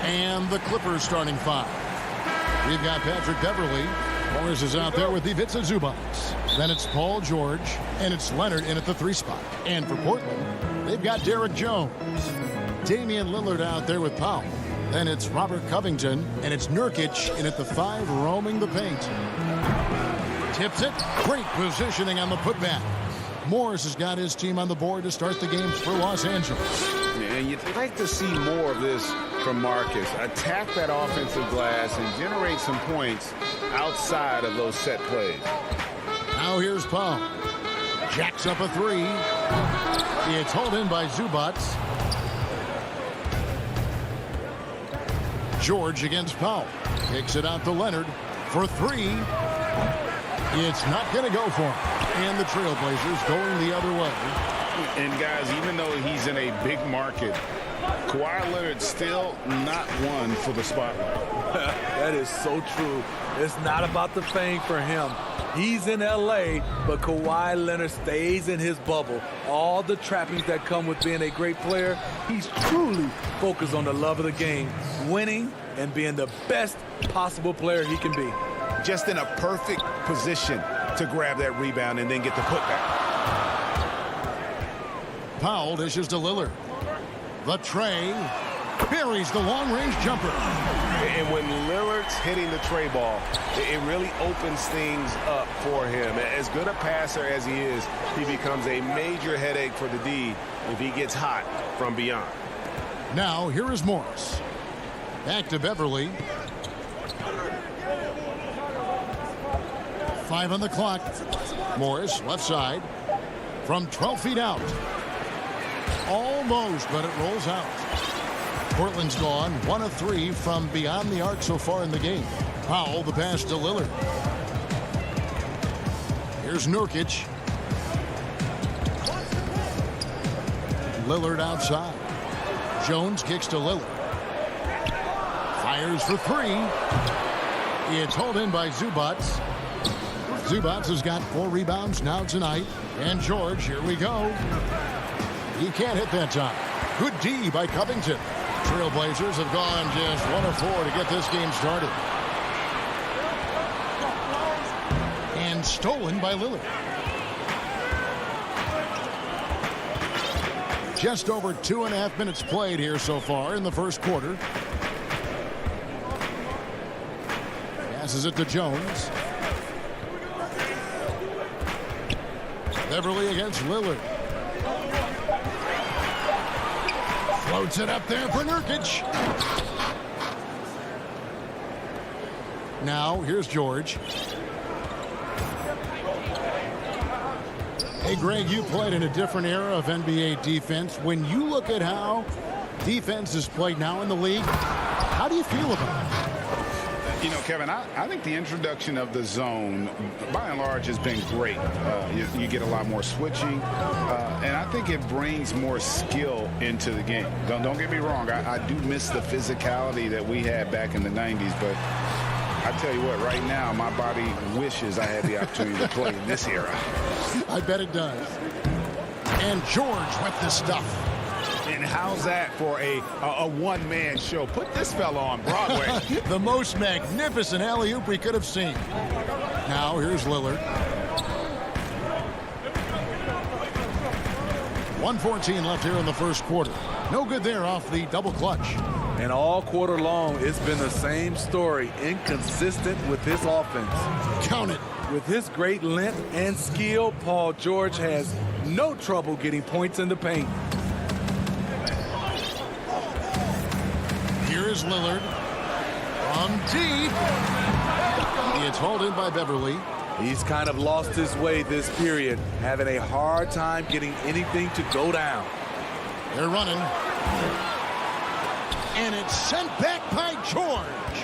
And the Clippers starting five. We've got Patrick Beverly. Morris is out there with Ivica Zubac. Then it's Paul George, and it's Leonard in at the 3 spot. And for Portland, they've got Derek Jones. Damian Lillard out there with Powell. Then it's Robert Covington, and it's Nurkic in at the 5, roaming the paint. Tips it. Great positioning on the putback. Morris has got his team on the board to start the games for Los Angeles. And you'd like to see more of this from Marcus. Attack that offensive glass and generate some points outside of those set plays. Now here's Powell. Jacks up a 3. It's hauled in by Zubac. George against Powell. Takes it out to Leonard for 3. It's not going to go for him. And the Trailblazers going the other way. And guys, even though he's in a big market, Kawhi Leonard's still not one for the spotlight. That is so true. It's not about the fame for him. He's in L.A., but Kawhi Leonard stays in his bubble. All the trappings that come with being a great player, he's truly focused on the love of the game, winning and being the best possible player he can be. Just in a perfect position to grab that rebound and then get the putback. Powell dishes to Lillard. The tray buries the long-range jumper. And when Lillard's hitting the tray ball, it really opens things up for him. As good a passer as he is, he becomes a major headache for the D if he gets hot from beyond. Now, here is Morris. Back to Beverly. 5 on the clock. Morris, left side. From 12 feet out. Almost, but it rolls out. Portland's gone 1 of 3 from beyond the arc so far in the game. Powell, the pass to Lillard. Here's Nurkic. Lillard outside. Jones kicks to Lillard. Fires for 3. It's hauled in by Zubac. Zubac has got 4 rebounds now tonight. And George, here we go. He can't hit that time. Good D by Covington. Trailblazers have gone just 1 of 4 to get this game started. And stolen by Lillard. Just over 2.5 minutes played here so far in the first quarter. Passes it to Jones. Beverly against Lillard. Floats it up there for Nurkic. Now, here's George. Hey, Greg, you played in a different era of NBA defense. When you look at how defense is played now in the league, how do you feel about it? You know, Kevin, I think the introduction of the zone, by and large, has been great. You get a lot more switching, and I think it brings more skill into the game. Don't get me wrong. I do miss the physicality that we had back in the 90s, but I tell you what, right now, my body wishes I had the opportunity to play in this era. I bet it does. And George with the stuff. And how's that for a one-man show? Put this fella on Broadway. The most magnificent alley-oop we could have seen. Now here's Lillard. 1:14 left here in the first quarter. No good there off the double clutch. And all quarter long, it's been the same story. Inconsistent with his offense. Count it. With his great length and skill, Paul George has no trouble getting points in the paint. Here's Lillard from deep. It's hauled in by Beverly. He's kind of lost his way this period, having a hard time getting anything to go down. They're running. And it's sent back by George.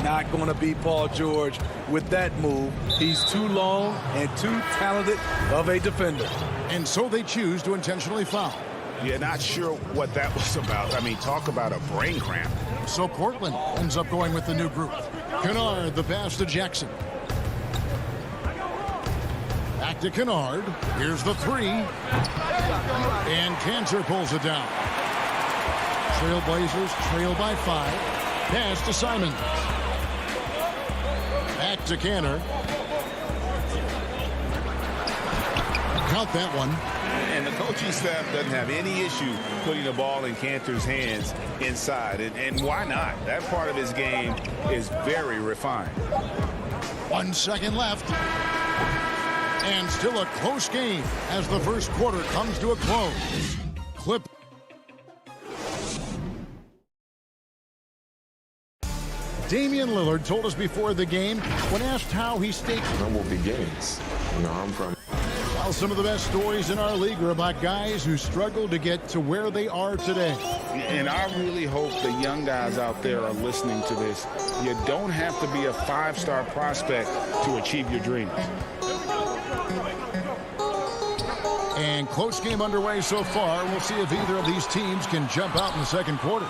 Not going to be Paul George with that move. He's too long and too talented of a defender. And so they choose to intentionally foul. Yeah, not sure what that was about. I mean, talk about a brain cramp. So Portland ends up going with the new group. Kennard, the pass to Jackson. Back to Kennard. Here's the 3. And Cantor pulls it down. Trailblazers trail by 5. Pass to Simons. Back to Canner. Count that one. And the coaching staff doesn't have any issue putting the ball in Cantor's hands inside. And why not? That part of his game is very refined. 1 second left. And still a close game as the first quarter comes to a close. Clip. Damian Lillard told us before the game when asked how he stayed. Humble beginnings. I'm from. Well, some of the best stories in our league are about guys who struggled to get to where they are today. And I really hope the young guys out there are listening to this. You don't have to be a 5-star prospect to achieve your dreams. And close game underway so far. We'll see if either of these teams can jump out in the second quarter.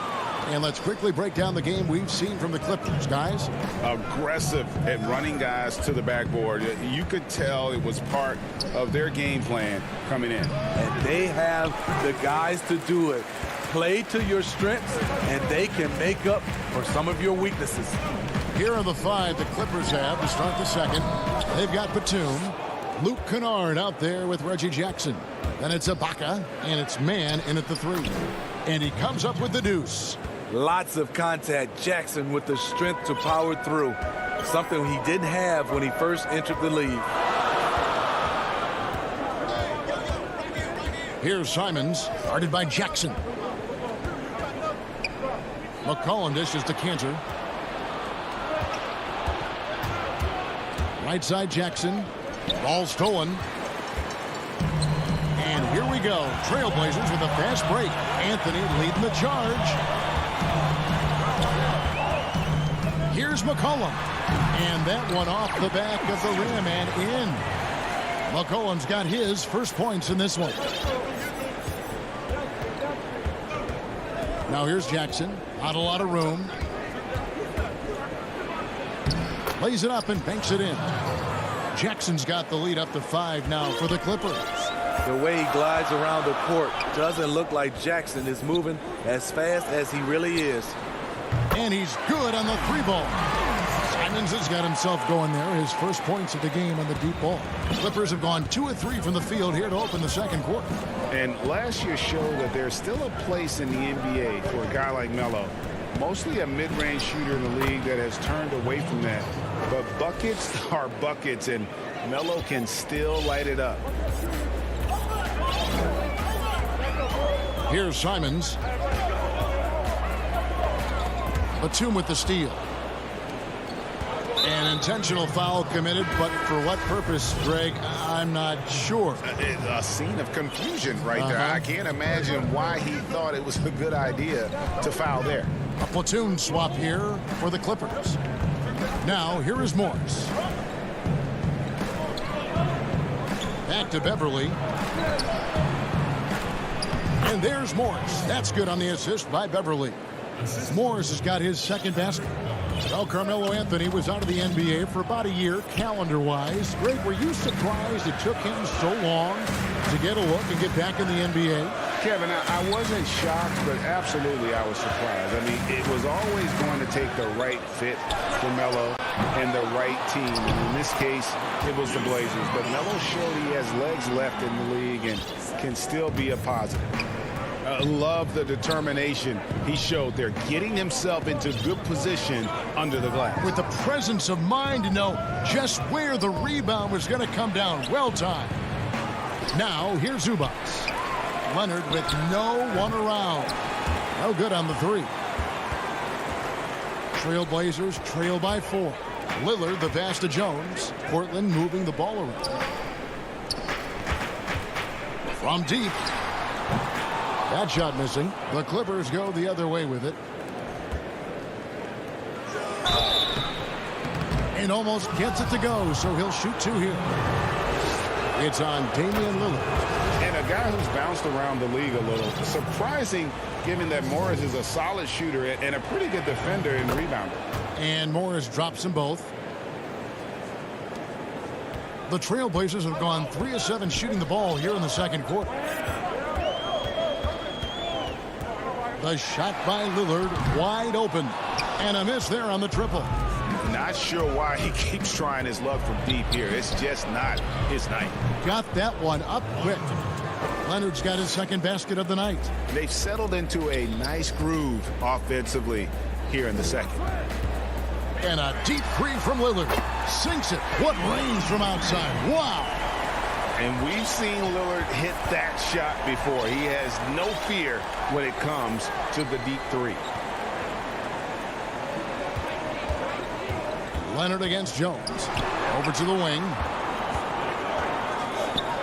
And let's quickly break down the game we've seen from the Clippers, guys. Aggressive at running guys to the backboard. You could tell it was part of their game plan coming in. And they have the guys to do it. Play to your strengths, and they can make up for some of your weaknesses. Here are the 5 the Clippers have to start the second. They've got Batum, Luke Kennard out there with Reggie Jackson. Then it's Ibaka, and it's Man in at the 3. And he comes up with the deuce. Lots of contact. Jackson with the strength to power through. Something he didn't have when he first entered the league. Here's Simons, guarded by Jackson. McCollum dishes to Cantor. Right side Jackson. Ball stolen. And here we go. Trailblazers with a fast break. Anthony leading the charge. Here's McCollum. And that one off the back of the rim and in. McCollum's got his first points in this one. Now here's Jackson. Not a lot of room. Lays it up and banks it in. Jackson's got the lead up to 5 now for the Clippers. The way he glides around the court doesn't look like Jackson is moving as fast as he really is. And he's good on the 3-ball. Simons has got himself going there. His first points of the game on the deep ball. Clippers have gone 2 of 3 from the field here to open the second quarter. And last year showed that there's still a place in the NBA for a guy like Melo. Mostly a mid-range shooter in the league that has turned away from that. But buckets are buckets, and Melo can still light it up. Here's Simons. Batum with the steal. An intentional foul committed, but for what purpose, Greg, I'm not sure. A scene of confusion right there. I can't imagine why he thought it was a good idea to foul there. A platoon swap here for the Clippers. Now, here is Morris. Back to Beverly. And there's Morris. That's good on the assist by Beverly. Morris has got his second basket. Well, Carmelo Anthony was out of the NBA for about a year, calendar-wise. Greg, were you surprised it took him so long to get a look and get back in the NBA? Kevin, I wasn't shocked, but absolutely I was surprised. I mean, it was always going to take the right fit for Melo and the right team. And in this case, it was the Blazers. But Melo showed he has legs left in the league and can still be a positive. Love the determination he showed there, getting himself into good position under the glass. With the presence of mind to know just where the rebound was going to come down. Well timed. Now, here's Zubac. Leonard with no one around. No good on the 3. Trailblazers trail by 4. Lillard, the pass to Jones. Portland moving the ball around. From deep. That shot missing. The Clippers go the other way with it. And almost gets it to go, so he'll shoot 2 here. It's on Damian Lillard. And a guy who's bounced around the league a little. Surprising, given that Morris is a solid shooter and a pretty good defender and rebounder. And Morris drops them both. The Trailblazers have gone 3 of 7 shooting the ball here in the second quarter. The shot by Lillard, wide open. And a miss there on the triple. Not sure why he keeps trying his luck from deep here. It's just not his night. Got that one up quick. Leonard's got his second basket of the night. They've settled into a nice groove offensively here in the second. And a deep three from Lillard. Sinks it. What range from outside. Wow. And we've seen Lillard hit that shot before. He has no fear when it comes to the deep three. Leonard against Jones. Over to the wing.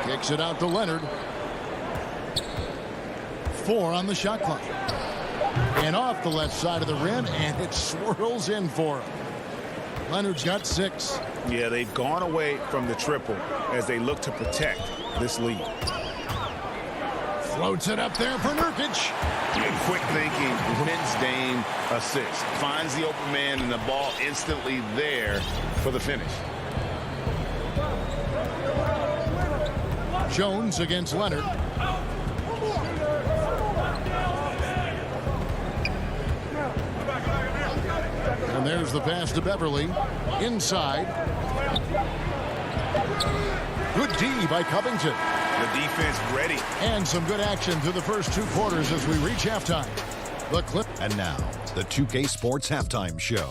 Kicks it out to Leonard. 4 on the shot clock. And off the left side of the rim, and it swirls in for him. Leonard's got 6. Yeah, they've gone away from the triple as they look to protect this lead. Floats it up there for Nurkic. And quick thinking, wins Dame assist. Finds the open man and the ball instantly there for the finish. Jones against Leonard. And there's the pass to Beverly. Inside. Good D by Covington. The defense ready. And some good action through the first 2 quarters as we reach halftime. The clip. And now, the 2K Sports Halftime Show.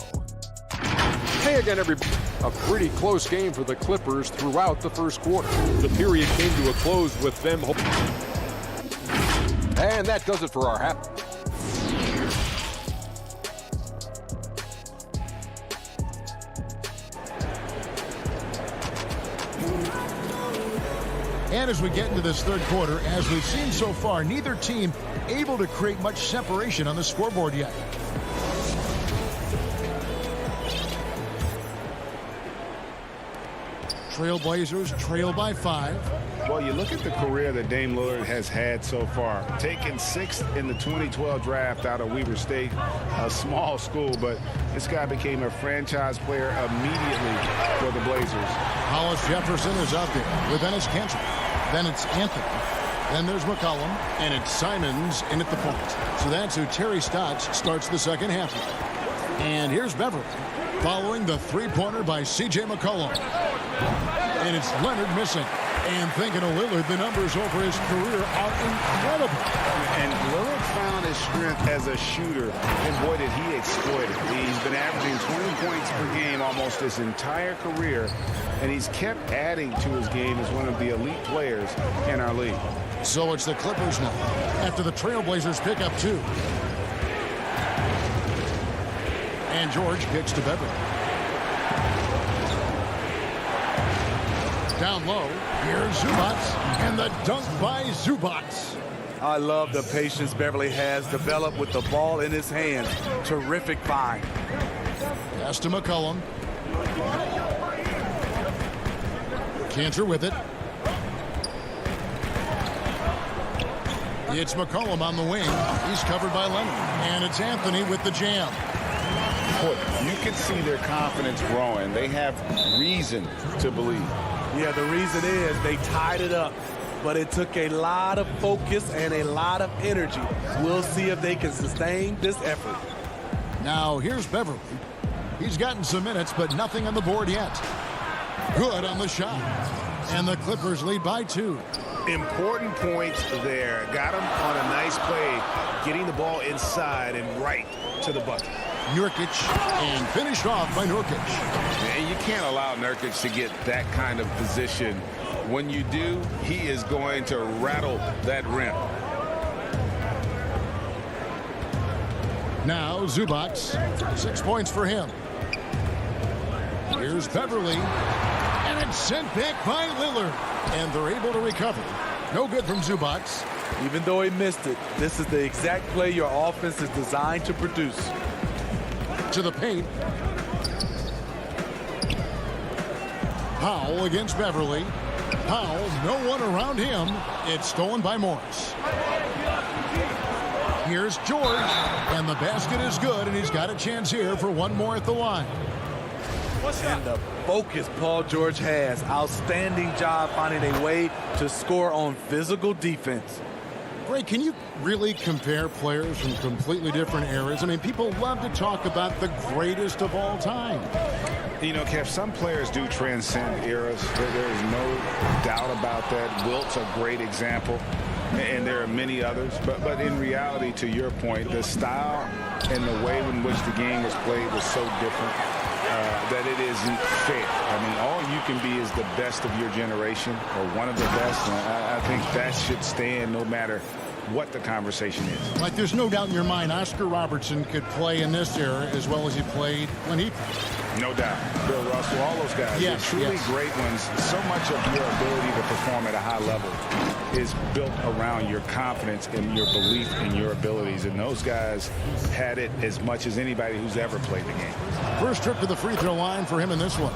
Hey again, everybody. A pretty close game for the Clippers throughout the first quarter. The period came to a close with them. And that does it for our half. And as we get into this third quarter, as we've seen so far, neither team able to create much separation on the scoreboard yet. Trailblazers trail by 5. Well, you look at the career that Dame Lillard has had so far. Taken 6th in the 2012 draft out of Weber State, a small school, but this guy became a franchise player immediately for the Blazers. Hollis Jefferson is out there with Ennis Cantor. Then it's Anthony. Then there's McCollum, and it's Simons in at the point. So that's who Terry Stotts starts the second half with. And here's Beverly, following the three-pointer by C.J. McCollum. And it's Leonard missing. And thinking of Lillard, the numbers over his career are incredible. And Lillard found his strength as a shooter, and boy, did he exploit it. He's been averaging 20 points per game almost his entire career, and he's kept adding to his game as one of the elite players in our league. So it's the Clippers now, after the Trailblazers pick up 2. And George kicks to Beverly. Down low, here's Zubats, and the dunk by Zubats. I love the patience Beverly has developed with the ball in his hands. Terrific find. Pass to McCollum. Cantor with it. It's McCollum on the wing. He's covered by Leonard. And it's Anthony with the jam. Boy, you can see their confidence growing. They have reason to believe. Yeah, the reason is they tied it up, but it took a lot of focus and a lot of energy. We'll see if they can sustain this effort. Now here's Beverly. He's gotten some minutes, but nothing on the board yet. Good on the shot. And the Clippers lead by 2. Important points there. Got him on a nice play, getting the ball inside and right to the bucket. Nurkic, and finished off by Nurkic. And you can't allow Nurkic to get that kind of position. When you do, he is going to rattle that rim. Now Zubats, 6 points for him. Here's Beverly, and it's sent back by Lillard. And they're able to recover. No good from Zubats. Even though he missed it, this is the exact play your offense is designed to produce. To the paint. Powell against Beverly. Powell, no one around him. It's stolen by Morris. Here's George, and the basket is good, and he's got a chance here for one more at the line. And the focus Paul George has. Outstanding job finding a way to score on physical defense. Greg, can you really compare players from completely different eras? I mean, people love to talk about the greatest of all time. You know, Kev, some players do transcend eras. There is no doubt about that. Wilt's a great example, and there are many others. But in reality, to your point, the style and the way in which the game was played was so different that it isn't fair. I mean, all you can be is the best of your generation or one of the best. And I think that should stand no matter what the conversation is. Like, there's no doubt in your mind Oscar Robertson could play in this era as well as he played when he played. No doubt. Bill Russell, all those guys. Yes, They're truly yes. great ones. So much of your ability to perform at a high level is built around your confidence and your belief in your abilities. And those guys had it as much as anybody who's ever played the game. First trip to the free throw line for him in this one.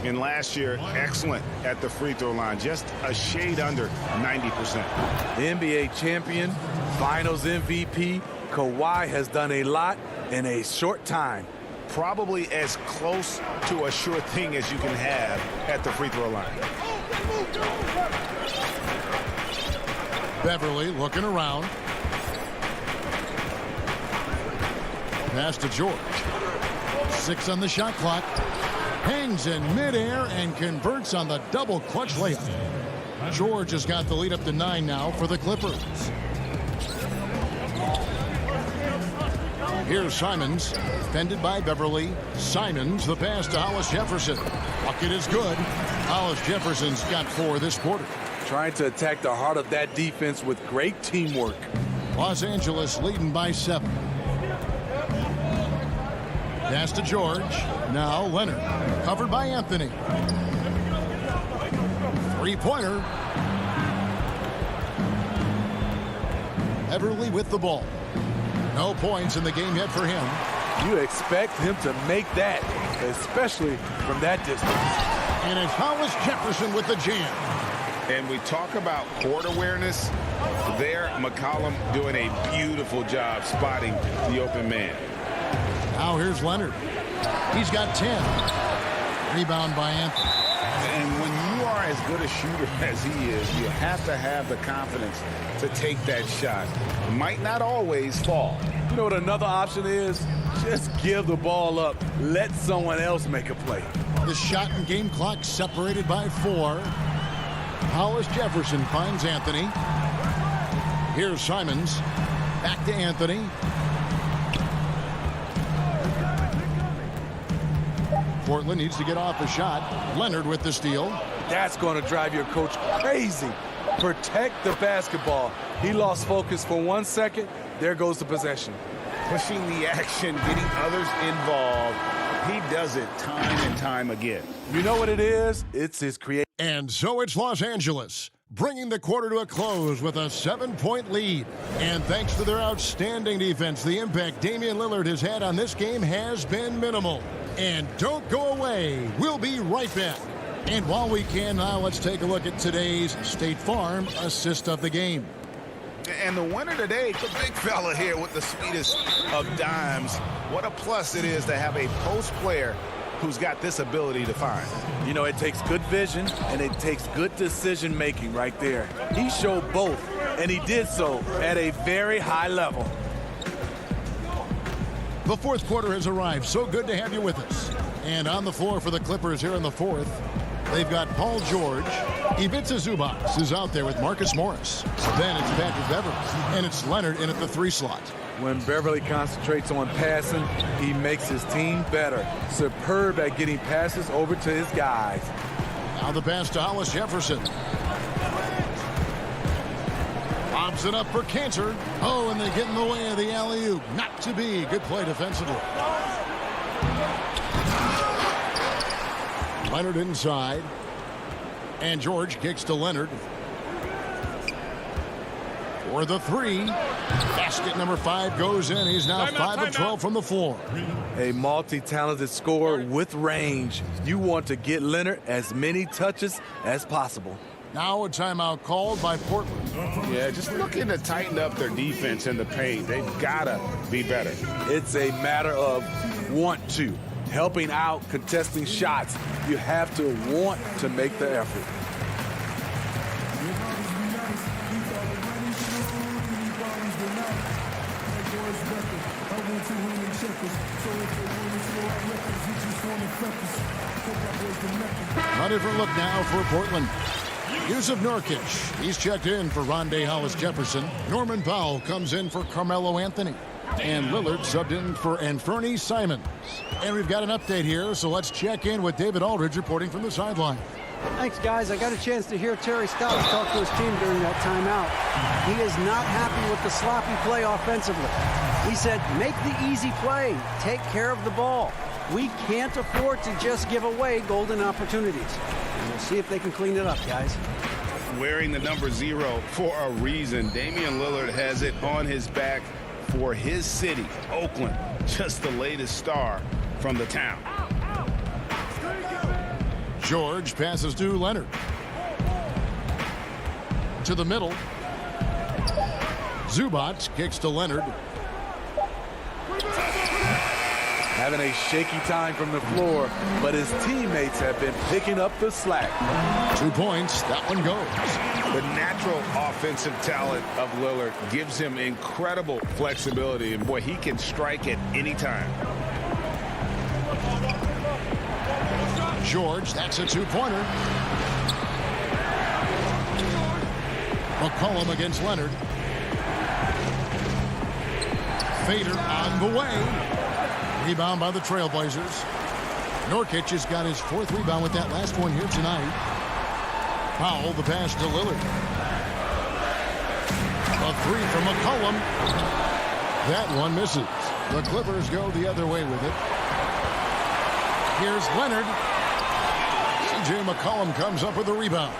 And last year, excellent at the free throw line, just a shade under 90%. The NBA champion, Finals MVP, Kawhi has done a lot in a short time. Probably as close to a sure thing as you can have at the free throw line. Beverly looking around. Pass to George. 6 on the shot clock. Hangs in midair and converts on the double clutch layup. George has got the lead up to 9 now for the Clippers. Here's Simons, defended by Beverly. Simons, the pass to Hollis Jefferson. Bucket is good. Hollis Jefferson's got 4 this quarter. Trying to attack the heart of that defense with great teamwork. Los Angeles leading by 7. Pass to George. Now Leonard. Covered by Anthony. Three-pointer. Beverly with the ball. No points in the game yet for him. You expect him to make that, especially from that distance. And it's Hollis Jefferson with the jam. And we talk about court awareness. There, McCollum doing a beautiful job spotting the open man. Now here's Leonard. He's got 10. Rebound by Anthony. And when you are as good a shooter as he is, you have to have the confidence to take that shot. It might not always fall. You know what another option is? Just give the ball up. Let someone else make a play. The shot and game clock separated by 4. Hollis Jefferson finds Anthony. Here's Simons. Back to Anthony. Portland needs to get off a shot. Leonard with the steal. That's going to drive your coach crazy. Protect the basketball. He lost focus for 1 second. There goes the possession. Pushing the action, getting others involved. He does it time and time again. You know what it is? It's his creativity. And so it's Los Angeles, bringing the quarter to a close with a 7-point lead. And thanks to their outstanding defense, the impact Damian Lillard has had on this game has been minimal. And don't go away. We'll be right back. And while we can now, let's take a look at today's State Farm assist of the game. And the winner today, the big fella here with the sweetest of dimes. What a plus it is to have a post player who's got this ability to find. You know, it takes good vision and it takes good decision making right there. He showed both, and he did so at a very high level. The fourth quarter has arrived. So good to have you with us. And on the floor for the Clippers here in the fourth, they've got Paul George. Ivica Zubac is out there with Marcus Morris. Then it's Patrick Beverly, and it's Leonard in at the 3 slot. When Beverly concentrates on passing, he makes his team better. Superb at getting passes over to his guys. Now the pass to Hollis Jefferson. Lobs it up for Cantor. Oh, and they get in the way of the alley-oop. Not to be. Good play defensively. Leonard inside. And George kicks to Leonard. For the 3. Basket number 5 goes in. He's now 5 of 12 from the floor. A multi-talented scorer with range. You want to get Leonard as many touches as possible. Now a timeout called by Portland. Yeah, just looking to tighten up their defense in the paint. They've got to be better. It's a matter of want to. Helping out, contesting shots. You have to want to make the effort. A different look now for Portland. Yusuf Nurkic, he's checked in for Rondé Hollis-Jefferson. Norman Powell comes in for Carmelo Anthony. And Lillard subbed in for Anfernee Simons. And we've got an update here, so let's check in with David Aldridge reporting from the sideline. Thanks, guys. I got a chance to hear Terry Stotts talk to his team during that timeout. He is not happy with the sloppy play offensively. He said, make the easy play. Take care of the ball. We can't afford to just give away golden opportunities. And we'll see if they can clean it up, guys. Wearing the number 0 for a reason. Damian Lillard has it on his back for his city, Oakland. Just the latest star from the town. George passes to Leonard. To the middle. Zubac kicks to Leonard. Having a shaky time from the floor, but his teammates have been picking up the slack. 2 points. That one goes. The natural offensive talent of Lillard gives him incredible flexibility. And, boy, he can strike at any time. George, that's a 2-pointer. McCollum against Leonard. Fader on the way. Rebound by the Trailblazers. Nurkic has got his 4th rebound with that last one here tonight. Powell, the pass to Lillard. A 3 from McCollum. That one misses. The Clippers go the other way with it. Here's Leonard. C.J. McCollum comes up with a rebound.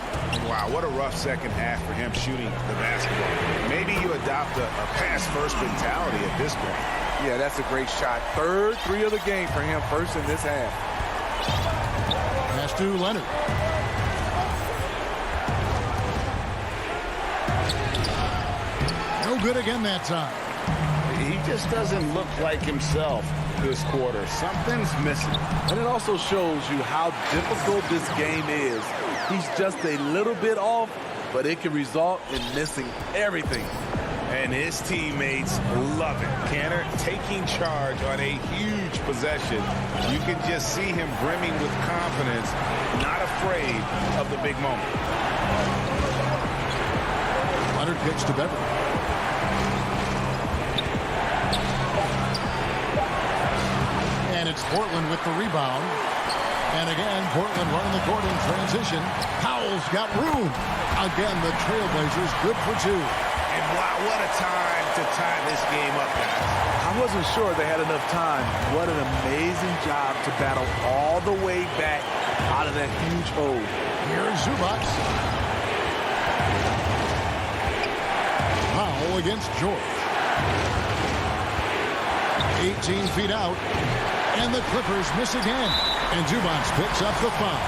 Wow, what a rough second half for him shooting the basketball. Maybe you adopt a pass-first mentality at this point. Yeah, that's a great shot. 3rd 3 of the game for him, first in this half. Pass to Leonard. No good again that time. He just doesn't look like himself this quarter. Something's missing. And it also shows you how difficult this game is. He's just a little bit off, but it can result in missing everything. And his teammates love it. Canner taking charge on a huge possession. You can just see him brimming with confidence, not afraid of the big moment. Leonard kicks to Beverly. And it's Portland with the rebound. And again, Portland running the court in transition. Powell's got room. Again, the Trailblazers good for 2. And wow, what a time to tie this game up, guys. I wasn't sure they had enough time. What an amazing job to battle all the way back out of that huge hole. Here's Zubac. Powell against George. 18 feet out. And the Clippers miss again. And Zubac picks up the foul.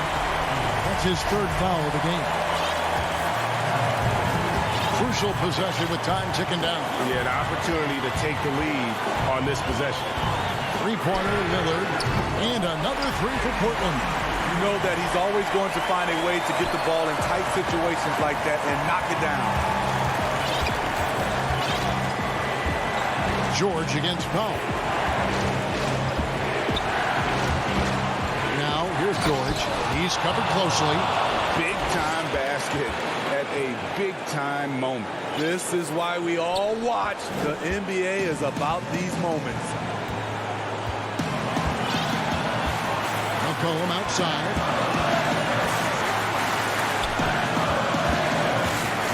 That's his 3rd foul of the game. Crucial possession with time ticking down. Yeah, the opportunity to take the lead on this possession. 3-pointer Lillard. And another 3 for Portland. You know that he's always going to find a way to get the ball in tight situations like that and knock it down. George against Powell. Now, here's George. He's covered closely. Big-time basket at a big-time moment. This is why we all watch. The NBA is about these moments. McCollum outside.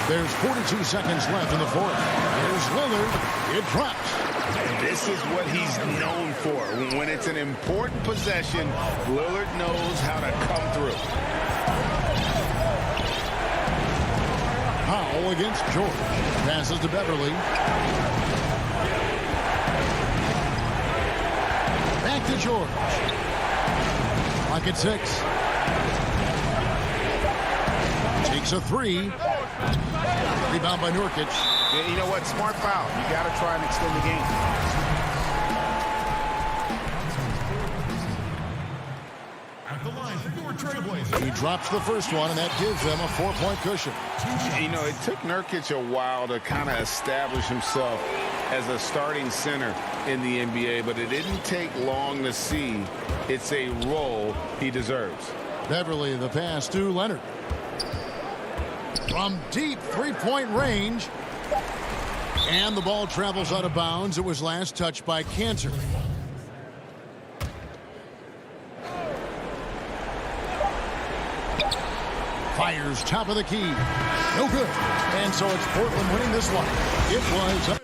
There's 42 seconds left in the 4th. Here's Lillard. It drops. And this is what he's known for. When it's an important possession, Lillard knows how to come through. Powell against George. Passes to Beverly. Back to George. Clock at 6. Takes a 3. Rebound by Nurkic. Yeah, you know what? Smart foul. You got to try and extend the game. He drops the first one, and that gives them a 4-point cushion. You know, it took Nurkic a while to kind of establish himself as a starting center in the NBA, but it didn't take long to see it's a role he deserves. Beverly, the pass to Leonard. From deep three-point range. And the ball travels out of bounds. It was last touched by Cantor. Fires top of the key. No good. And so it's Portland winning this one. It was...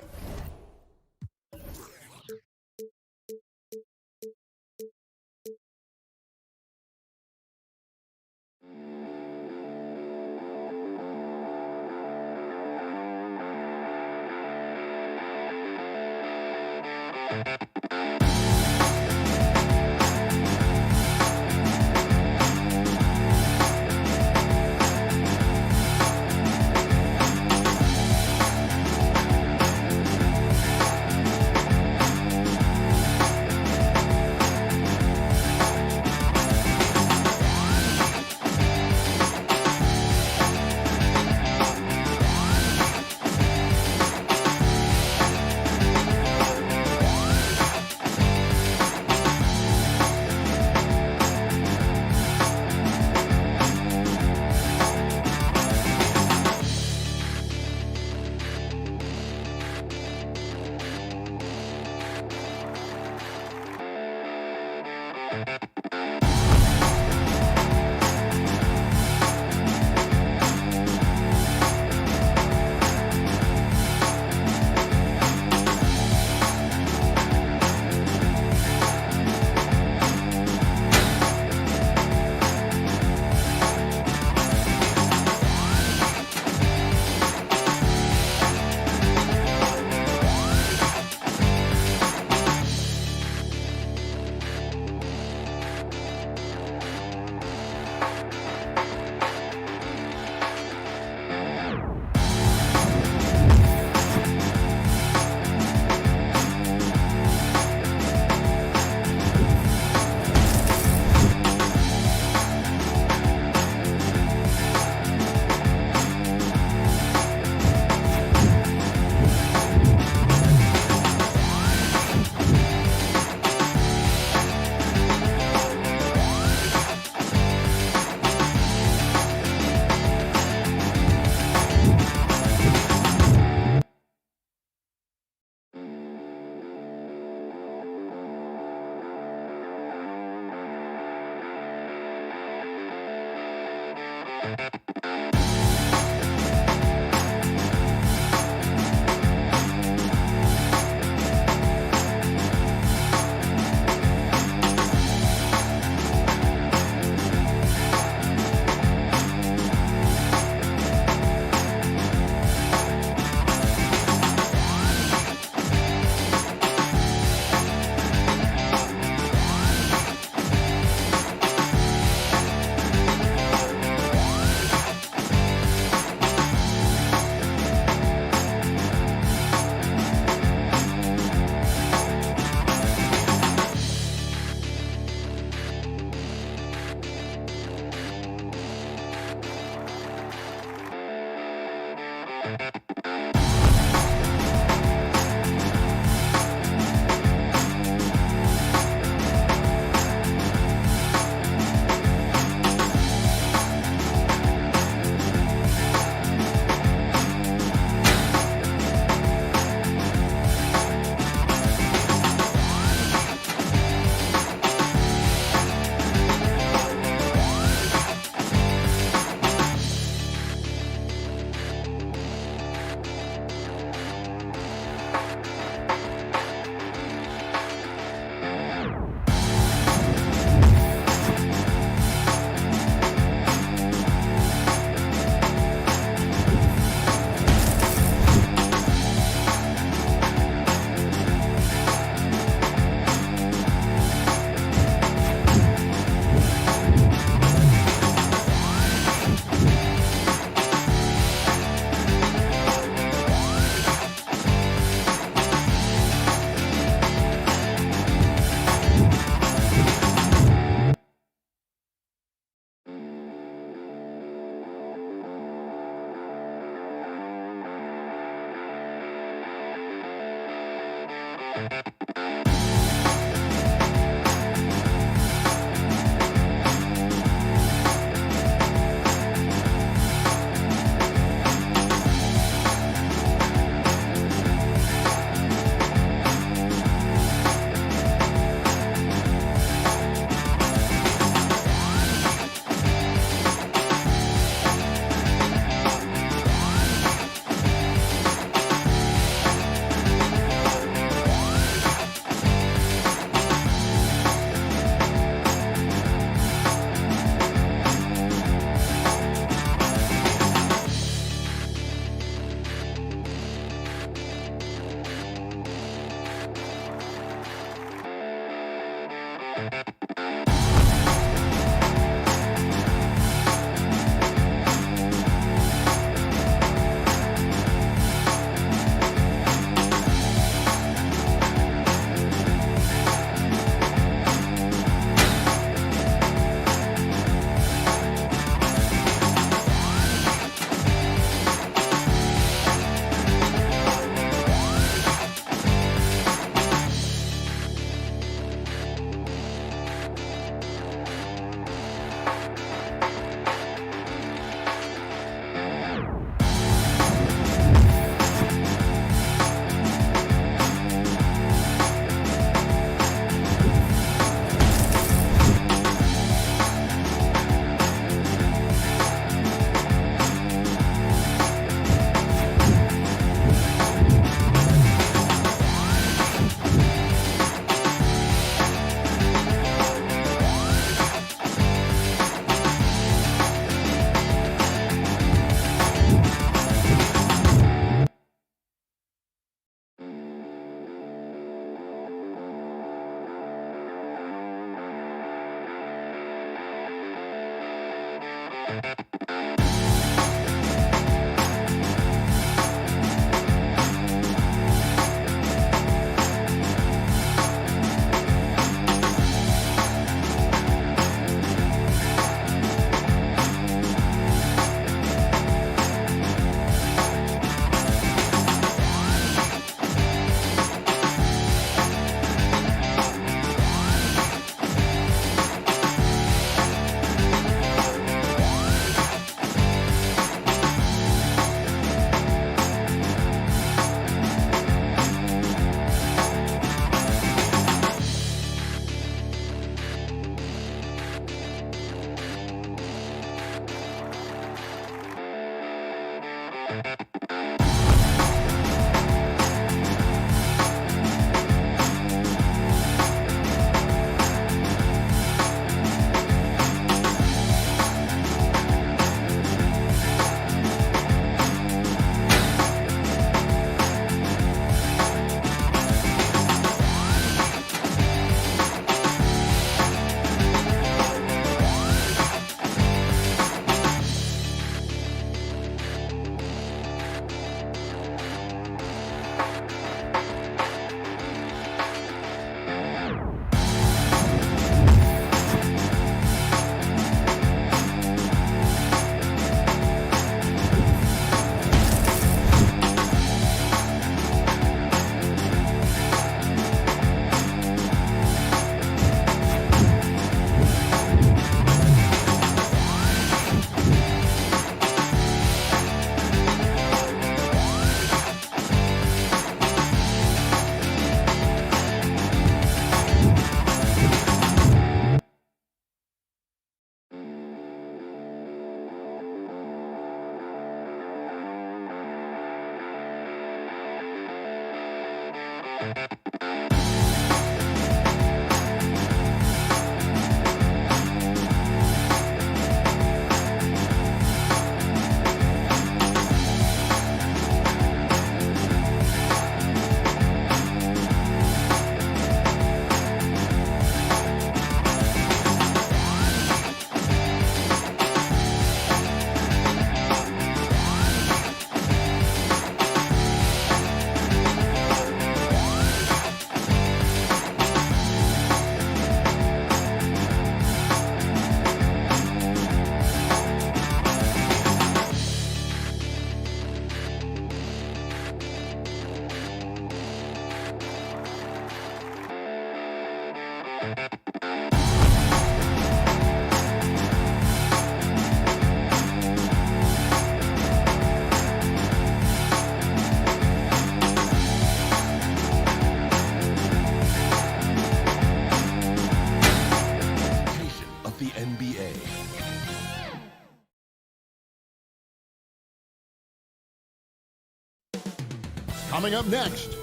Coming up next.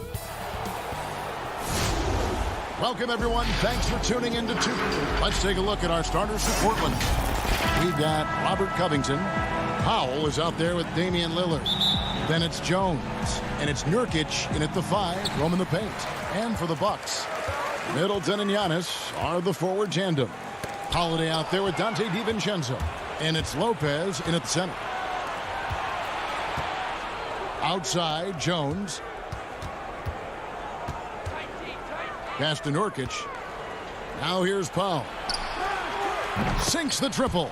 Welcome, everyone. Thanks for tuning in to Two. Let's take a look at our starters for Portland. We've got Robert Covington. Powell is out there with Damian Lillard. Then it's Jones. And it's Nurkic in at the 5, roaming the paint. And for the Bucks, Middleton and Giannis are the forward tandem. Holiday out there with Dante DiVincenzo. And it's Lopez in at the center. Outside, Jones. Pass to Nurkic. Now here's Powell. Sinks the triple.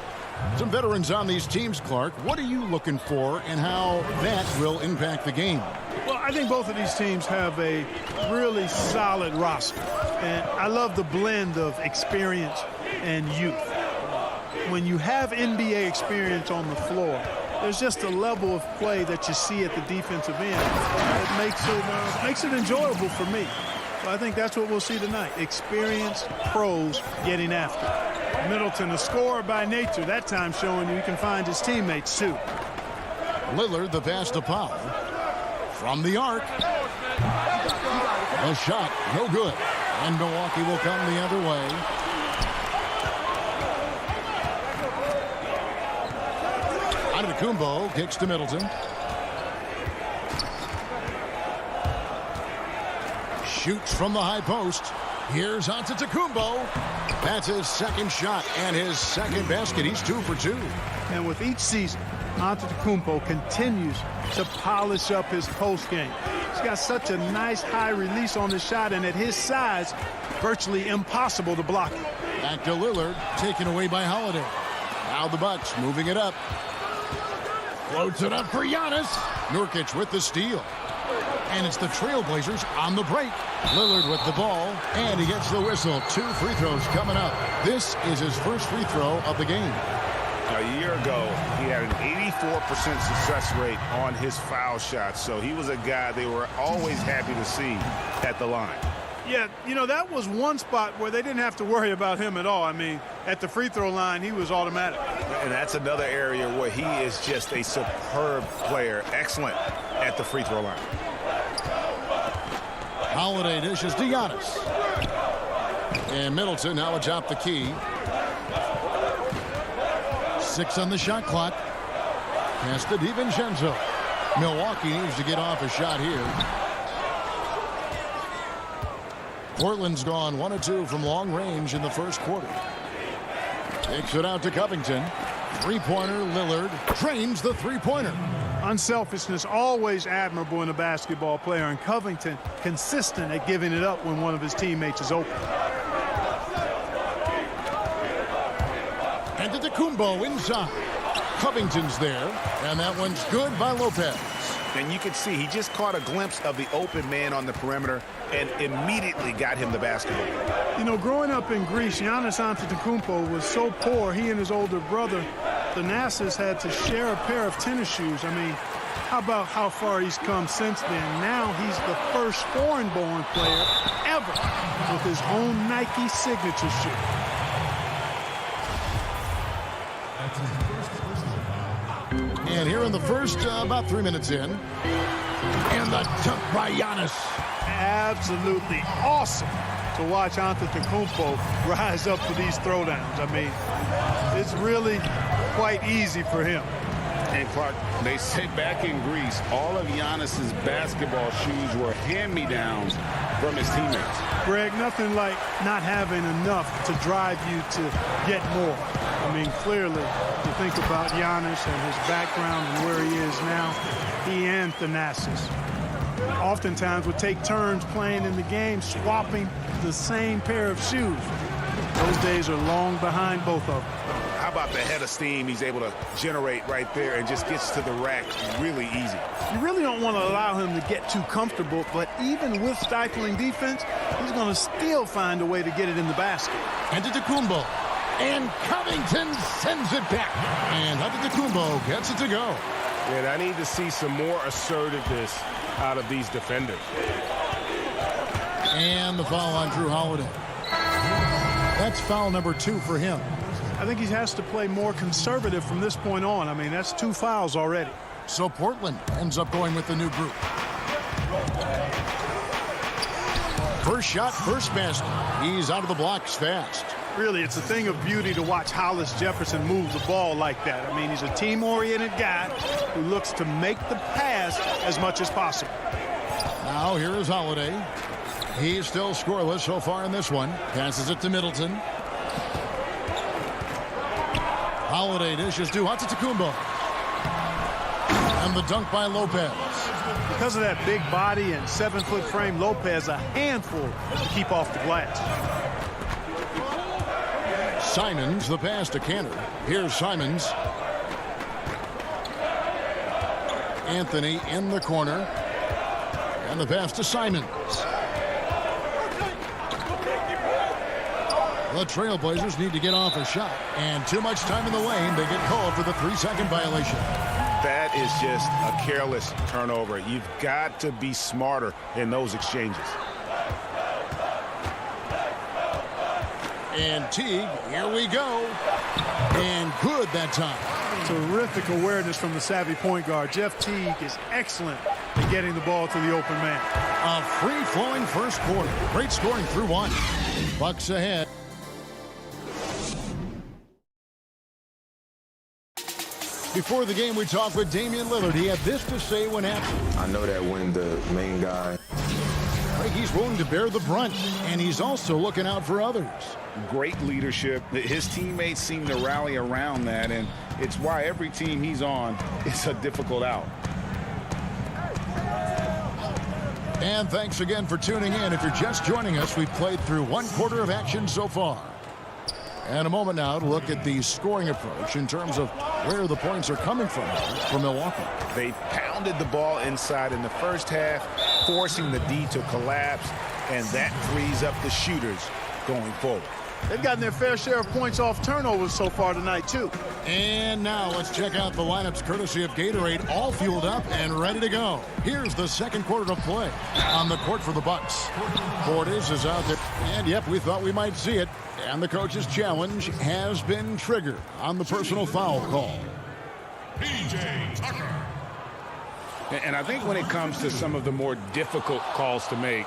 Some veterans on these teams, Clark. What are you looking for and how that will impact the game? Well, I think both of these teams have a really solid roster. And I love the blend of experience and youth. When you have NBA experience on the floor, there's just a level of play that you see at the defensive end that makes it enjoyable for me. So I think that's what we'll see tonight. Experienced pros getting after it. Middleton, a scorer by nature, that time showing you he can find his teammates too. Lillard, the pass to Powell. From the arc. A shot, no good. And Milwaukee will come the other way. Antetokounmpo kicks to Middleton. Shoots from the high post. Here's Antetokounmpo. That's his second shot and his second basket. He's 2 for 2. And with each season, Antetokounmpo continues to polish up his post game. He's got such a nice high release on his shot, and at his size, virtually impossible to block it. Back to Lillard, taken away by Holiday. Now the Bucks moving it up. Floats it up for Giannis. Nurkic with the steal. And it's the Trailblazers on the break. Lillard with the ball, and he gets the whistle. 2 free throws coming up. This is his first free throw of the game. A year ago, he had an 84% success rate on his foul shots, so he was a guy they were always happy to see at the line. Yeah, you know, that was one spot where they didn't have to worry about him at all. I mean, at the free throw line, he was automatic. And that's another area where he is just a superb player, excellent at the free throw line. Holiday dishes to Giannis. And Middleton now atop the key. 6 on the shot clock. Pass to DiVincenzo. Milwaukee needs to get off a shot here. Portland's gone 1 of 2 from long range in the first quarter. Takes it out to Covington. Three-pointer, Lillard drains the three-pointer. Unselfishness always admirable in a basketball player, and Covington consistent at giving it up when one of his teammates is open. Antetokounmpo inside. Covington's there, and that one's good by Lopez. And you could see he just caught a glimpse of the open man on the perimeter and immediately got him the basketball. You know, growing up in Greece, Giannis Antetokounmpo was so poor, he and his older brother, Thanasis, had to share a pair of tennis shoes. I mean, how about how far he's come since then? Now he's the first foreign-born player ever with his own Nike signature shoe. And here in the first, about 3 minutes in. And the dunk by Giannis. Absolutely awesome to watch Antetokounmpo rise up to these throwdowns. I mean, it's really quite easy for him. And Clark, they say back in Greece, all of Giannis's basketball shoes were hand-me-downs from his teammates. Greg, nothing like not having enough to drive you to get more. I mean, clearly, you think about Giannis and his background and where he is now, he and Thanasis oftentimes would take turns playing in the game, swapping the same pair of shoes. Those days are long behind both of them. How about the head of steam he's able to generate right there and just gets to the rack really easy? You really don't want to allow him to get too comfortable, but even with stifling defense, he's going to still find a way to get it in the basket. Antetokounmpo. And Covington sends it back. And Antetokounmpo gets it to go. And I need to see some more assertiveness out of these defenders. And the foul on Drew Holiday. That's foul number 2 for him. I think he has to play more conservative from this point on. I mean, that's 2 fouls already. So Portland ends up going with the new group. First shot, first basket. He's out of the blocks fast. Really, it's a thing of beauty to watch Hollis Jefferson move the ball like that. I mean, he's a team-oriented guy who looks to make the pass as much as possible. Now here is Holiday. He's still scoreless so far in this one. Passes it to Middleton. Holiday dishes to Antetokounmpo. And the dunk by Lopez. Because of that big body and 7-foot frame, Lopez a handful to keep off the glass. Simons, the pass to Cantor. Here's Simons. Anthony in the corner. And the pass to Simons. The Trailblazers need to get off a shot. And too much time in the lane. They get called for the 3-second violation. That is just a careless turnover. You've got to be smarter in those exchanges. And Teague, here we go. And good that time. Terrific awareness from the savvy point guard. Jeff Teague is excellent in getting the ball to the open man. A free-flowing first quarter. Great scoring through one. Bucks ahead. Before the game, we talked with Damian Lillard. He had this to say when asked. I know that when the main guy. He's willing to bear the brunt, and he's also looking out for others. Great leadership. His teammates seem to rally around that, and it's why every team he's on is a difficult out. And thanks again for tuning in. If you're just joining us, we've played through one quarter of action so far. And a moment now to look at the scoring approach in terms of where the points are coming from Milwaukee. They pounded the ball inside in the first half, forcing the D to collapse, and that frees up the shooters going forward. They've gotten their fair share of points off turnovers so far tonight, too. And now let's check out the lineups courtesy of Gatorade, all fueled up and ready to go. Here's the second quarter of play on the court for the Bucks. Portis is out there. And, yep, we thought we might see it. And the coach's challenge has been triggered on the personal foul call. P.J. Tucker. And I think when it comes to some of the more difficult calls to make,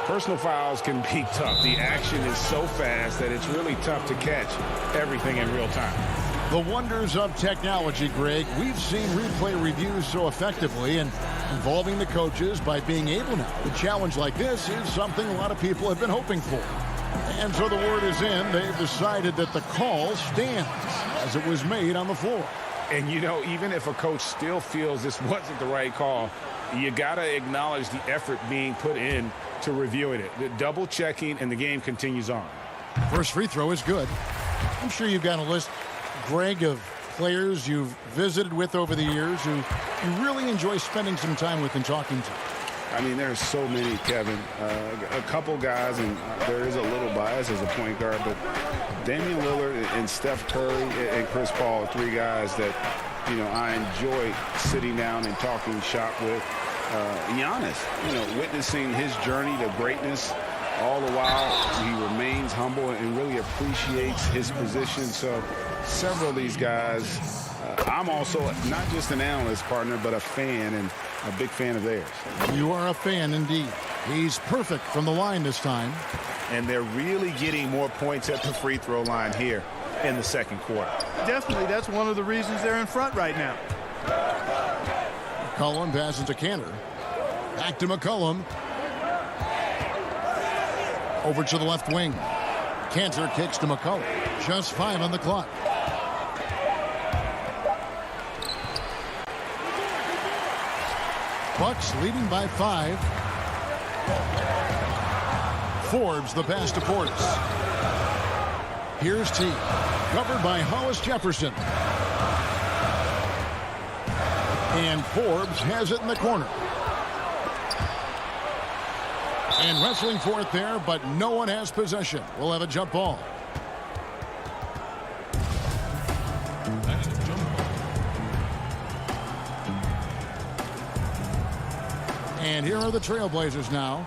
personal fouls can be tough. The action is so fast that it's really tough to catch everything in real time. The wonders of technology, Greg. We've seen replay reviews so effectively and involving the coaches by being able now. A challenge like this is something a lot of people have been hoping for. And so the word is in. They've decided that the call stands as it was made on the floor. And, you know, even if a coach still feels this wasn't the right call, you got to acknowledge the effort being put in to reviewing it. The double checking, and the game continues on. First free throw is good. I'm sure you've got a list, Greg, of players you've visited with over the years who you really enjoy spending some time with and talking to. I mean, there's so many, Kevin. A couple guys, and there is a little bias as a point guard, but Damian Lillard and Steph Curry and Chris Paul are three guys that, you know, I enjoy sitting down and talking shop with. Giannis, you know, witnessing his journey to greatness, all the while he remains humble and really appreciates his position. So several of these guys, I'm also not just an analyst partner, but a fan and a big fan of theirs. You are a fan indeed. He's perfect from the line this time. And they're really getting more points at the free throw line here in the second quarter. Definitely, that's one of the reasons they're in front right now. McCollum passes to Cantor. Back to McCollum. Over to the left wing. Cantor kicks to McCollum. Just 5 on the clock. Bucks leading by 5. Forbes the pass to Portis. Here's T. Covered by Hollis Jefferson. And Forbes has it in the corner. And wrestling for it there, but no one has possession. We'll have a jump ball. And here are the Trailblazers now.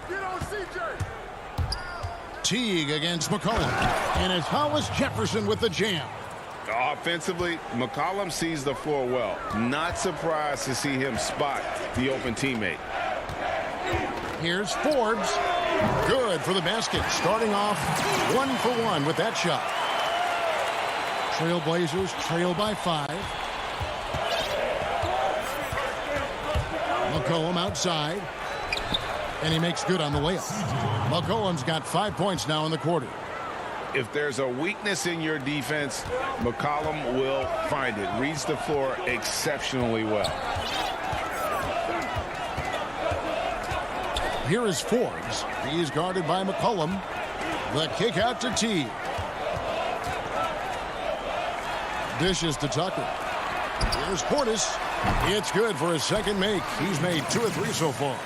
Get on, CJ. Teague against McCollum. And it's Hollis Jefferson with the jam. Offensively, McCollum sees the floor well. Not surprised to see him spot the open teammate. Here's Forbes. Good for the basket. Starting off 1 for 1 with that shot. Trailblazers trail by 5. McCollum outside. and he makes good on the layup. McCollum's got 5 points now in the quarter. If there's a weakness in your defense, McCollum will find it. Reads the floor exceptionally well. Here is Forbes. He's guarded by McCollum. The kick out to T. Dishes to Tucker. Here's Portis. It's good for his second make. He's made 2 or 3 so far.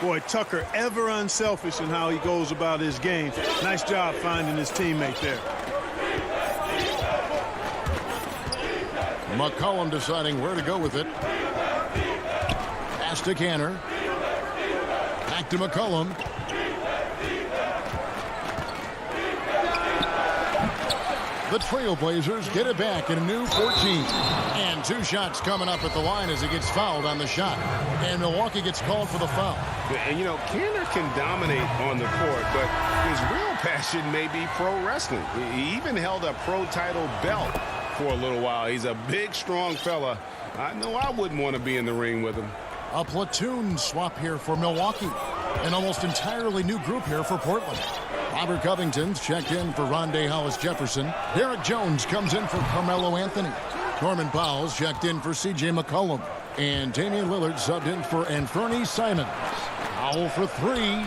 Boy, Tucker ever unselfish in how he goes about his game. Nice job finding his teammate there. McCollum deciding where to go with it. Pass to Canner. Back to McCollum. The Trailblazers get it back in a new 14. And 2 shots coming up at the line as he gets fouled on the shot. And Milwaukee gets called for the foul. And, you know, Canner can dominate on the court, but his real passion may be pro wrestling. He even held a pro title belt for a little while. He's a big, strong fella. I know I wouldn't want to be in the ring with him. A platoon swap here for Milwaukee. An almost entirely new group here for Portland. Robert Covington's checked in for Rondé Hollis-Jefferson. Derek Jones comes in for Carmelo Anthony. Norman Powell's checked in for C.J. McCollum. And Damian Lillard subbed in for Anthony Simons. Powell for 3.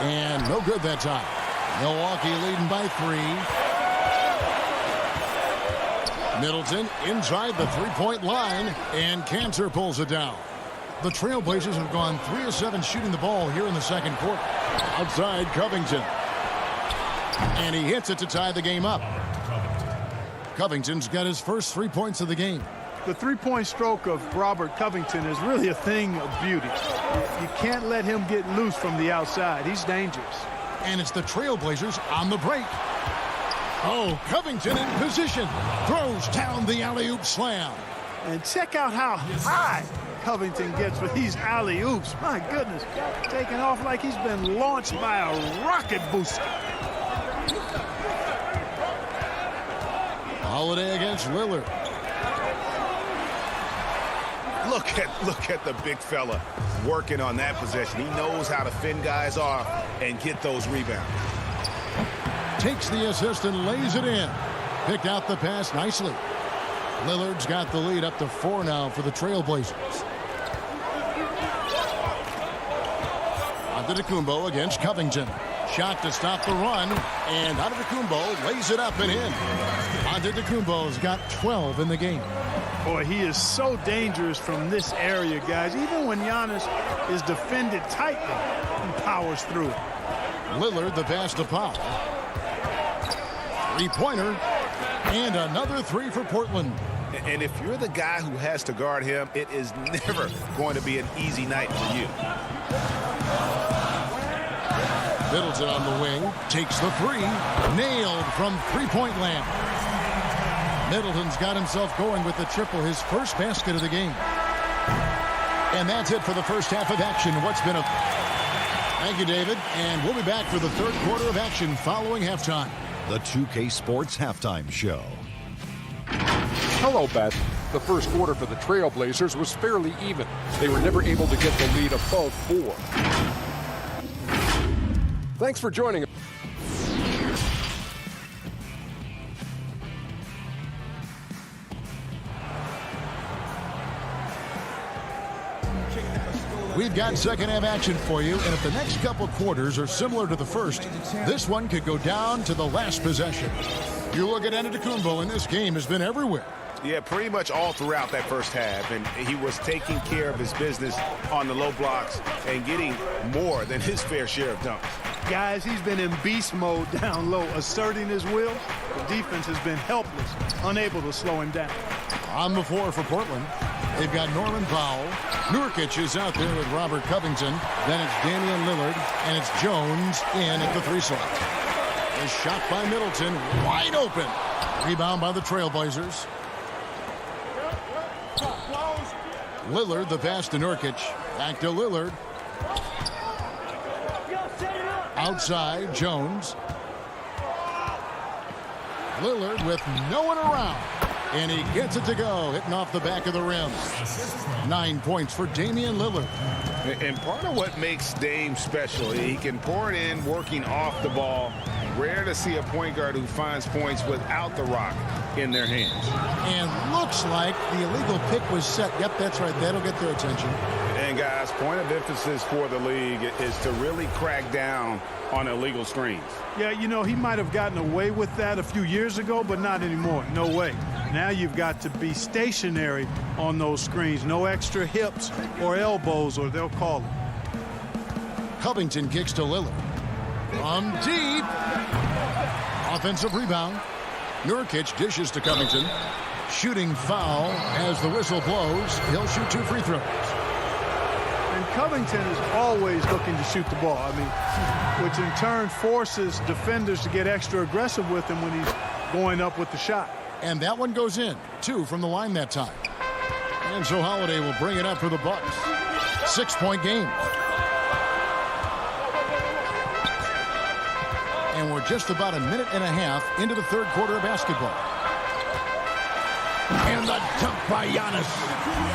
And no good that time. Milwaukee leading by 3. Middleton inside the three-point line. And Cantor pulls it down. The Trailblazers have gone 3 of 7 shooting the ball here in the second quarter. Outside Covington. And he hits it to tie the game up. Covington's got his first 3 points of the game. The three-point stroke of Robert Covington is really a thing of beauty. You can't let him get loose from the outside. He's dangerous. And it's the Trailblazers on the break. Oh, Covington in position. Throws down the alley-oop slam. And check out how high Covington gets with these alley-oops. My goodness. Taking off like he's been launched by a rocket booster. Holiday against Lillard. Look at the big fella working on that possession. He knows how to fend guys off and get those rebounds. Takes the assist and lays it in. Picked out the pass nicely. Lillard's got the lead up to 4 now for the Trailblazers. Antetokounmpo against Covington. Shot to stop the run, and Antetokounmpo lays it up and in. Antetokounmpo's got 12 in the game. Boy, he is so dangerous from this area, guys. Even when Giannis is defended tightly, he powers through it. Lillard the pass to Powell. Three-pointer, and another 3 for Portland. And if you're the guy who has to guard him, it is never going to be an easy night for you. Middleton on the wing, takes the 3, nailed from three-point land. Middleton's got himself going with the triple, his first basket of the game. And that's it for the first half of action. What's been a... Thank you, David. And we'll be back for the third quarter of action following halftime. The 2K Sports Halftime Show. Hello, Beth. The first quarter for the Trailblazers was fairly even. They were never able to get the lead above 4. Thanks for joining us. We've got second half action for you, and if the next couple quarters are similar to the first, this one could go down to the last possession. You look at Antetokounmpo, and this game has been everywhere. Yeah, pretty much all throughout that first half, and he was taking care of his business on the low blocks and getting more than his fair share of dunks. Guys, he's been in beast mode down low, asserting his will. The defense has been helpless, unable to slow him down. On the floor for Portland, they've got Norman Powell. Nurkic is out there with Robert Covington. Then it's Damian Lillard, and it's Jones in at the 3 slot. A shot by Middleton, wide open. Rebound by the Trailblazers. Lillard, the pass to Nurkic. Back to Lillard. Outside, Jones. Lillard with no one around. And he gets it to go, hitting off the back of the rim. 9 points for Damian Lillard. And part of what makes Dame special, he can pour it in working off the ball. Rare to see a point guard who finds points without the rock in their hands. And looks like the illegal pick was set. Yep, that's right. That'll get their attention. And guys, point of emphasis for the league is to really crack down on illegal screens. Yeah, you know, he might have gotten away with that a few years ago, but not anymore. No way. Now you've got to be stationary on those screens. No extra hips or elbows, or they'll call it. Covington kicks to Lillard. From deep. Offensive rebound. Nurkic dishes to Covington. Shooting foul as the whistle blows. He'll shoot 2 free throws. And Covington is always looking to shoot the ball. I mean, which in turn forces defenders to get extra aggressive with him when he's going up with the shot. And that one goes in. 2 from the line that time. And so Holiday will bring it up for the Bucks. 6-point game. And we're just about a minute and a half into the third quarter of basketball. And the dunk by Giannis.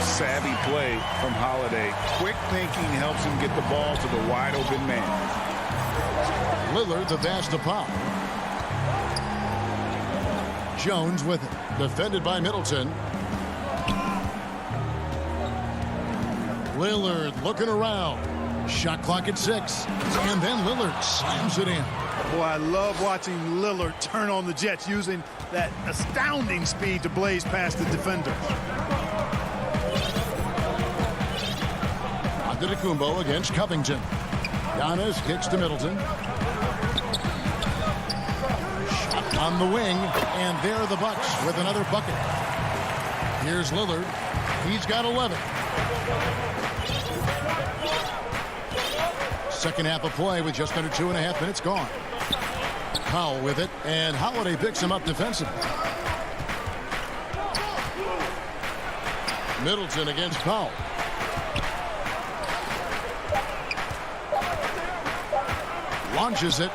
Savvy play from Holiday. Quick thinking helps him get the ball to the wide open man. Lillard the pass to Pop. Jones with it. Defended by Middleton. Lillard looking around. Shot clock at 6. And then Lillard slams it in. Boy, I love watching Lillard turn on the Jets using that astounding speed to blaze past the defender. Antetokounmpo against Covington. Giannis kicks to Middleton. Shot on the wing, and there are the Bucks with another bucket. Here's Lillard. He's got 11. Second half of play with just under 2.5 minutes gone. Powell with it, and Holiday picks him up defensively. Middleton against Powell. Launches it.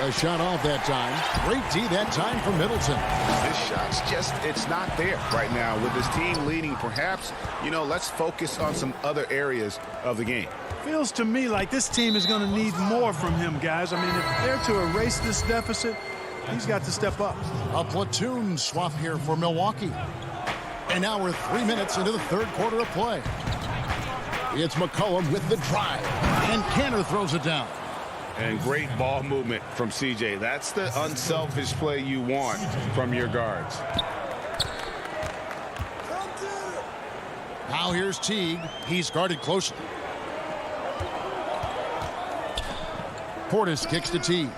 A shot off that time. Great D that time for Middleton. This shot's just, it's not there right now. With this team leading, perhaps, you know, let's focus on some other areas of the game. Feels to me like this team is going to need more from him, guys. I mean, if they're to erase this deficit, he's got to step up. A platoon swap here for Milwaukee. And now we're 3 minutes into the third quarter of play. It's McCollum with the drive. And Kanter throws it down. And great ball movement from CJ. That's the unselfish play you want from your guards. Now here's Teague. He's guarded closely. Portis kicks to Teague.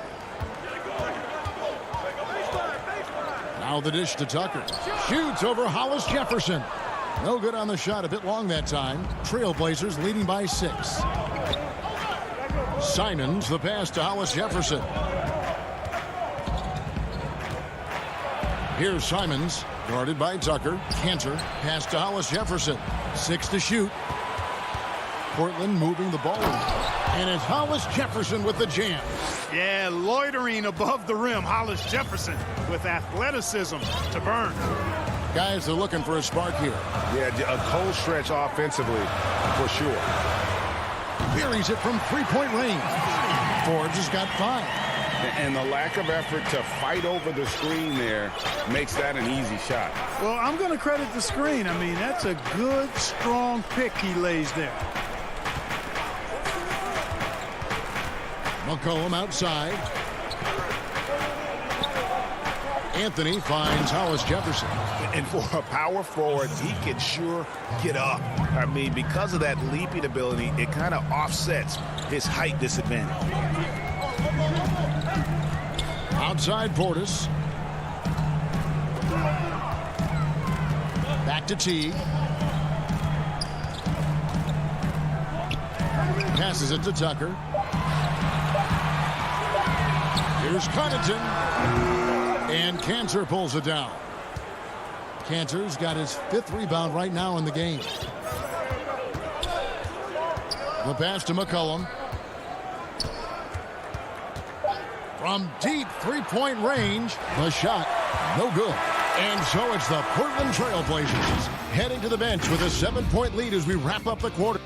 Now the dish to Tucker. Shoots over Hollis Jefferson. No good on the shot. A bit long that time. Trailblazers leading by 6. Simons the pass to Hollis Jefferson. Here's Simons. Guarded by Tucker. Kanter. Pass to Hollis Jefferson. 6 to shoot. Portland moving the ball. And it's Hollis Jefferson with the jam. Yeah, loitering above the rim. Hollis Jefferson with athleticism to burn. Guys, they're looking for a spark here. Yeah, a cold stretch offensively for sure. Buries it from 3-point range. Forbes has got 5. And the lack of effort to fight over the screen there makes that an easy shot. Well, I'm going to credit the screen. I mean, that's a good, strong pick he lays there. McCollum outside. Anthony finds Hollis Jefferson. And for a power forward, he can sure get up. I mean, because of that leaping ability, it kind of offsets his height disadvantage. Outside Portis. Back to Teague. Passes it to Tucker. Here's Connaughton. And Kanter pulls it down. Kanter's got his 5th rebound right now in the game. The pass to McCollum. From deep three-point range, the shot, no good. And so it's the Portland Trail Blazers heading to the bench with a 7-point lead as we wrap up the quarter.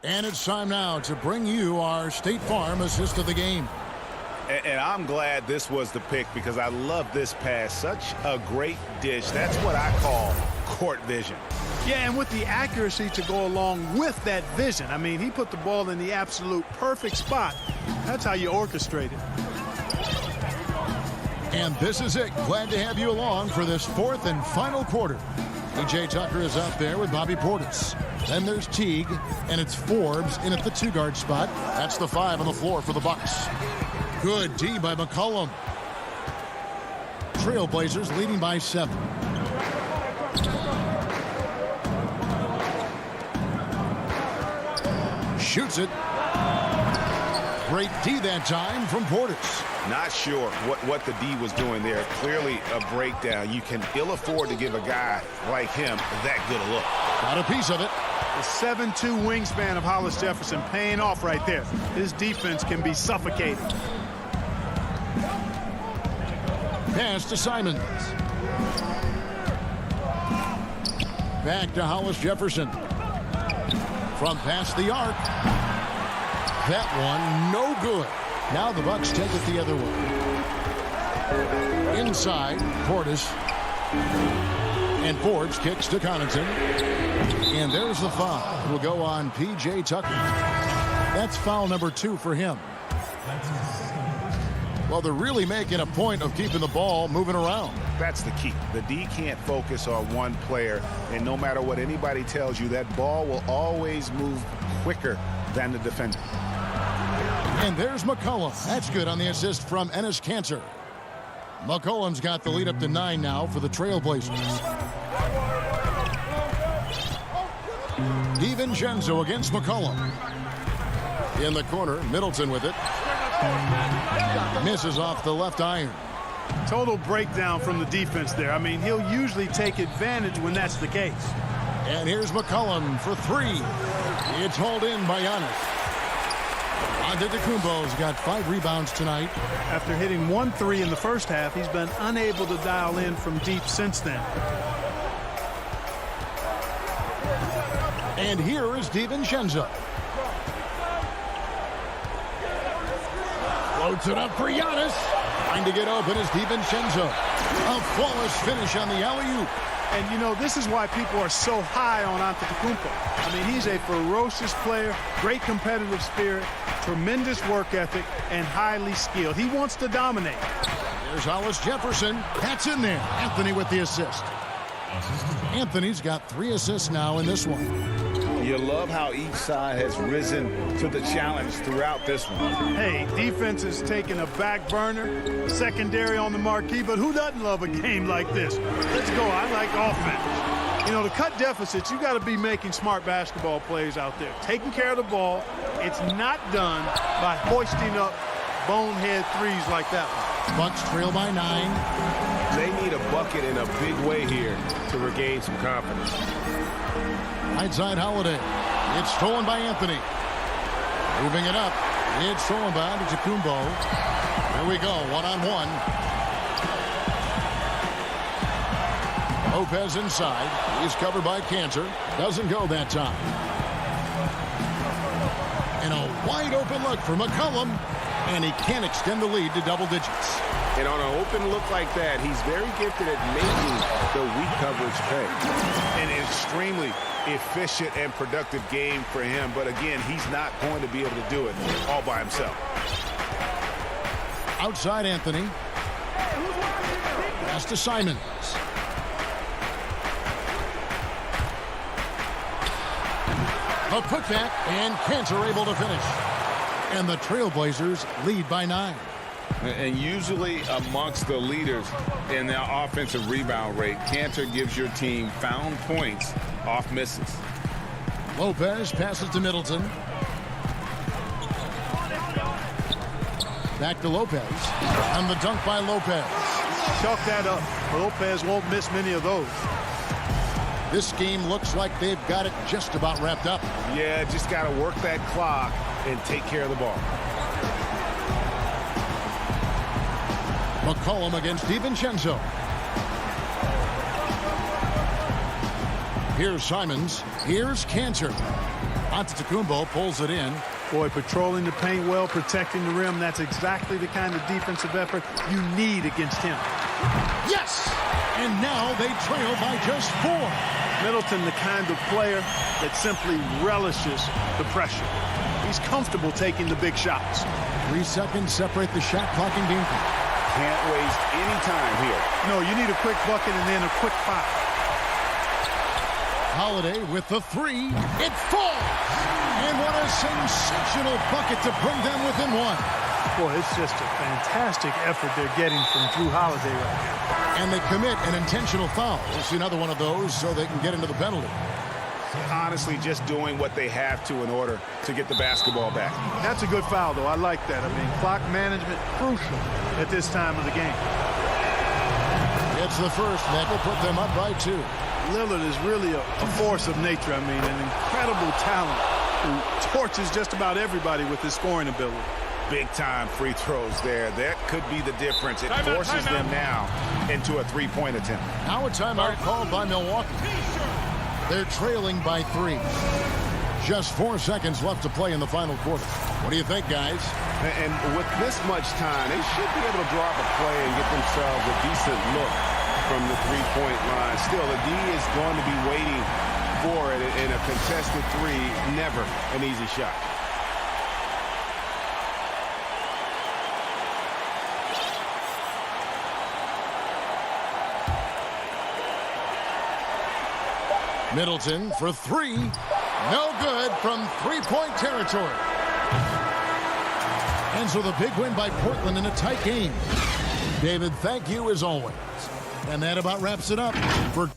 And it's time now to bring you our State Farm assist of the game. And I'm glad this was the pick because I love this pass. Such a great dish. That's what I call court vision. Yeah, and with the accuracy to go along with that vision. I mean, he put the ball in the absolute perfect spot. That's how you orchestrate it. And this is it. Glad to have you along for this fourth and final quarter. P.J. Tucker is out there with Bobby Portis. Then there's Teague, and it's Forbes in at the 2-guard spot. That's the 5 on the floor for the Bucks. Good D by McCollum. Trailblazers leading by 7. Shoots it. Great D that time from Portis. Not sure what the D was doing there. Clearly a breakdown. You can ill afford to give a guy like him that good a look. Got a piece of it. The 7'2" wingspan of Hollis Jefferson paying off right there. His defense can be suffocating. Pass to Simons. Back to Hollis Jefferson. From past the arc. That one no good. Now the Bucks take it the other way. Inside, Portis. And Forbes kicks to Connaughton. And there's the foul. It will go on P.J. Tucker. That's foul number 2 for him. Well, they're really making a point of keeping the ball moving around. That's the key. The D can't focus on one player, and no matter what anybody tells you, that ball will always move quicker than the defender. And there's McCollum. That's good on the assist from Enes Kanter. McCollum's got the lead up to 9 now for the Trailblazers. DiVincenzo against McCollum. In the corner, Middleton with it. Misses off the left iron. Total breakdown from the defense there. I mean, he'll usually take advantage when that's the case. And here's McCollum for 3. It's hauled in by Giannis. Antetokounmpo's got 5 rebounds tonight. After hitting 1 3 in the first half, he's been unable to dial in from deep since then. And here is DiVincenzo. Floats it up for Giannis. Trying to get open is DiVincenzo. A flawless finish on the alley-oop. And, you know, this is why people are so high on Antetokounmpo. I mean, he's a ferocious player, great competitive spirit, tremendous work ethic, and highly skilled. He wants to dominate. There's Hollis Jefferson. That's in there. Anthony with the assist. Anthony's got 3 assists now in this one. You love how each side has risen to the challenge throughout this one. Hey, defense is taking a back burner, secondary on the marquee, but who doesn't love a game like this? Let's go. I like offense. You know, to cut deficits, you got to be making smart basketball plays out there. Taking care of the ball. It's not done by hoisting up bonehead threes like that one. Bucks trail by 9. They need a bucket in a big way here to regain some confidence. Outside Holiday. It's stolen by Anthony. Moving it up. It's stolen by Antetokounmpo. Here we go. 1-on-1. Lopez inside. He's covered by Kanter. Doesn't go that time. And a wide open look for McCollum. And he can't extend the lead to double digits. And on an open look like that, he's very gifted at making the weak coverage pay. An extremely efficient and productive game for him. But again, he's not going to be able to do it all by himself. Outside Anthony. Pass to Simons. A putback, and Kanter able to finish. And the Trailblazers lead by 9. And usually amongst the leaders in their offensive rebound rate, Kanter gives your team found points off misses. Lopez passes to Middleton. Back to Lopez. And the dunk by Lopez. Chalk that up. Lopez won't miss many of those. This game looks like they've got it just about wrapped up. Yeah, just got to work that clock and take care of the ball. McCollum against DiVincenzo. Here's Simons. Here's Cantor. Antetokounmpo pulls it in. Boy, patrolling the paint well, protecting the rim. That's exactly the kind of defensive effort you need against him. Yes! And now they trail by just 4. Middleton, the kind of player that simply relishes the pressure. He's comfortable taking the big shots. 3 seconds separate the shot clock and game clock. Can't waste any time here. No, you need a quick bucket and then a quick foul. Holiday with the 3. It falls! And what a sensational bucket to bring them within 1. Boy, it's just a fantastic effort they're getting from Drew Holiday right now. And they commit an intentional foul. We'll see another one of those so they can get into the penalty. Honestly, just doing what they have to in order to get the basketball back. That's a good foul, though. I like that. I mean, clock management crucial at this time of the game. It's the first, and that will put them up by 2. Lillard is really a force of nature. I mean, an incredible talent who torches just about everybody with his scoring ability. Big-time free throws there. That could be the difference. It forces them now into a three-point attempt. Now a timeout called by Milwaukee. They're trailing by 3. Just 4 seconds left to play in the final quarter. What do you think, guys? And with this much time, they should be able to draw up a play and get themselves a decent look from the three-point line. Still, the D is going to be waiting for it in a contested 3. Never an easy shot. Middleton for 3. No good from three-point territory. Ends with a big win by Portland in a tight game. David, thank you as always. And that about wraps it up for...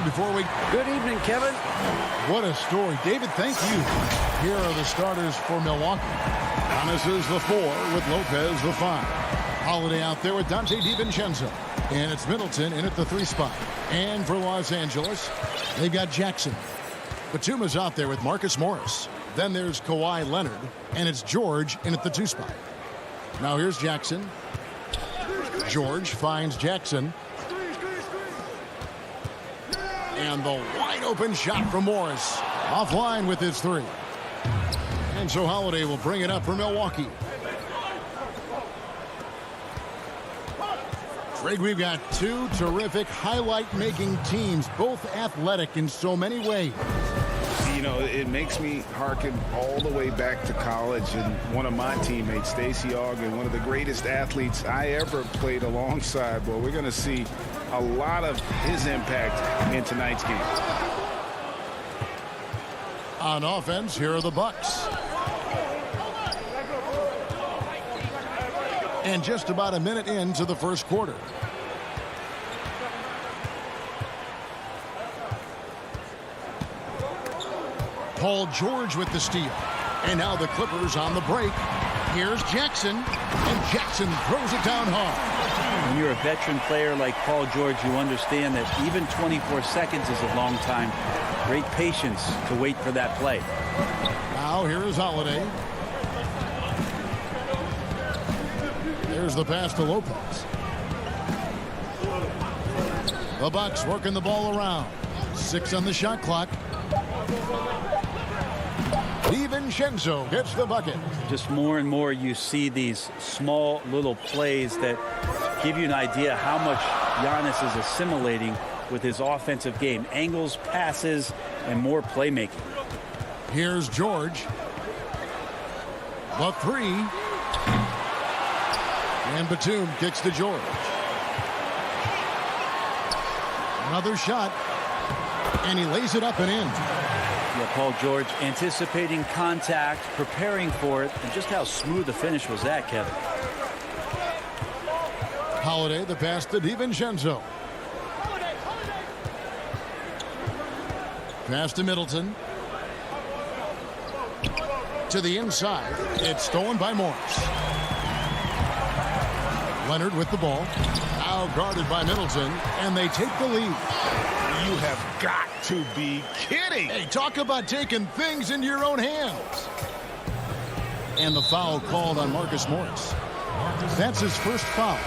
before we... Good evening, Kevin. What a story. David, thank you. Here are the starters for Milwaukee. Giannis is the 4 with Lopez the 5. Holiday out there with Dante DiVincenzo. And it's Middleton in at the 3 spot. And for Los Angeles, they've got Jackson. Batuma's out there with Marcus Morris. Then there's Kawhi Leonard. And it's George in at the 2 spot. Now here's Jackson. George finds Jackson. And the wide open shot from Morris. Offline with his 3. And so Holiday will bring it up for Milwaukee. Greg, we've got 2 terrific highlight-making teams, both athletic in so many ways. You know, it makes me hearken all the way back to college, and one of my teammates, Stacey Ogden, one of the greatest athletes I ever played alongside. Well, we're going to see a lot of his impact in tonight's game. On offense, here are the Bucks. And just about a minute into the first quarter. Paul George with the steal. And now the Clippers on the break. Here's Jackson. And Jackson throws it down hard. When you're a veteran player like Paul George, you understand that even 24 seconds is a long time. Great patience to wait for that play. Now here is Holiday. There's the pass to Lopez. The Bucks working the ball around. 6 on the shot clock. DiVincenzo gets the bucket. Just more and more you see these small little plays that give you an idea how much Giannis is assimilating with his offensive game. Angles, passes, and more playmaking. Here's George. The 3. And Batum kicks to George. Another shot. And he lays it up and in. Yeah, Paul George anticipating contact, preparing for it, and just how smooth the finish was that, Kevin. Holiday, the pass to DiVincenzo. Pass to Middleton. To the inside. It's stolen by Morris. Leonard with the ball. Now guarded by Middleton. And they take the lead. You have got to be kidding. Hey, talk about taking things into your own hands. And the foul called on Marcus Morris. That's his first foul.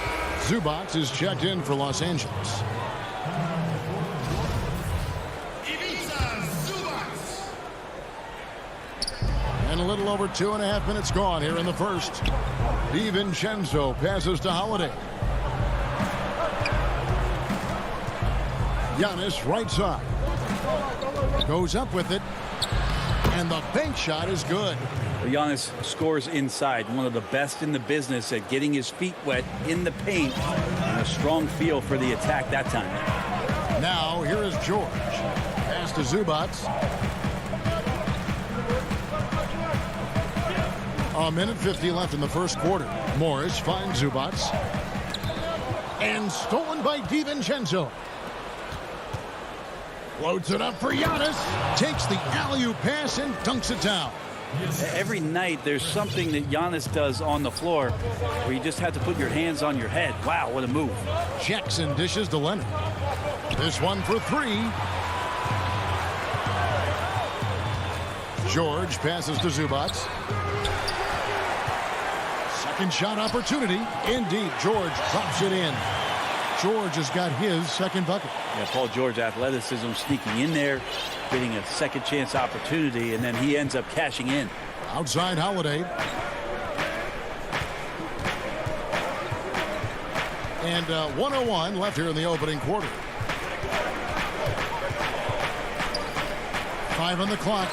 Zubac is checked in for Los Angeles. And a little over 2.5 minutes gone here in the first. DiVincenzo passes to Holiday. Giannis right side. Goes up with it. And the bank shot is good. Giannis scores inside. One of the best in the business at getting his feet wet in the paint. And a strong feel for the attack that time. Now here is George. Pass to Zubac. A minute 50 left in the first quarter. Morris finds Zubac. And stolen by DiVincenzo. Loads it up for Giannis. Takes the alley-oop pass and dunks it down. Every night there's something that Giannis does on the floor where you just have to put your hands on your head. Wow, what a move. Jackson dishes to Leonard. This one for 3. George passes to Zubac. Second shot opportunity. Indeed, George drops it in. George has got his second bucket. Yeah, Paul George athleticism sneaking in there, getting a second chance opportunity, and then he ends up cashing in. Outside Holiday. And 1:01 left here in the opening quarter. 5 on the clock.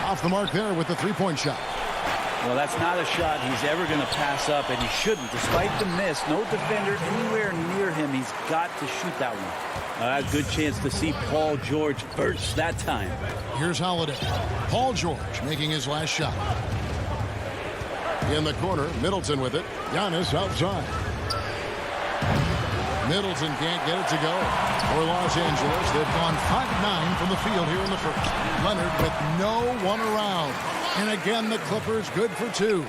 Off the mark there with the three-point shot. Well, that's not a shot he's ever going to pass up, and he shouldn't. Despite the miss, no defender anywhere near him. He's got to shoot that one. Good chance to see Paul George burst that time. Here's Holiday. Paul George making his last shot. In the corner, Middleton with it. Giannis outside. Middleton can't get it to go. For Los Angeles, they've gone 5-9 from the field here in the first. Leonard with no one around. And again, the Clippers good for 2.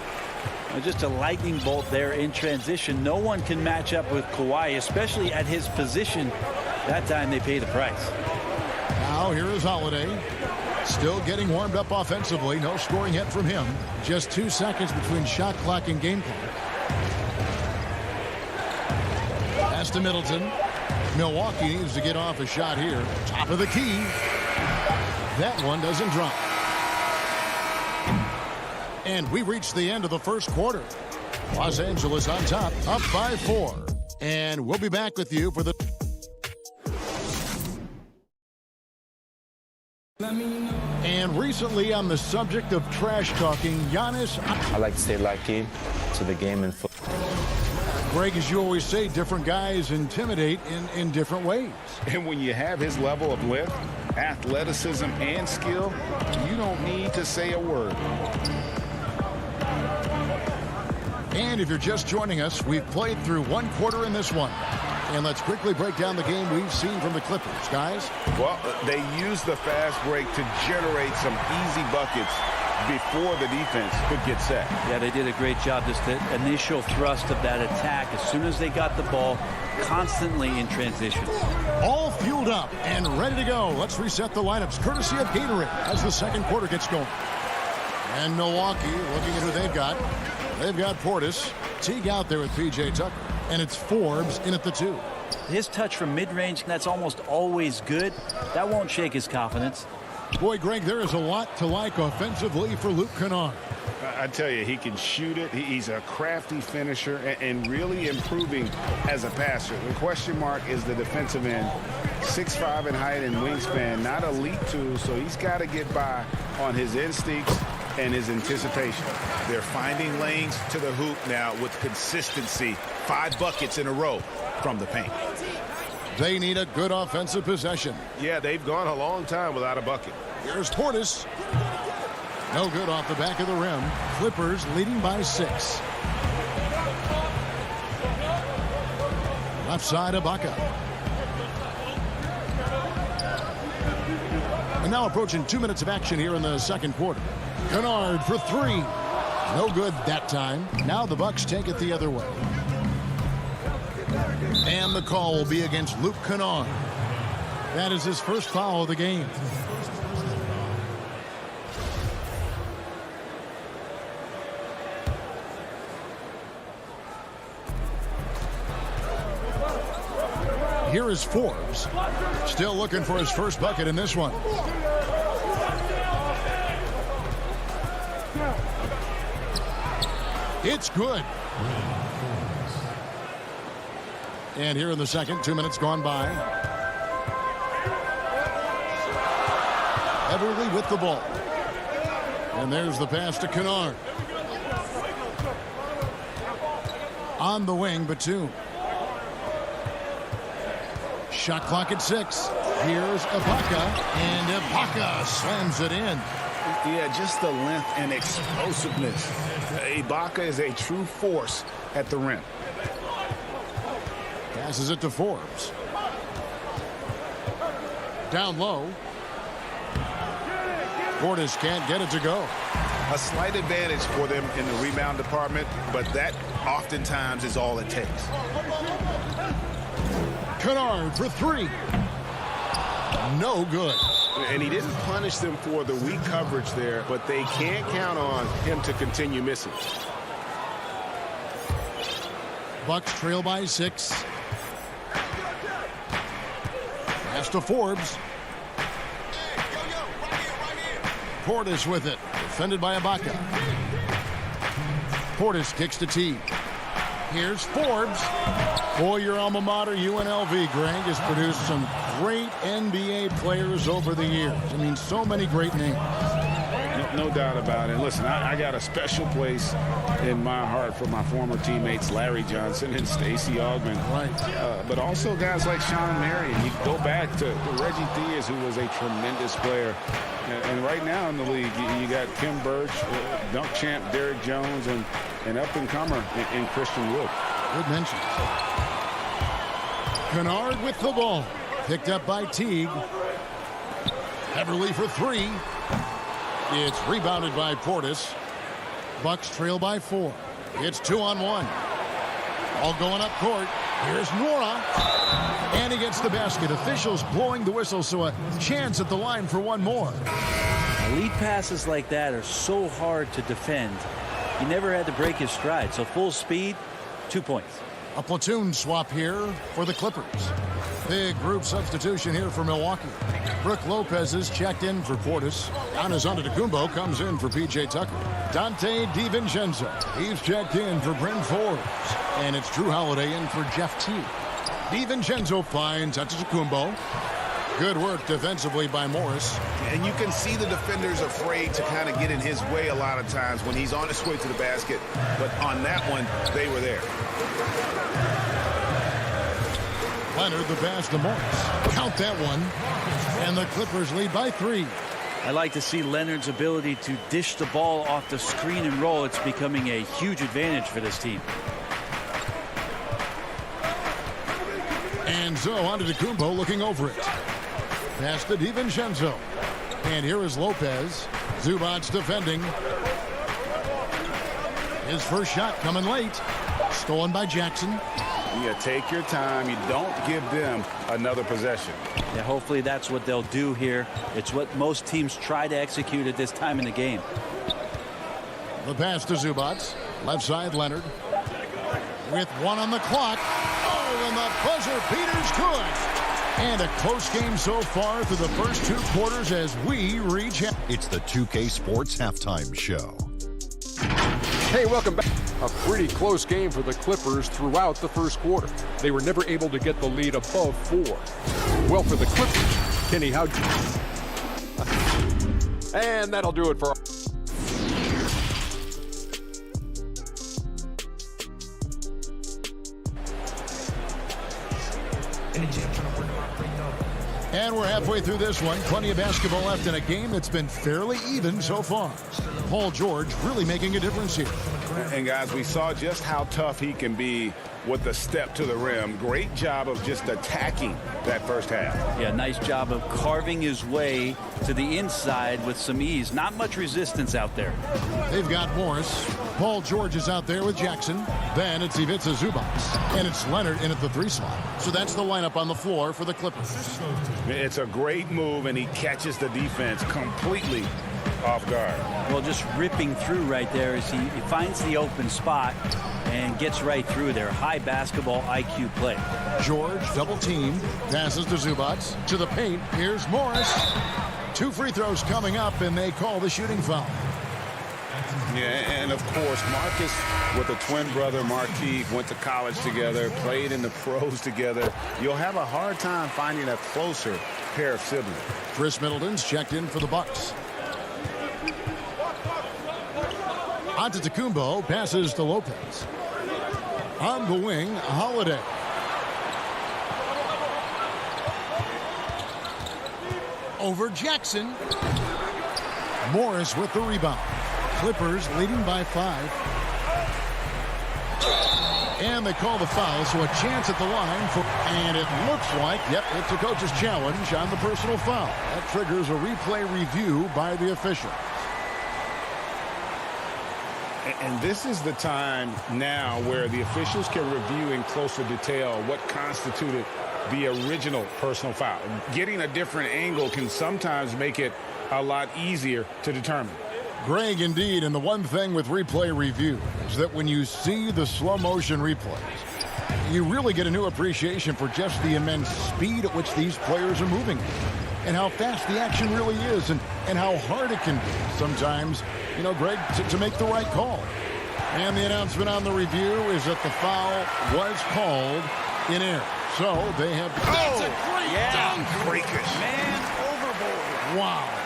Just a lightning bolt there in transition. No one can match up with Kawhi, especially at his position. That time they pay the price. Now here is Holiday. Still getting warmed up offensively. No scoring hit from him. Just 2 seconds between shot clock and game clock. Pass to Middleton. Milwaukee needs to get off a shot here. Top of the key. That one doesn't drop. And we reached the end of the first quarter. Los Angeles on top, up by 4. And we'll be back with you for the... And recently on the subject of trash talking, Giannis... I like to stay locked in to the game and football. Greg, as you always say, different guys intimidate in different ways. And when you have his level of lift, athleticism, and skill, you don't need to say a word. And if you're just joining us, we've played through 1 quarter in this one. And let's quickly break down the game we've seen from the Clippers, guys. Well, they used the fast break to generate some easy buckets before the defense could get set. Yeah, they did a great job. Just the initial thrust of that attack, as soon as they got the ball, constantly in transition. All fueled up and ready to go. Let's reset the lineups, courtesy of Gatorade, as the second quarter gets going. And Milwaukee, looking at who they've got. They've got Portis. Teague out there with P.J. Tucker. And it's Forbes in at the 2. His touch from mid-range, that's almost always good. That won't shake his confidence. Boy, Greg, there is a lot to like offensively for Luke Kennard. I tell you, he can shoot it. He's a crafty finisher and really improving as a passer. The question mark is the defensive end. 6'5" in height and wingspan, not elite too, so he's got to get by on his instincts and his anticipation. They're finding lanes to the hoop now with consistency. 5 buckets in a row from the paint. They need a good offensive possession. Yeah, they've gone a long time without a bucket. Here's Portis. No good off the back of the rim. Clippers leading by 6. Left side, Ibaka. And now approaching 2 minutes of action here in the second quarter. Kennard for 3. No good that time. Now the Bucks take it the other way. And the call will be against Luke Kennard. That is his first foul of the game. Here is Forbes. Still looking for his first bucket in this one. It's good. And here in the second, 2 minutes gone by. Everly with the ball. And there's the pass to Kennard. On the wing, Batum. Shot clock at 6. Here's Ibaka. And Ibaka slams it in. Yeah, just the length and explosiveness. Ibaka is a true force at the rim. Passes it to Forbes. Down low. Portis can't get it to go. A slight advantage for them in the rebound department, but that oftentimes is all it takes. Kennard for 3. No good. And he didn't punish them for the weak coverage there, but they can't count on him to continue missing. Bucks trail by 6. Pass to Forbes. Portis with it. Defended by Ibaka. Portis kicks to Teague. Here's Forbes. Boy, your alma mater, UNLV, Greg, has produced some great NBA players over the years. I mean, so many great names. No doubt about it. Listen, I got a special place in my heart for my former teammates Larry Johnson and Stacey Augmon. Right. But also guys like Sean Marion. You go back to Reggie Theus, who was a tremendous player. And right now in the league, you got Kim Birch, dunk champ Derrick Jones, and up-and-comer in Christian Wood. Good mention. Kennard with the ball. Picked up by Teague. Beverly for three. It's rebounded by Portis. Bucks trail by 4. It's 2-on-1. All going up court. Here's Nora. And he gets the basket. Officials blowing the whistle, so a chance at the line for one more. Lead passes like that are so hard to defend. He never had to break his stride, so full speed, 2 points. A platoon swap here for the Clippers. Big group substitution here for Milwaukee. Brook Lopez is checked in for Portis. Giannis Antetokounmpo comes in for P.J. Tucker. Dante DiVincenzo, he's checked in for Bryn Forbes. And it's Drew Holiday in for Jeff Teague. DiVincenzo finds Antetokounmpo. Good work defensively by Morris. And you can see the defenders afraid to kind of get in his way a lot of times when he's on his way to the basket. But on that one, they were there. Leonard the pass to Morris. Count that one. And the Clippers lead by 3. I like to see Leonard's ability to dish the ball off the screen and roll. It's becoming a huge advantage for this team. And so Antetokounmpo looking over it. Pass to DiVincenzo. And here is Lopez. Zubac defending. His first shot coming late. Stolen by Jackson. You take your time. You don't give them another possession. Yeah, hopefully that's what they'll do here. It's what most teams try to execute at this time in the game. The pass to Zubac. Left side, Leonard. With 1 on the clock. Oh, and the buzzer beater's good. And a close game so far through the first 2 quarters as we reach. It's the 2K Sports Halftime Show. Hey, welcome back. A pretty close game for the Clippers throughout the first quarter. They were never able to get the lead above 4. Well, for the Clippers, Kenny, how'd you... And that'll do it for... And we're halfway through this one. Plenty of basketball left in a game that's been fairly even so far. Paul George really making a difference here. And guys, we saw just how tough he can be with the step to the rim. Great job of just attacking that first half. Yeah, nice job of carving his way to the inside with some ease. Not much resistance out there. They've got Morris. Paul George is out there with Jackson. Then it's Ivica Zubac. And it's Leonard in at the 3 slot. So that's the lineup on the floor for the Clippers. It's a great move, and he catches the defense completely off guard. Well, just ripping through right there as he finds the open spot and gets right through there. High basketball IQ play. George double team. Passes to Zubac. To the paint. Here's Morris. 2 free throws coming up, and they call the shooting foul. Yeah, and of course, Marcus with a twin brother, Marquis, went to college together, played in the pros together. You'll have a hard time finding a closer pair of siblings. Chris Middleton's checked in for the Bucks. Antetokounmpo passes to Lopez. On the wing, Holiday. Over Jackson. Morris with the rebound. Clippers leading by 5. And they call the foul, so a chance at the line for, and it looks like, yep, it's a coach's challenge on the personal foul. That triggers a replay review by the official. And this is the time now where the officials can review in closer detail what constituted the original personal foul. Getting a different angle can sometimes make it a lot easier to determine. Greg, indeed, and the one thing with replay review is that when you see the slow motion replays, you really get a new appreciation for just the immense speed at which these players are moving and how fast the action really is and how hard it can be sometimes, you know, Greg, to make the right call. And the announcement on the review is that the foul was called in air. So they have... That's a great dunk! Freakish. Man overboard. Wow.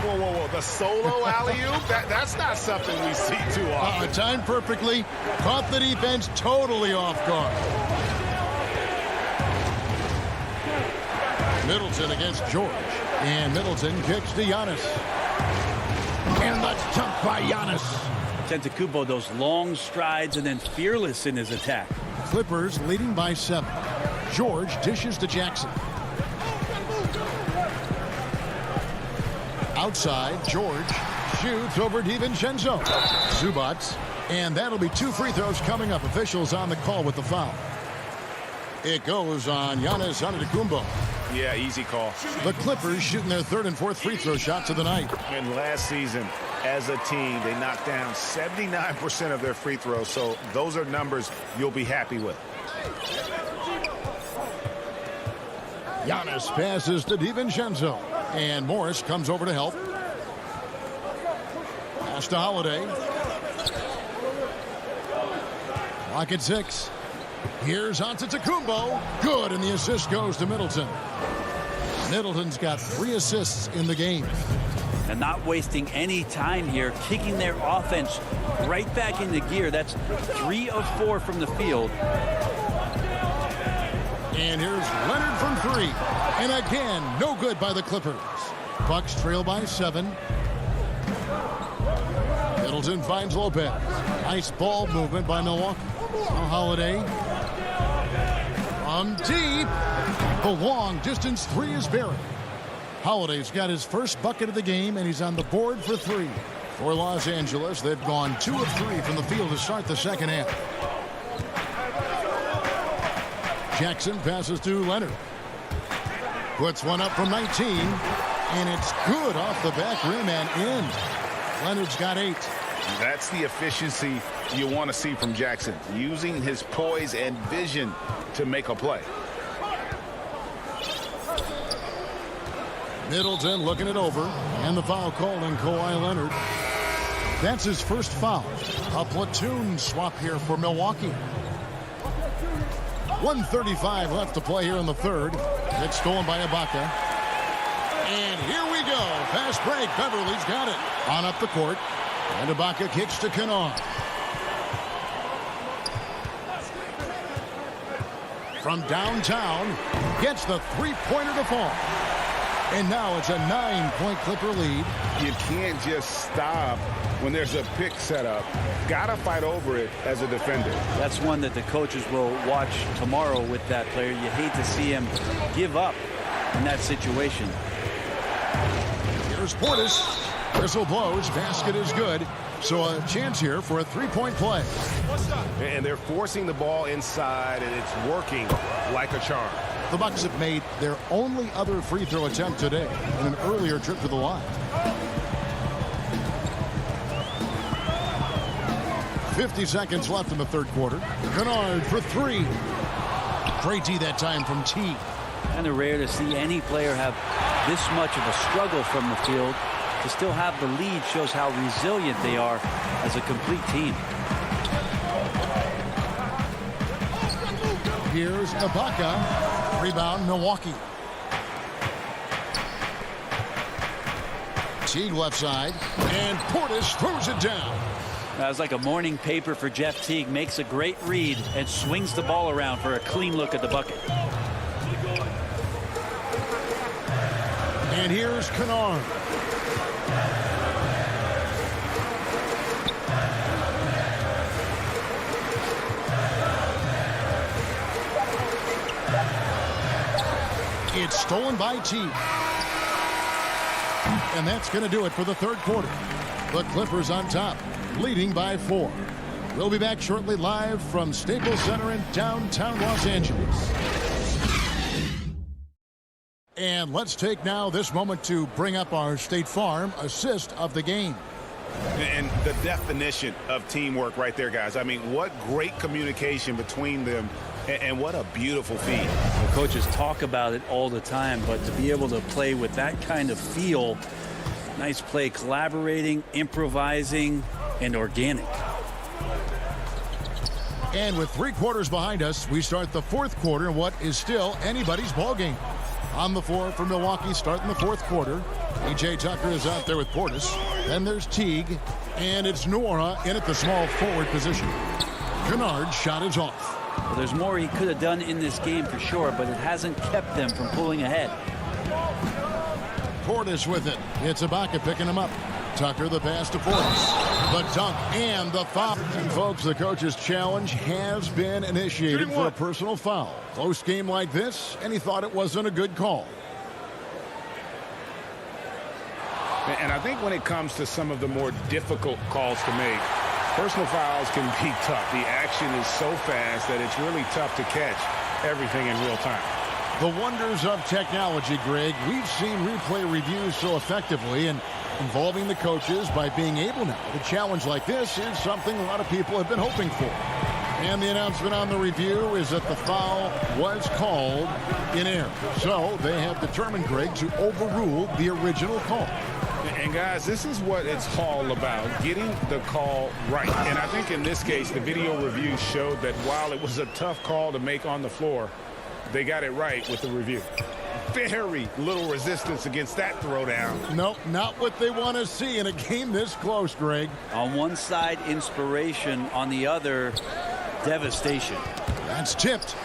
Whoa, whoa, whoa. The solo alley-oop? That's not something we see too often. Timed perfectly. Caught the defense totally off guard. Middleton against George. And Middleton kicks to Giannis. And that's dunked by Giannis. Antetokounmpo, those long strides and then fearless in his attack. Clippers leading by 7. George dishes to Jackson. Outside, George shoots over DiVincenzo. Zubats. And that'll be 2 free throws coming up. Officials on the call with the foul. It goes on Giannis Antetokounmpo. Yeah, easy call. The Clippers shooting their 3rd and 4th free throw shots of the night. And last season, as a team, they knocked down 79% of their free throws. So those are numbers you'll be happy with. Giannis passes to DiVincenzo. And Morris comes over to help. Pass to Holiday. Clock at 6. Here's Antetokounmpo. Good, and the assist goes to Middleton. Middleton's got 3 assists in the game. And not wasting any time here, kicking their offense right back into gear. That's 3 of 4 from the field. And here's Leonard from 3. And again, no good by the Clippers. Bucks trail by 7. Middleton finds Lopez. Nice ball movement by Milwaukee. Now Holiday. From deep. The long distance 3 is buried. Holiday's got his first bucket of the game, and he's on the board for 3. For Los Angeles, they've gone 2 of 3 from the field to start the second half. Jackson passes to Leonard. Puts one up from 19, and it's good off the back rim and in. Leonard's got 8. That's the efficiency you want to see from Jackson, using his poise and vision to make a play. Middleton looking it over, and the foul called on Kawhi Leonard. That's his first foul. A platoon swap here for Milwaukee. 1:35 left to play here in the 3rd. It's stolen by Ibaka. And here we go. Fast break. Beverly's got it. On up the court. And Ibaka kicks to Kennard. From downtown, gets the 3-pointer to fall. And now it's a 9-point Clipper lead. You can't just stop when there's a pick set up. Gotta fight over it as a defender. That's one that the coaches will watch tomorrow with that player. You hate to see him give up in that situation. Here's Portis. Whistle blows. Basket is good. So a chance here for a 3-point play. And they're forcing the ball inside, and it's working like a charm. The Bucks have made their only other free throw attempt today in an earlier trip to the line. 50 seconds left in the 3rd quarter. Kennard for 3. Great D that time from T. Kind of rare to see any player have this much of a struggle from the field. To still have the lead shows how resilient they are as a complete team. Here's Ibaka. Rebound, Milwaukee. Teague left side, and Portis throws it down. That was like a morning paper for Jeff Teague. Makes a great read and swings the ball around for a clean look at the bucket. And here's Kennard. It's stolen by T. And that's going to do it for the 3rd quarter. The Clippers on top, leading by 4. We'll be back shortly live from Staples Center in downtown Los Angeles. And let's take now this moment to bring up our State Farm assist of the game. And the definition of teamwork right there, guys. I mean, what great communication between them, and what a beautiful feed. The coaches talk about it all the time, but to be able to play with that kind of feel, nice play, collaborating, improvising, and organic. And with 3 quarters behind us, we start the 4th quarter in what is still anybody's ball game. On the floor for Milwaukee, starting the 4th quarter. P.J. Tucker is out there with Portis. Then there's Teague, and it's Nwora in at the small forward position. Kennard's shot is off. Well, there's more he could have done in this game for sure, but it hasn't kept them from pulling ahead. Portis with it. It's Ibaka picking him up. Tucker the pass to Portis. The dunk and the foul. And folks, the coach's challenge has been initiated for a personal foul. Close game like this, and he thought it wasn't a good call. And I think when it comes to some of the more difficult calls to make, personal fouls can be tough. The action is so fast that it's really tough to catch everything in real time. The wonders of technology, Greg. We've seen replay reviews so effectively, and involving the coaches by being able now to challenge like this is something a lot of people have been hoping for. And the announcement on the review is that the foul was called in error. So they have determined, Greg, to overrule the original call. And guys, this is what it's all about, getting the call right. And I think in this case, the video review showed that while it was a tough call to make on the floor, they got it right with the review. Very little resistance against that throwdown. Nope, not what they want to see in a game this close, Greg. On one side, inspiration. On the other, devastation. That's tipped.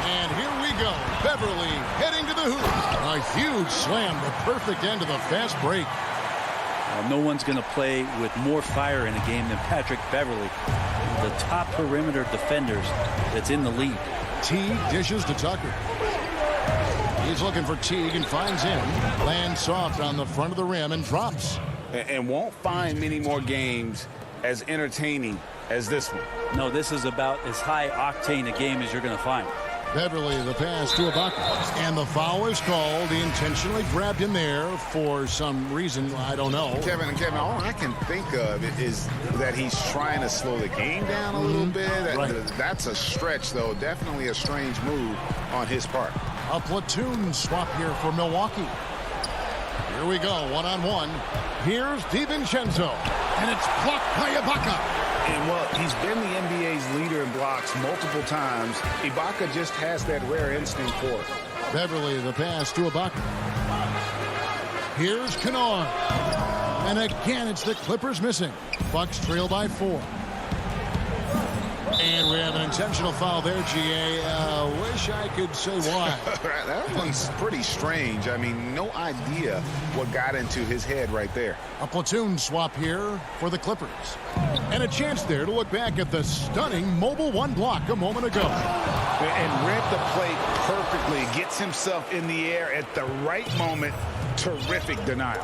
And here we go. Beverly heading to the hoop. A huge slam, the perfect end of the fast break. Well, no one's going to play with more fire in a game than Patrick Beverly, the top perimeter defenders that's in the league. Teague dishes to Tucker. He's looking for Teague and finds him. Lands soft on the front of the rim and drops. And won't find many more games as entertaining as this one. No, this is about as high octane a game as you're going to find. Beverly, the pass to Ibaka. And the foul is called. He intentionally grabbed him there for some reason. I don't know. Kevin, all I can think of is that he's trying to slow the game down a little bit. Right. That's a stretch, though. Definitely a strange move on his part. A platoon swap here for Milwaukee. Here we go, one-on-one. Here's DiVincenzo. And it's blocked by Ibaka. And, well, he's been the NBA's leader in blocks multiple times. Ibaka just has that rare instinct for it. Beverly, the pass to Ibaka. Here's Kennard. And again, it's the Clippers missing. Bucks trail by 4. And we have an intentional foul there, GA. Wish I could say why. That one's pretty strange. I mean, no idea what got into his head right there. A platoon swap here for the Clippers. And a chance there to look back at the stunning mobile one block a moment ago. And read the play perfectly. Gets himself in the air at the right moment. Terrific denial.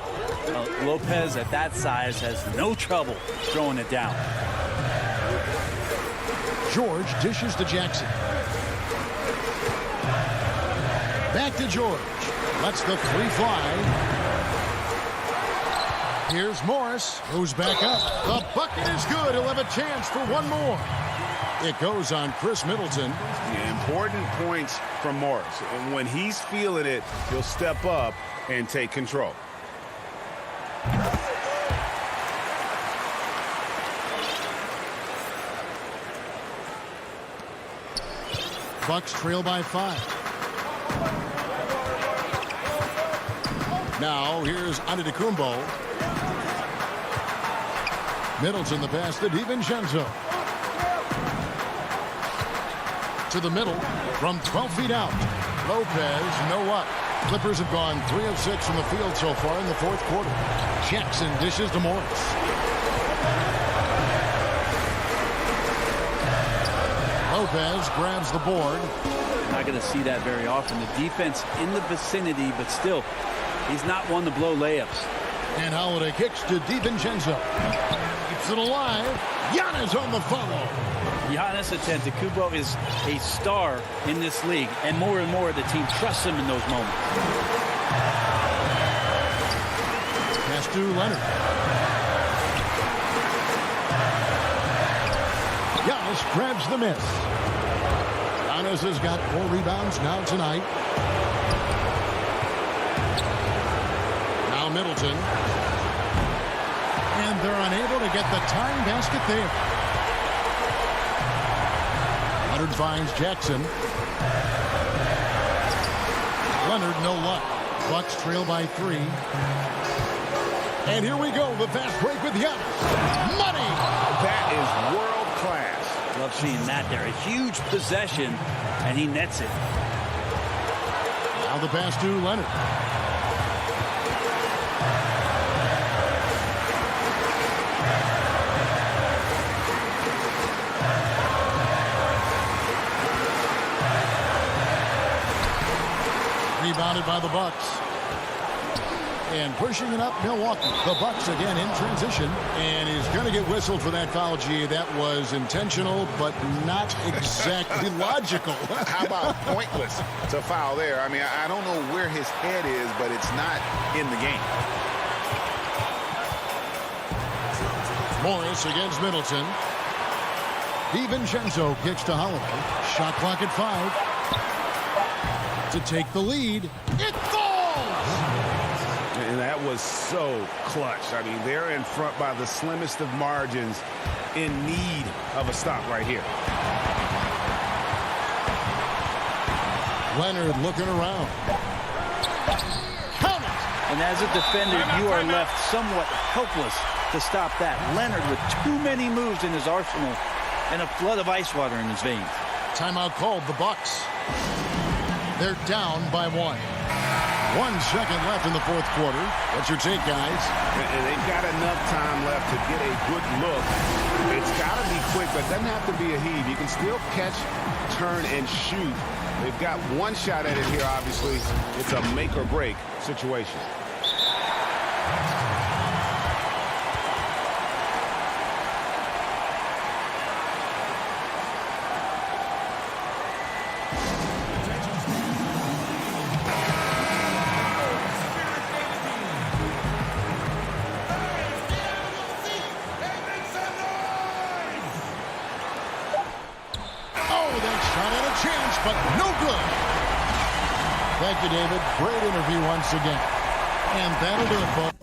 Lopez at that size has no trouble throwing it down. George dishes to Jackson. Back to George. Lets the three fly. Here's Morris. Goes back up. The bucket is good. He'll have a chance for one more. It goes on Chris Middleton. Important points from Morris. And when he's feeling it, he'll step up and take control. Bucks trail by 5. Now here's Antetokounmpo. Middleton the pass to DiVincenzo. To the middle from 12 feet out. Lopez, you know what? Clippers have gone 3 of 6 from the field so far in the fourth quarter. Jackson dishes to Morris. Lopez grabs the board. Not going to see that very often. The defense in the vicinity, but still, he's not one to blow layups. And Holiday kicks to DiVincenzo. Keeps it alive. Giannis on the follow. Giannis Antetokounmpo is a star in this league, and more the team trusts him in those moments. Pass to Leonard. Giannis grabs the miss. Giannis has got 4 rebounds now tonight. Now Middleton. And they're unable to get the tying basket there. Leonard finds Jackson. Leonard, no luck. Bucks trail by 3. And here we go, the fast break with Giannis. Money! That is world class. Love seeing that there. A huge possession, and he nets it. Now the pass to Leonard. Rebounded by the Bucks. And pushing it up, Milwaukee. The Bucks again in transition. And he's going to get whistled for that foul, G. That was intentional, but not exactly logical. How about pointless to foul there? I mean, I don't know where his head is, but it's not in the game. Morris against Middleton. DiVincenzo kicks to Holiday. Shot clock at 5. To take the lead. It falls! And that was so clutch. I mean, they're in front by the slimmest of margins, in need of a stop right here. Leonard looking around. Count it! And as a defender, you are left somewhat helpless to stop that. Leonard with too many moves in his arsenal and a flood of ice water in his veins. Timeout called, the Bucks. They're down by 1. 1 second left in the fourth quarter. What's your take, guys? And they've got enough time left to get a good look. It's got to be quick, but it doesn't have to be a heave. You can still catch, turn, and shoot. They've got one shot at it here, obviously. It's a make or break situation. But no good. Thank you, David. Great interview once again. And that'll do it, folks.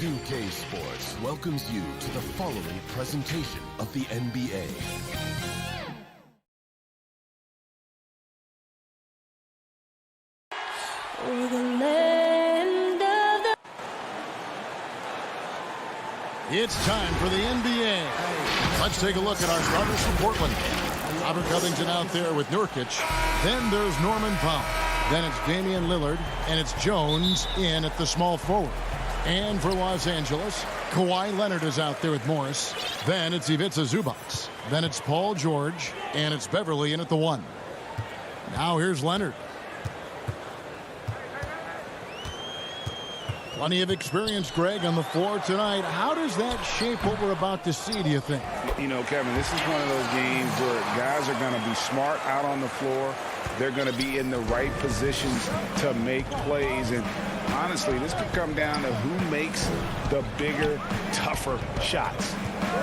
2K Sports welcomes you to the following presentation of the NBA. It's time for the NBA. Let's take a look at our starters from Portland. Robert Covington out there with Nurkic. Then there's Norman Powell. Then it's Damian Lillard. And it's Jones in at the small forward. And for Los Angeles, Kawhi Leonard is out there with Morris. Then it's Ivica Zubac. Then it's Paul George. And it's Beverly in at the 1. Now here's Leonard. Plenty of experience, Greg, on the floor tonight. How does that shape what we're about to see, do you think? You know, Kevin, this is one of those games where guys are going to be smart out on the floor. They're going to be in the right positions to make plays. And honestly, this could come down to who makes the bigger, tougher shots.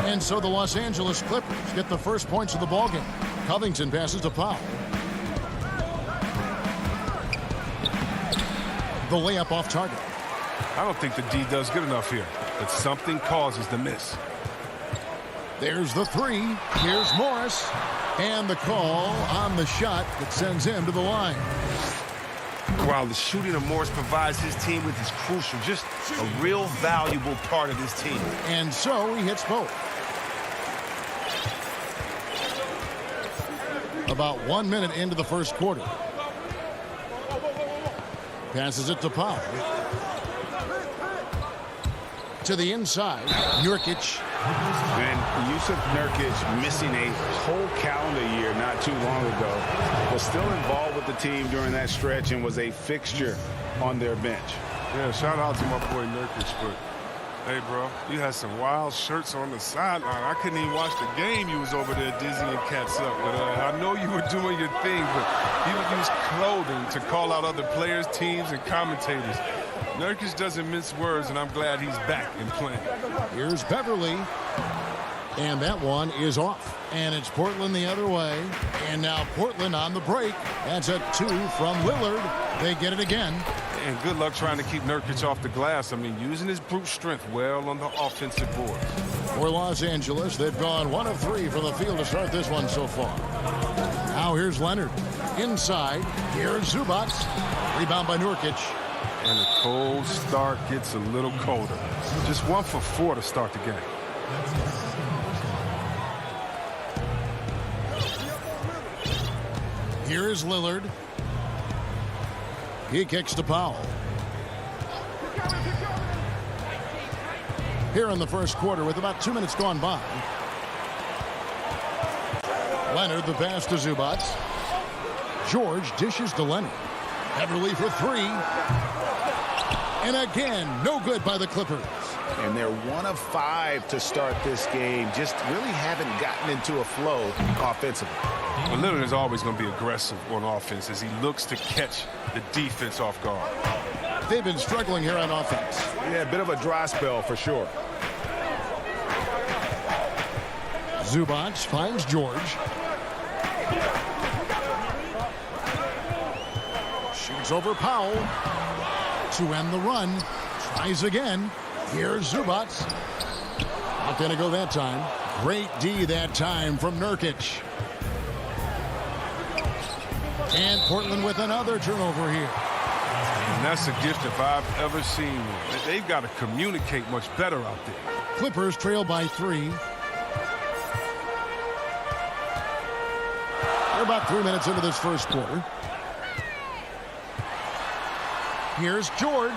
And so the Los Angeles Clippers get the first points of the ballgame. Covington passes to Powell. The layup off target. I don't think the D does good enough here, but something causes the miss. There's the 3. Here's Morris. And the call on the shot that sends him to the line. While the shooting of Morris provides his team with is crucial, just a real valuable part of this team. And so he hits both. About 1 minute into the first quarter. Passes it to Powell. To the inside, Nurkic. And Yusuf Nurkic, missing a whole calendar year not too long ago, was still involved with the team during that stretch and was a fixture on their bench. Yeah, shout out to my boy Nurkic, but hey, bro, you had some wild shirts on the sideline. I couldn't even watch the game. You was over there dizzying cats up. But I know you were doing your thing, but you would use clothing to call out other players, teams, and commentators. Nurkic doesn't mince words, and I'm glad he's back and playing. Here's Beverly. And that one is off. And it's Portland the other way. And now Portland on the break. That's a 2 from Lillard. They get it again. And good luck trying to keep Nurkic off the glass. I mean, using his brute strength well on the offensive board. For Los Angeles, they've gone 1 of 3 from the field to start this one so far. Now here's Leonard. Inside. Here's Zubac. Rebound by Nurkic. And the cold start gets a little colder. Just 1 for 4 to start the game. Here is Lillard. He kicks to Powell. Here in the first quarter with about 2 minutes gone by. Leonard, the pass to Zubac. George dishes to Leonard. Beverly for 3. And again, no good by the Clippers. And they're 1 of 5 to start this game. Just really haven't gotten into a flow offensively. Well, Lillard is always going to be aggressive on offense as he looks to catch the defense off guard. They've been struggling here on offense. Yeah, a bit of a dry spell for sure. Zubac finds George. Shoots over Powell to end the run. Tries again. Here's Zubac. Not going to go that time. Great D that time from Nurkic. And Portland with another turnover here. And that's a gift if I've ever seen one. They've got to communicate much better out there. Clippers trail by 3. They're about 3 minutes into this first quarter. Here's George,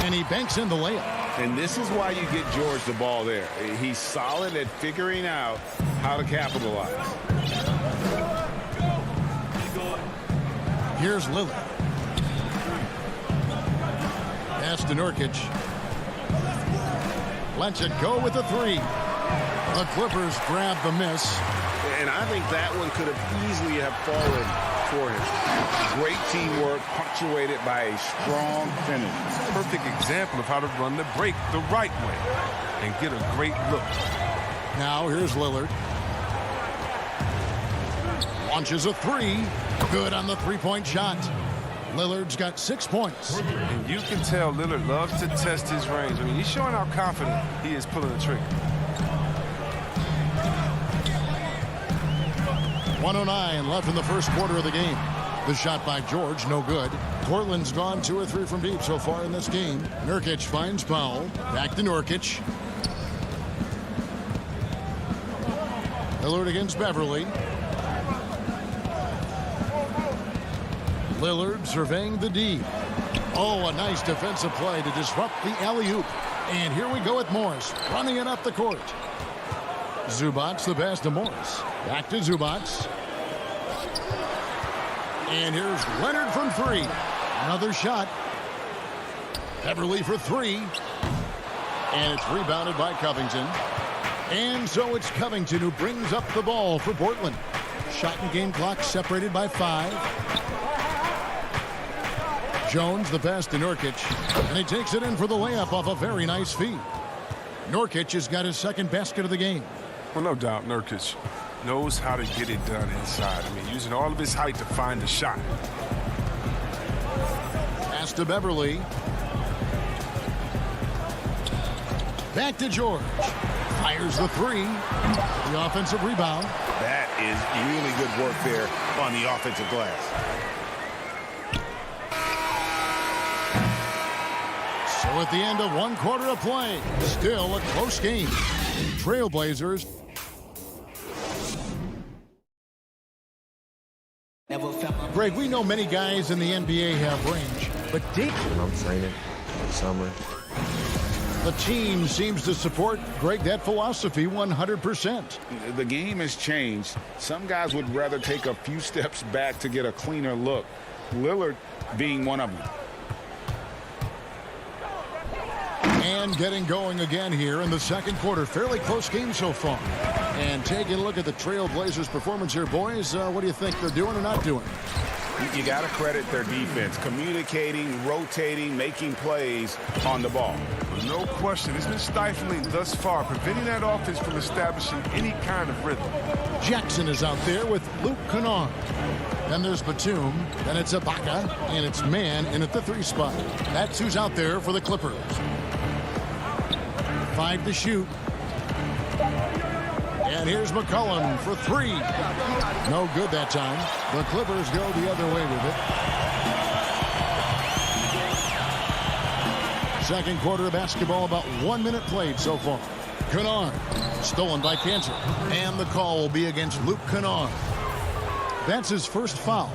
and he banks in the layup. And this is why you get George the ball there. He's solid at figuring out how to capitalize. Here's Lillard. Pass to Nurkic. Lets it go with the 3. The Clippers grab the miss. And I think that one could have easily have fallen for him. Great teamwork, punctuated by a strong finish. Perfect example of how to run the break the right way and get a great look. Now here's Lillard. Launches a 3. Good on the 3-point shot. Lillard's got 6 points. And you can tell Lillard loves to test his range. I mean, he's showing how confident he is pulling the trigger. 1:09 left in the first quarter of the game. The shot by George, no good. Portland's gone 2 or 3 from deep so far in this game. Nurkic finds Powell. Back to Nurkic. Lillard against Beverly. Lillard surveying the D. Oh, a nice defensive play to disrupt the alley-oop. And here we go with Morris running it up the court. Zubac the pass to Morris. Back to Zubac. And here's Leonard from three. Another shot. Beverly for three. And it's rebounded by Covington. And so it's Covington who brings up the ball for Portland. Shot and game clock separated by 5. Jones the pass to Nurkic. And he takes it in for the layup off a very nice feed. Nurkic has got his second basket of the game. Well, no doubt Nurkic knows how to get it done inside. I mean, using all of his height to find the shot. Pass to Beverly. Back to George. Fires the three. The offensive rebound. That is really good work there on the offensive glass. So at the end of 1 quarter of play, still a close game. Trailblazers. Greg, we know many guys in the NBA have range, but deep. When I'm training summer. The team seems to support, Greg, that philosophy 100%. The game has changed. Some guys would rather take a few steps back to get a cleaner look. Lillard being one of them. And getting going again here in the second quarter. Fairly close game so far. And taking a look at the Trailblazers' performance here, boys. What do you think they're doing or not doing? You got to credit their defense. Communicating, rotating, making plays on the ball. No question. It's been stifling thus far, preventing that offense from establishing any kind of rhythm. Jackson is out there with Luke Kennard. Then there's Batum. Then it's Ibaka. And it's Mann in at the 3 spot. That's who's out there for the Clippers. 5 to shoot. And here's McCollum for 3. No good that time. The Clippers go the other way with it. Second quarter of basketball, about 1 minute played so far. Kennard, stolen by Cantor. And the call will be against Luke Kennard. That's his first foul.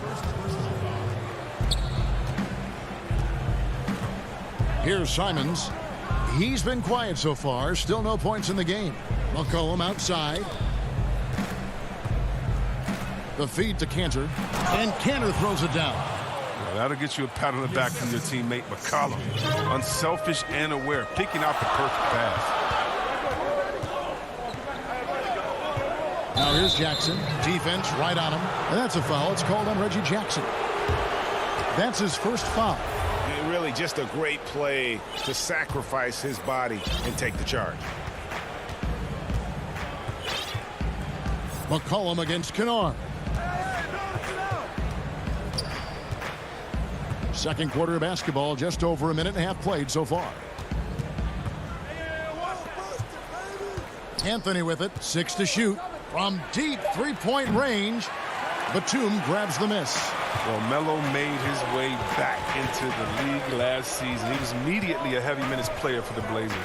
Here's Simons. He's been quiet so far. Still no points in the game. McCollum outside. The feed to Cantor. And Cantor throws it down. Well, that'll get you a pat on the back from your teammate McCollum. Unselfish and aware, picking out the perfect pass. Now here's Jackson. Defense right on him. And that's a foul. It's called on Reggie Jackson. That's his first foul. Really just a great play to sacrifice his body and take the charge. McCollum against Kennard. Second quarter of basketball, just over a minute and a half played so far. Anthony with it, 6 to shoot. From deep three-point range, Batum grabs the miss. Well, Melo made his way back into the league last season. He was immediately a heavy minutes player for the Blazers.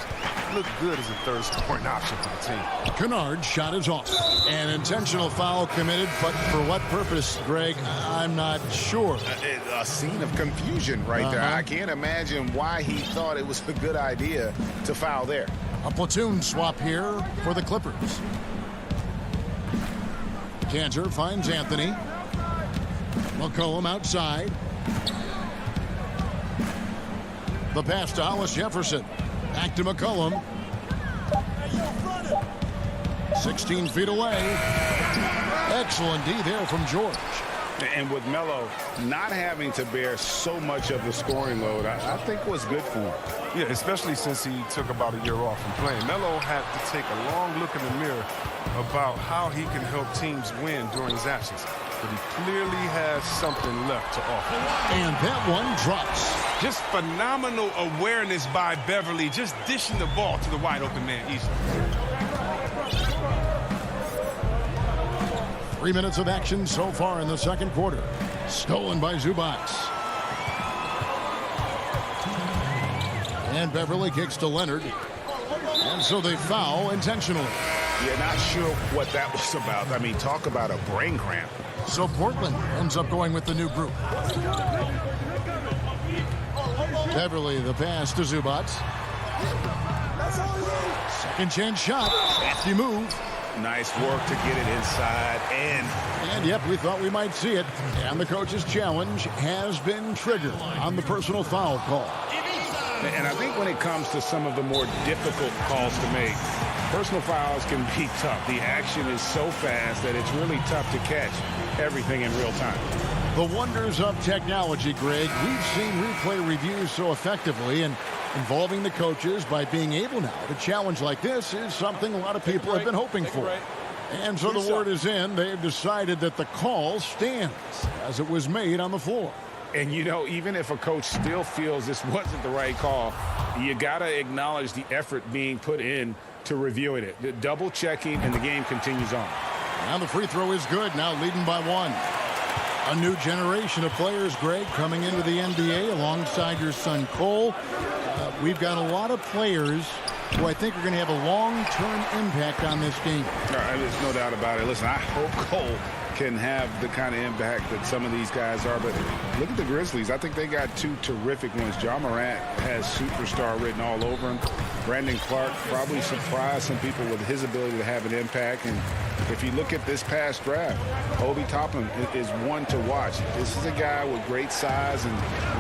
Looked good as a third scoring option for the team. Kennard's shot is off. An intentional foul committed, but for what purpose, Greg? I'm not sure. A scene of confusion right there. I can't imagine why he thought it was a good idea to foul there. A platoon swap here for the Clippers. Cantor finds Anthony. McCollum outside. The pass to Hollis Jefferson. Back to McCollum. 16 feet away. Excellent D there from George. And with Melo not having to bear so much of the scoring load, I think was good for him. Yeah, especially since he took about a year off from playing. Melo had to take a long look in the mirror about how he can help teams win during his absence. But he clearly has something left to offer. And that one drops. Just phenomenal awareness by Beverly, just dishing the ball to the wide open man easily. 3 minutes of action so far in the second quarter. Stolen by Zubac. And Beverly kicks to Leonard. And so they foul intentionally. Yeah, not sure what that was about. I mean, talk about a brain cramp. So Portland ends up going with the new group. Beverly, the pass to Zubac. Second chance shot. Nasty move. Nice work to get it inside. And yep, we thought we might see it. And the coach's challenge has been triggered on the personal foul call. And I think when it comes to some of the more difficult calls to make, personal fouls can be tough. The action is so fast that it's really tough to catch everything in real time. The wonders of technology, Greg. We've seen replay reviews so effectively, and involving the coaches by being able now to challenge like this is something a lot of people have been hoping for. And so the word is in. They've decided that the call stands as it was made on the floor. And, you know, even if a coach still feels this wasn't the right call, you got to acknowledge the effort being put in to reviewing it. The double checking, and the game continues on. Now the free throw is good, now leading by 1. A new generation of players, Greg, coming into the NBA alongside your son Cole. We've got a lot of players who I think are going to have a long-term impact on this game. There's no doubt about it. Listen, I hope Cole can have the kind of impact that some of these guys are. But look at the Grizzlies. I think they got 2 terrific ones. Ja Morant has superstar written all over him. Brandon Clark probably surprised some people with his ability to have an impact. And if you look at this past draft, Obi Toppin is one to watch. This is a guy with great size and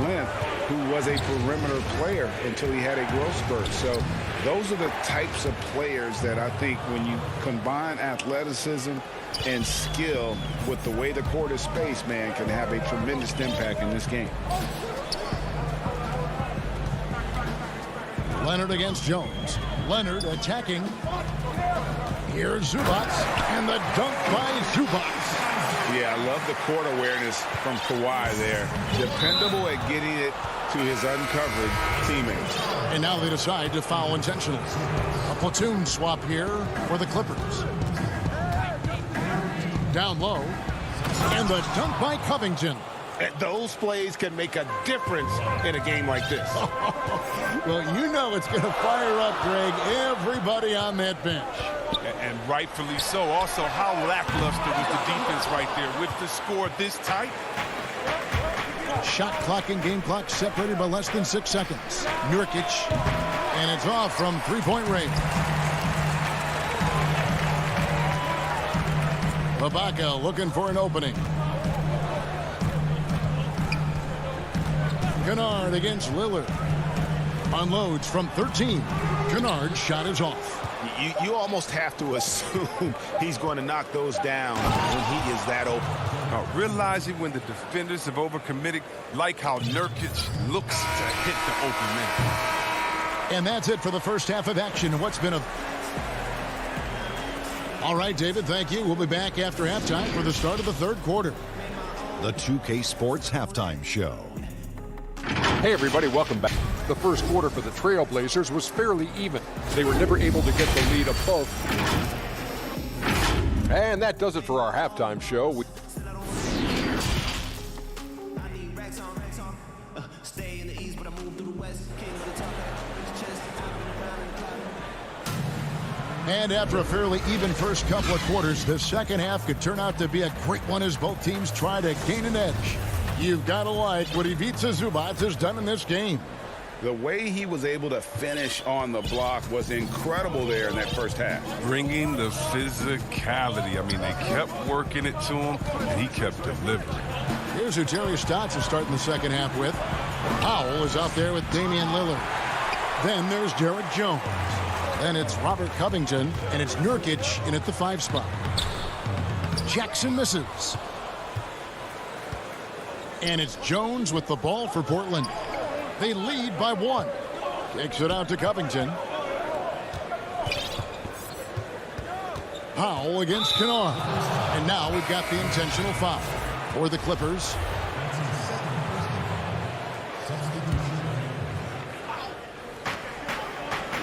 length who was a perimeter player until he had a growth spurt. So those are the types of players that I think when you combine athleticism and skill with the way the court is spaced, man, can have a tremendous impact in this game. Leonard against Jones. Leonard attacking. Here's Zubac, and the dunk by Zubac. Yeah, I love the court awareness from Kawhi there. Dependable at getting it to his uncovered teammates. And now they decide to foul intentionally. A platoon swap here for the Clippers. Down low. And the dunk by Covington. Those plays can make a difference in a game like this. Well, you know it's going to fire up, Greg, everybody on that bench. And rightfully so. Also, how lackluster was the defense right there with the score this tight? Shot clock and game clock separated by less than 6 seconds. Nurkic, and it's off from three-point range. Ibaka looking for an opening. Kennard against Lillard. Unloads from 13. Kennard's shot is off. You almost have to assume he's going to knock those down when he is that open. Realizing when the defenders have overcommitted, like how Nurkic looks to hit the open man. And that's it for the first half of action. What's been a... All right, David, thank you. We'll be back after halftime for the start of the third quarter. The 2K Sports Halftime Show. Hey, everybody, welcome back. The first quarter for the Trailblazers was fairly even. They were never able to get the lead above. And that does it for our halftime show. And after a fairly even first couple of quarters, the second half could turn out to be a great one as both teams try to gain an edge. You've got to like what Ivica Zubac has done in this game. The way he was able to finish on the block was incredible there in that first half. Bringing the physicality. I mean, they kept working it to him, and he kept delivering. Here's who Terry Stotts is starting the second half with. Powell is out there with Damian Lillard. Then there's Derek Jones. Then it's Robert Covington, and it's Nurkic in at the 5 spot. Jackson misses. And it's Jones with the ball for Portland. They lead by 1. Takes it out to Covington. Powell against Kennard. And now we've got the intentional foul for the Clippers.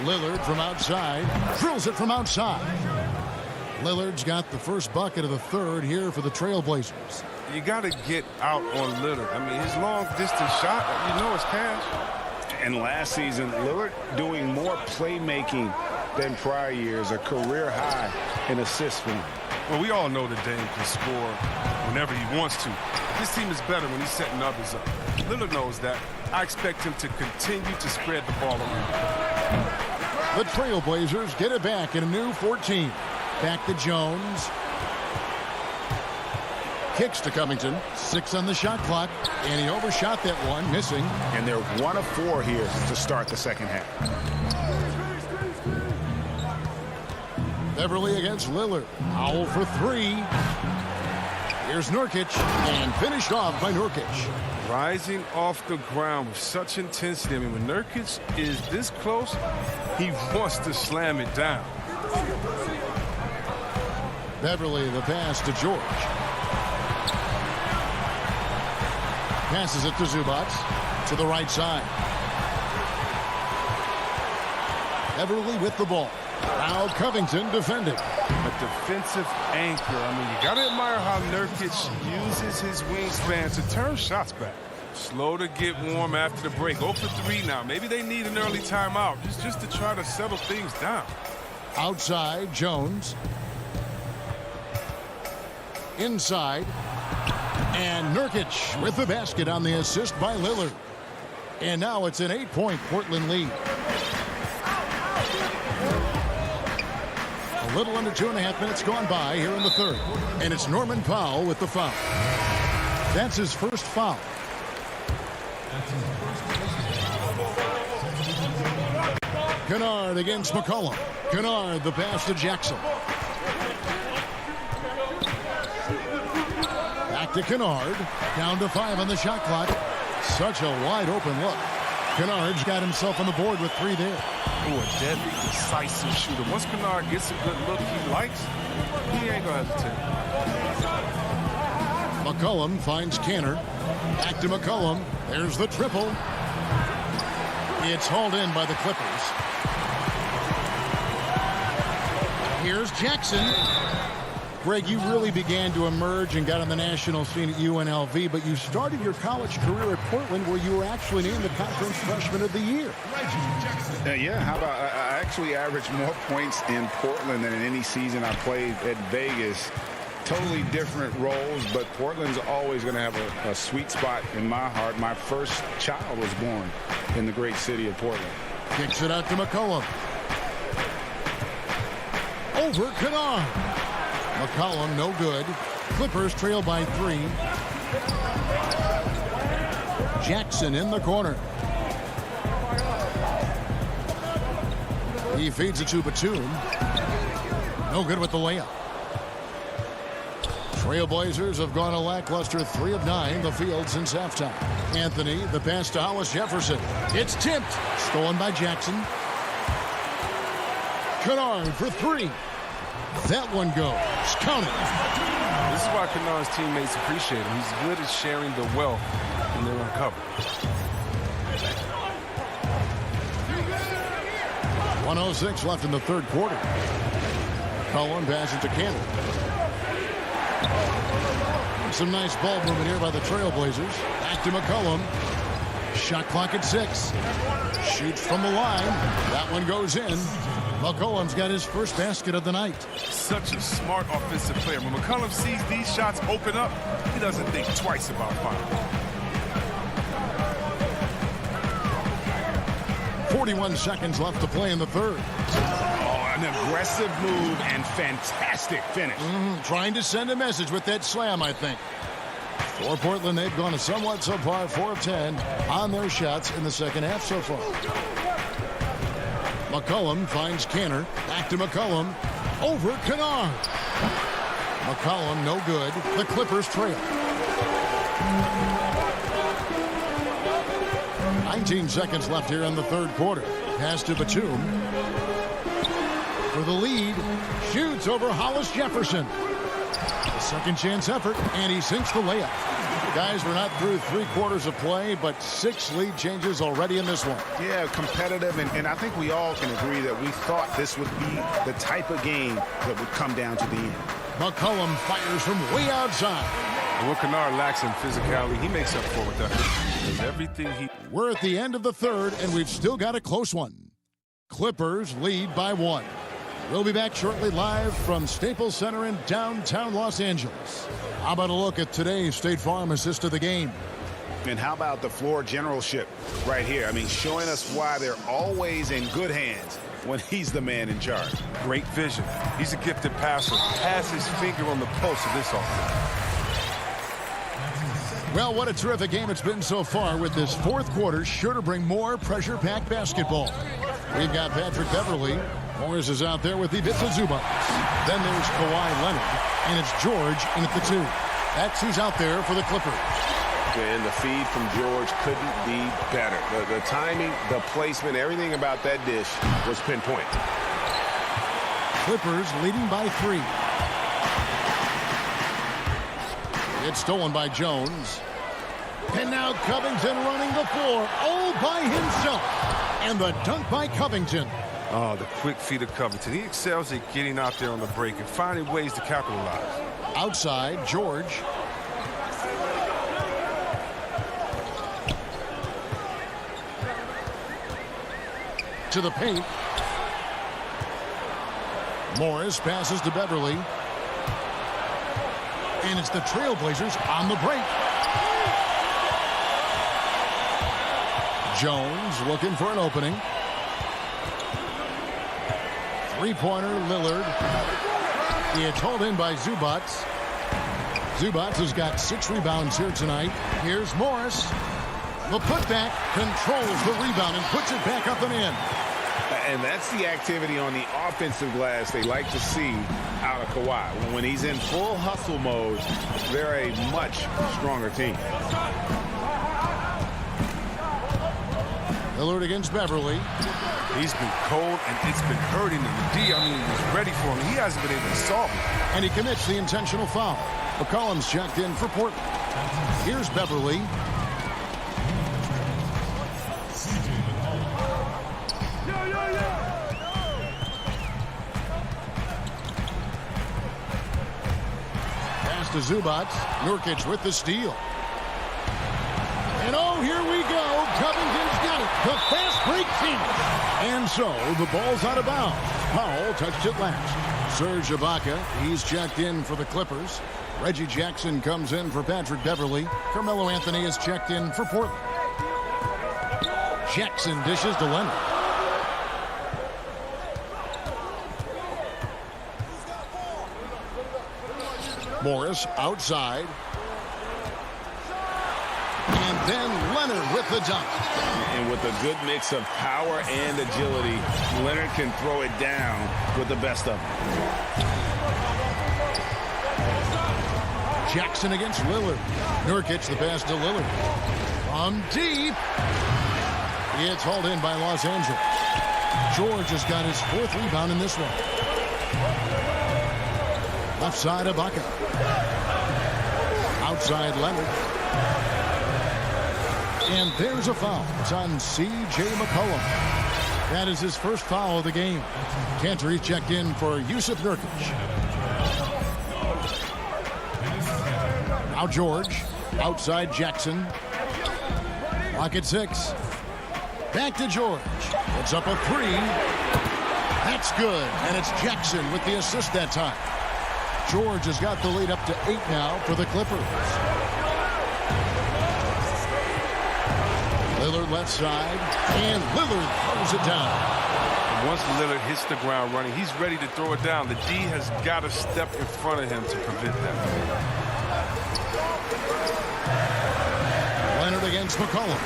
Lillard from outside. Drills it from outside. Lillard's got the first bucket of the third here for the Trailblazers. You got to get out on Lillard. I mean, his long-distance shot, you know it's cash. And last season, Lillard doing more playmaking than prior years, a career high in assists for him. Well, we all know that Dame can score whenever he wants to. This team is better when he's setting others up. Lillard knows that. I expect him to continue to spread the ball around. The Trailblazers get it back in a new 14. Back to Jones. Kicks to Covington. 6 on the shot clock. And he overshot that one, missing. And they're 1 of 4 here to start the second half. Beverly against Lillard. Powell for 3. Here's Nurkic. And finished off by Nurkic. Rising off the ground with such intensity. I mean, when Nurkic is this close, he wants to slam it down. Beverly, the pass to George. Passes it to Zubac to the right side. Beverly with the ball. Now Covington defending. A defensive anchor. I mean, you got to admire how Nurkic uses his wingspan to turn shots back. Slow to get warm after the break. 0 for 3 now. Maybe they need an early timeout just to try to settle things down. Outside, Jones. Inside. And Nurkic with the basket on the assist by Lillard. And now it's an 8-point Portland lead. A little under 2.5 minutes gone by here in the third. And it's Norman Powell with the foul. That's his first foul. Kennard against McCollum. Kennard, the pass to Jackson. Back to Kennard. Down to 5 on the shot clock. Such a wide open look. Kennard's got himself on the board with 3 there. Oh, a deadly, decisive shooter. Once Kennard gets a good look he likes, he ain't gonna hesitate. McCollum finds Canner. Back to McCollum. There's the triple. It's hauled in by the Clippers. Here's Jackson. Greg, you really began to emerge and got on the national scene at UNLV, but you started your college career at Portland where you were actually named the Conference Freshman of the Year. Yeah, how about I actually averaged more points in Portland than in any season I played at Vegas. Totally different roles, but Portland's always going to have a sweet spot in my heart. My first child was born in the great city of Portland. Kicks it out to McCollum. Over Kennard. McCollum, no good. Clippers trail by 3. Jackson in the corner. He feeds it to Batum. No good with the layup. Trailblazers have gone a lackluster 3 of 9 the field since halftime. Anthony, the pass to Hollis Jefferson. It's tipped. Stolen by Jackson. Kennard for 3. That one goes. Counted. This is why Kennard's teammates appreciate him. He's good at sharing the wealth when they're uncovered. 1:06 left in the third quarter. Cullen passes to Cannon. Some nice ball movement here by the Trailblazers. Back to McCollum. Shot clock at 6. Shoots from the line. That one goes in. McCollum's got his first basket of the night. Such a smart offensive player. When McCollum sees these shots open up, he doesn't think twice about firing. 41 seconds left to play in the third. Oh, an aggressive move and fantastic finish. Trying to send a message with that slam, I think. For Portland, they've gone a somewhat subpar 4 of 10 on their shots in the second half so far. McCollum finds Canner. Back to McCollum. Over Kennard. McCollum, no good. The Clippers trail. 19 seconds left here in the third quarter. Pass to Batum. For the lead. Shoots over Hollis Jefferson. A second chance effort, and he sinks the layup. Guys, we're not through 3 quarters of play, but 6 lead changes already in this one. Yeah, competitive, and I think we all can agree that we thought this would be the type of game that would come down to the end. McCollum fires from way outside. And what Kennard lacks in physicality, he makes up for with that. Everything he... We're at the end of the third, and we've still got a close one. Clippers lead by 1. We'll be back shortly live from Staples Center in downtown Los Angeles. How about a look at today's State Farm assist of the game? And how about the floor generalship right here? I mean, showing us why they're always in good hands when he's the man in charge. Great vision. He's a gifted passer. Has his finger on the pulse of this offense. Well, what a terrific game it's been so far, with this fourth quarter sure to bring more pressure-packed basketball. We've got Patrick Beverly. Morris is out there with the Ivica Zubac. Then there's Kawhi Leonard, and it's George in at the 2. He's out there for the Clippers. And the feed from George couldn't be better. The timing, the placement, everything about that dish was pinpoint. Clippers leading by 3. It's stolen by Jones. And now Covington running the floor all by himself. And the dunk by Covington. Oh, the quick feet of Covington. He excels at getting out there on the break and finding ways to capitalize. Outside, George. To the paint. Morris passes to Beverly. And it's the Trailblazers on the break. Jones looking for an opening. Three-pointer, Lillard. It's hauled in by Zubac. Zubac has got 6 rebounds here tonight. Here's Morris. The putback controls the rebound and puts it back up and in. And that's the activity on the offensive glass they like to see out of Kawhi. When he's in full hustle mode, they're a much stronger team. Lillard against Beverly. He's been cold, and it's been hurting him. D, I mean, he was ready for him. He hasn't been able to solve it. And he commits the intentional foul. McCollum's checked in for Portland. Here's Beverly. Pass to Zubac. Nurkic with the steal. And oh, here we go. Covington's got it. The fast break finish. And so the ball's out of bounds. Powell touched it last. Serge Ibaka, he's checked in for the Clippers. Reggie Jackson comes in for Patrick Beverly. Carmelo Anthony is checked in for Portland. Jackson dishes to Leonard. Morris outside. And then Leonard with the dunk. And with a good mix of power and agility, Leonard can throw it down with the best of them. Jackson against Lillard. Nurkic the pass to Lillard. From deep. It's hauled in by Los Angeles. George has got his 4th rebound in this one. Left side Ibaka. Outside Leonard. And there's a foul. It's on C.J. McCollum. That is his first foul of the game. Cantor checked in for Yusuf Nurkic. Now George. Outside Jackson. Clock at 6. Back to George. Puts up a 3. That's good. And it's Jackson with the assist that time. George has got the lead up to 8 now for the Clippers. Lillard left side, and Lillard throws it down. Once Lillard hits the ground running, he's ready to throw it down. The D has got to step in front of him to prevent that. Leonard against McCollum.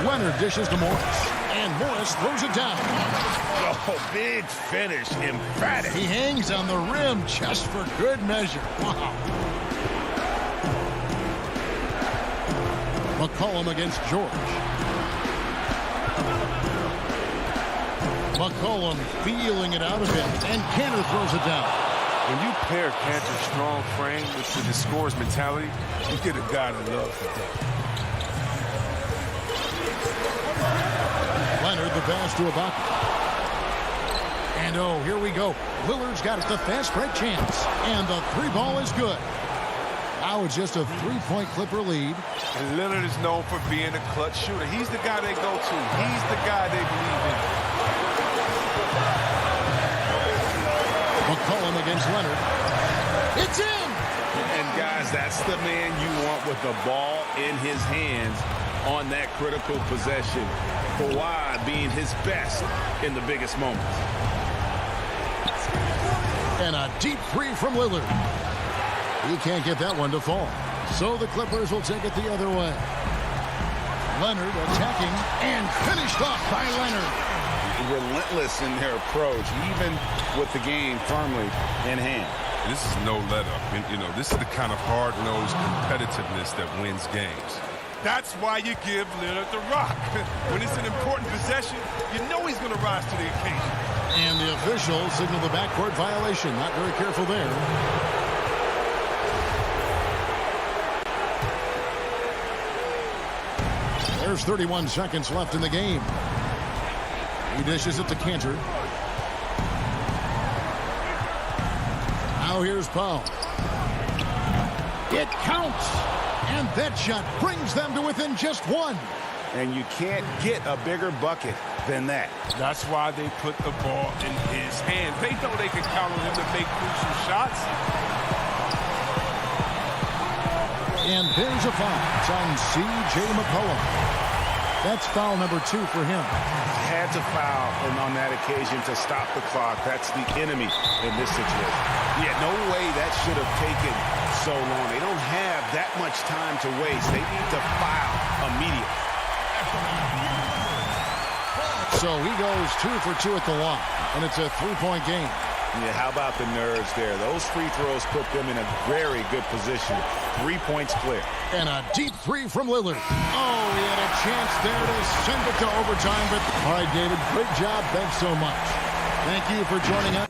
Leonard dishes to Morris, and Morris throws it down. Oh, big finish, emphatic. He hangs on the rim just for good measure. Wow. McCollum against George. McCollum feeling it out a bit, and Cantor throws it down. When you pair Cantor's strong frame with the scorer's mentality, you get a guy that loves the dunk. Leonard the pass to Ibaka. And oh, here we go. Lillard's got the fast break chance, and the 3 ball is good. Now it's just a 3-point Clipper lead. And Leonard is known for being a clutch shooter. He's the guy they go to. He's the guy they believe in. McCollum against Leonard. It's in! And, guys, that's the man you want with the ball in his hands on that critical possession. Kawhi being his best in the biggest moments. And a deep three from Lillard. He can't get that one to fall. So the Clippers will take it the other way. Leonard attacking and finished off by Leonard. Relentless in their approach, even with the game firmly in hand. This is no let-up. You know, this is the kind of hard-nosed competitiveness that wins games. That's why you give Lillard the rock. When it's an important possession, you know he's going to rise to the occasion. And the official signaled the backcourt violation. Not very careful there. There's 31 seconds left in the game. He dishes it to Cantor. Now here's Powell. It counts. And that shot brings them to within just one. And you can't get a bigger bucket than that. That's why they put the ball in his hand. They know they can count on him to make crucial shots. And there's a foul. It's on C.J. McCollum. That's foul number 2 for him. Had to foul on that occasion to stop the clock. That's the enemy in this situation. Yeah, no way that should have taken so long. They don't have that much time to waste. They need to foul immediately. So he goes 2 for 2 at the line, and it's a 3-point game. Yeah, how about the nerves there? Those free throws put them in a very good position. 3 points clear. And a deep three from Lillard. Oh, he had a chance there to send it to overtime. But all right, David, great job. Thanks so much. Thank you for joining us.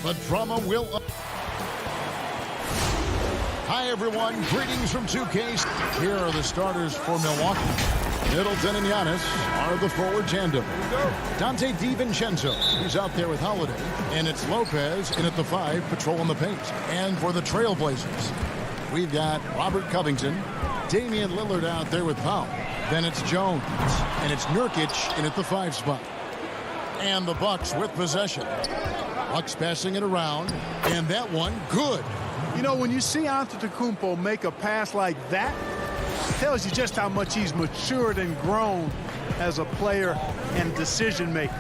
But drama will... Hi, everyone. Greetings from 2K. Here are the starters for Milwaukee. Middleton and Giannis are the forward tandem. Dante DiVincenzo, he's out there with Holiday. And it's Lopez in at the 5, patrolling the paint. And for the Trailblazers, we've got Robert Covington, Damian Lillard out there with Powell. Then it's Jones. And it's Nurkic in at the 5 spot. And the Bucks with possession. Bucks passing it around. And that one, good. You know, when you see Antetokounmpo make a pass like that, it tells you just how much he's matured and grown as a player and decision maker.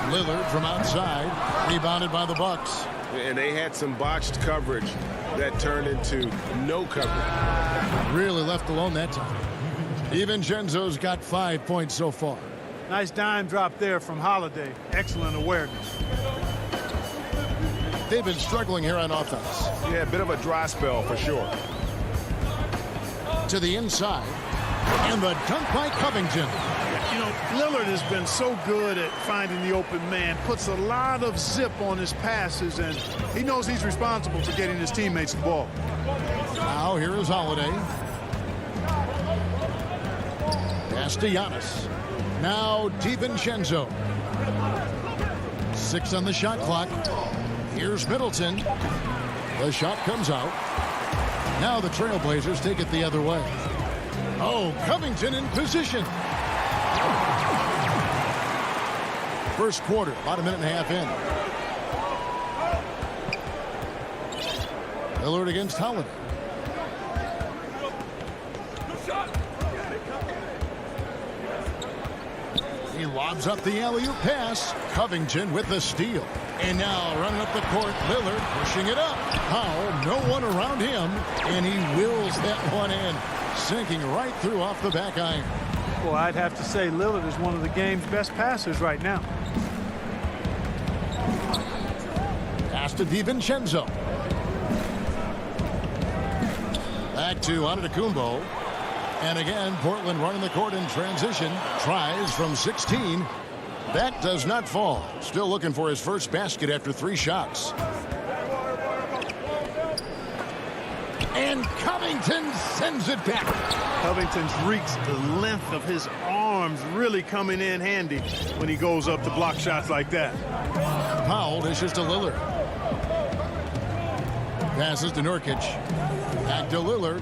Lillard from outside, rebounded by the Bucks. And they had some botched coverage that turned into no coverage. Really left alone that time. DiVincenzo's got 5 points so far. Nice dime drop there from Holiday. Excellent awareness. They've been struggling here on offense. Yeah, a bit of a dry spell for sure. To the inside. And the dunk by Covington. You know, Lillard has been so good at finding the open man. Puts a lot of zip on his passes, and he knows he's responsible for getting his teammates the ball. Now here is Holiday. Pass to Giannis. Now DiVincenzo. 6 on the shot clock. Here's Middleton. The shot comes out. Now the Trailblazers take it the other way. Oh, Covington in position. First quarter, about a minute and a half in. Lillard against Holiday. He lobs up the alley-oop pass. Covington with the steal. And now running up the court, Lillard pushing it up. Powell, no one around him, and he wills that one in, sinking right through off the back iron. Well, I'd have to say Lillard is one of the game's best passers right now. Pass to DiVincenzo. Back to Antetokounmpo. And again, Portland running the court in transition. Tries from 16. That does not fall. Still looking for his first basket after 3 shots. And Covington sends it back. Covington's reach, the length of his arms really coming in handy when he goes up to block shots like that. Powell dishes to Lillard. Passes to Nurkic. Back to Lillard.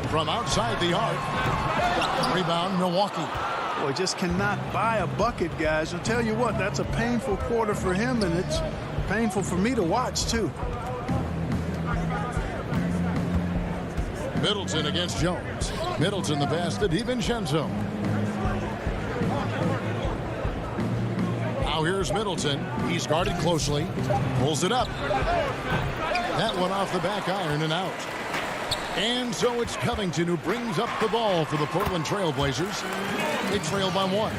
From outside the arc. Rebound, Milwaukee. Boy, just cannot buy a bucket, guys. I'll tell you what, that's a painful quarter for him, and it's painful for me to watch, too. Middleton against Jones. Middleton the pass to DiVincenzo. Now here's Middleton. He's guarded closely. Pulls it up. That one off the back iron and out. And so it's Covington who brings up the ball for the Portland Trailblazers. They trail by 1.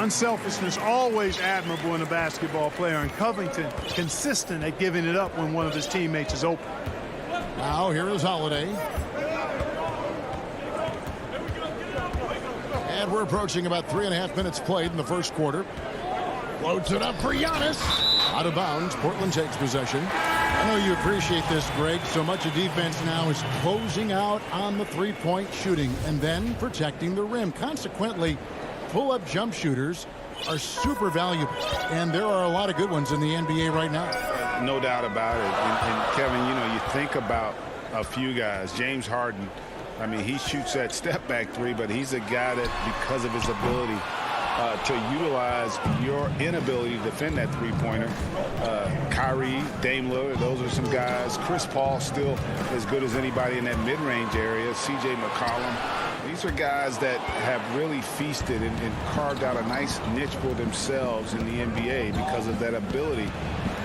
Unselfishness always admirable in a basketball player, and Covington consistent at giving it up when one of his teammates is open. Now here is Holiday. And we're approaching about 3.5 minutes played in the first quarter. Floats it up for Giannis. Out of bounds. Portland takes possession. I know you appreciate this, Greg. So much of defense now is closing out on the three-point shooting and then protecting the rim. Consequently, pull-up jump shooters are super valuable. And there are a lot of good ones in the NBA right now. No doubt about it. And Kevin, you know, you think about a few guys. James Harden, I mean, he shoots that step-back 3, but he's a guy that, because of his ability to utilize your inability to defend that three-pointer. Kyrie, Dame Lillard, those are some guys. Chris Paul still as good as anybody in that mid-range area. C.J. McCollum. These are guys that have really feasted and carved out a nice niche for themselves in the NBA because of that ability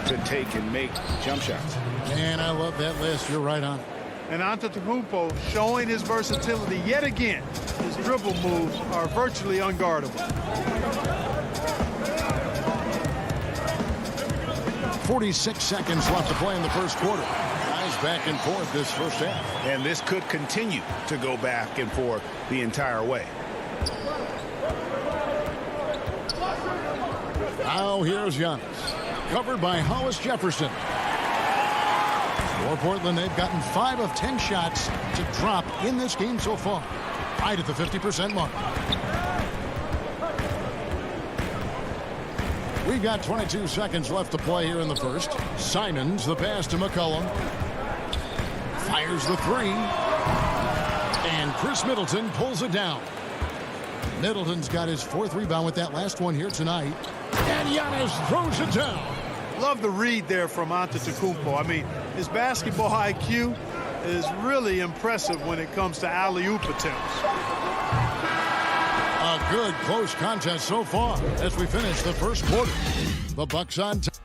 to take and make jump shots. And I love that list. You're right on it. And Antetokounmpo showing his versatility yet again. His dribble moves are virtually unguardable. 46 seconds left to play in the first quarter. Guys back and forth this first half. And this could continue to go back and forth the entire way. Now here's Giannis. Covered by Hollis Jefferson. For Portland, they've gotten 5 of 10 shots to drop in this game so far. Right at the 50% mark. We've got 22 seconds left to play here in the first. Simons, the pass to McCollum. Fires the 3. And Chris Middleton pulls it down. Middleton's got his 4th rebound with that last one here tonight. And Giannis throws it down. Love the read there from Antetokounmpo. I mean, his basketball IQ is really impressive when it comes to alley-oop attempts. A good close contest so far as we finish the first quarter. The Bucks on top.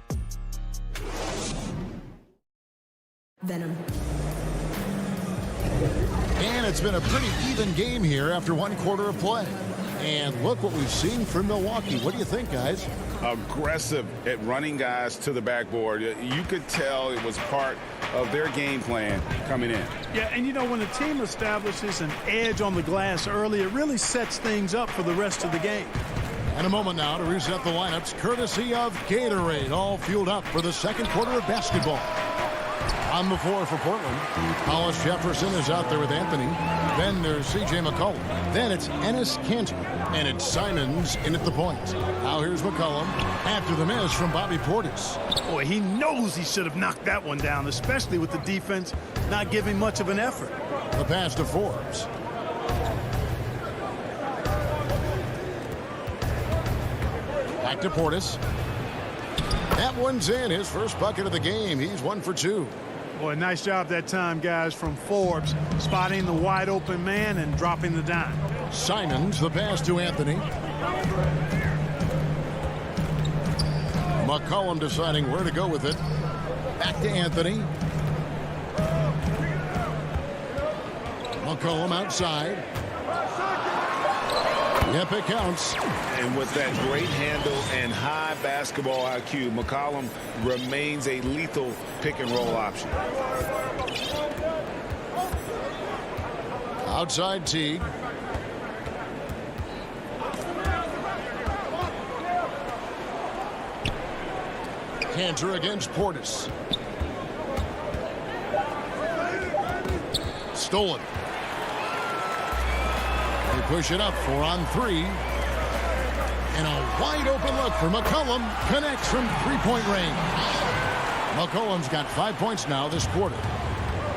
Venom. And it's been a pretty even game here after 1 quarter of play. And look what we've seen from Milwaukee. What do you think, guys? Aggressive at running guys to the backboard. You could tell it was part of their game plan coming in. Yeah, and you know, when a team establishes an edge on the glass early, it really sets things up for the rest of the game. And a moment now to reset the lineups, courtesy of Gatorade, all fueled up for the second quarter of basketball. On the floor for Portland, Hollis Jefferson is out there with Anthony. Then there's C.J. McCollum. Then it's Enes Kanter. And it's Simons in at the point. Now here's McCollum after the miss from Bobby Portis. Boy, he knows he should have knocked that one down, especially with the defense not giving much of an effort. The pass to Forbes. Back to Portis. That one's in, his first bucket of the game. He's 1 for 2. Boy, nice job that time, guys, from Forbes, spotting the wide open man and dropping the dime. Simons, the pass to Anthony. McCollum deciding where to go with it. Back to Anthony. McCollum outside. Yep, it counts. And with that great handle and high basketball IQ, McCollum remains a lethal pick-and-roll option. Outside Teague. Kanter against Portis. Stolen. They push it up 4 on 3. And a wide open look for McCollum. Connects from three-point range. McCollum's got 5 points now this quarter.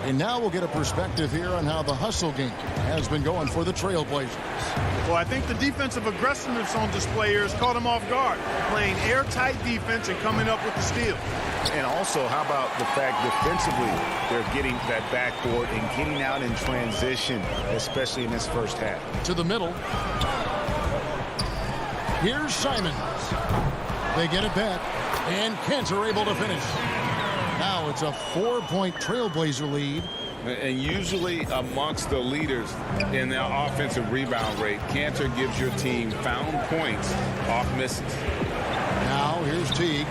And now we'll get a perspective here on how the hustle game has been going for the Trailblazers. Well, I think the defensive aggressiveness on display here has caught them off guard, playing airtight defense and coming up with the steal. And also, how about the fact defensively they're getting that backboard and getting out in transition, especially in this first half. To the middle. Here's Simons. They get it back, and Kanter able to finish. Now it's a 4-point Trailblazer lead. And usually amongst the leaders in their offensive rebound rate, Kanter gives your team found points off misses. Now here's Teague.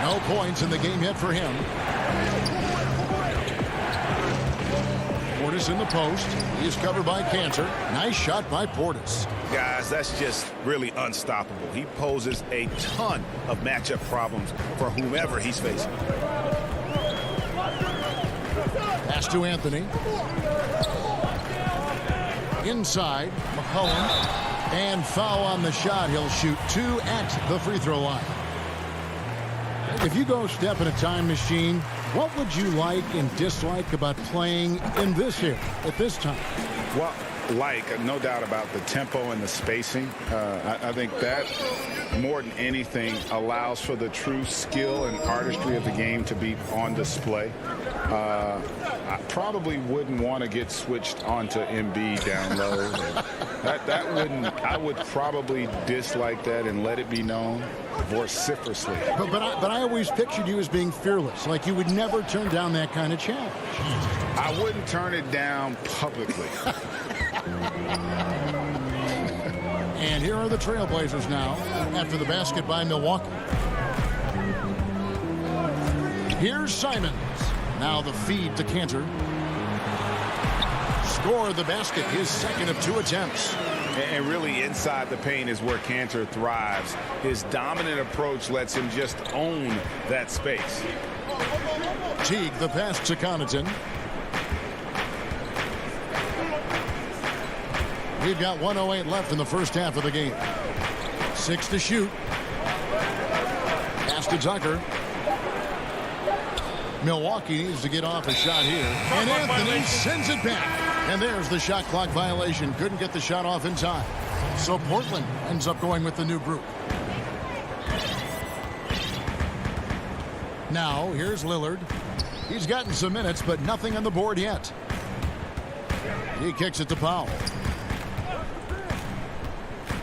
No points in the game yet for him. Portis in the post. He is covered by Kanter. Nice shot by Portis. Guys, that's just really unstoppable. He poses a ton of matchup problems for whomever he's facing. Pass to Anthony. Inside, McCollum. And foul on the shot. He'll shoot 2 at the free throw line. If you go step in a time machine, what would you like and dislike about playing in this era at this time? Well, no doubt about the tempo and the spacing. I think that more than anything allows for the true skill and artistry of the game to be on display. I probably wouldn't want to get switched onto Embiid down low. I would probably dislike that and let it be known vociferously. But I always pictured you as being fearless, like you would never turn down that kind of challenge. I wouldn't turn it down publicly. And here are the Trailblazers now after the basket by Milwaukee. Here's Simons. Now the feed to Kanter. Score the basket, his second of 2 attempts. And really inside the paint is where Kanter thrives. His dominant approach lets him just own that space. Teague the pass to Connaughton. We've got 1:08 left in the first half of the game. 6 to shoot. Pass to Tucker. Milwaukee needs to get off a shot here. And Anthony sends it back. And there's the shot clock violation. Couldn't get the shot off in time. So Portland ends up going with the new group. Now, here's Lillard. He's gotten some minutes, but nothing on the board yet. He kicks it to Powell.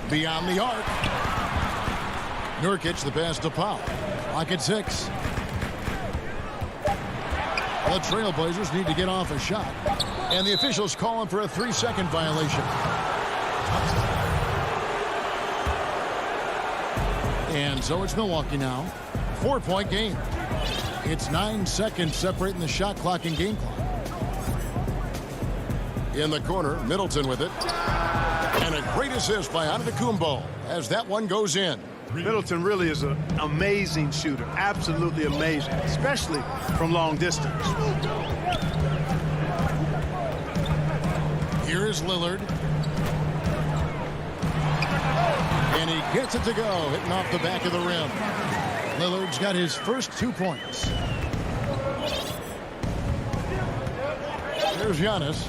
Beyond the arc. Nurkic the pass to Powell. Lock at 6. The Trailblazers need to get off a shot. And the officials call him for a 3-second violation. And so it's Milwaukee now. 4-point game. It's 9 seconds separating the shot clock and game clock. In the corner, Middleton with it. And a great assist by Antetokounmpo as that one goes in. Middleton really is an amazing shooter. Absolutely amazing, especially from long distance. Here is Lillard. And he gets it to go, hitting off the back of the rim. Lillard's got his first 2 points. Here's Giannis.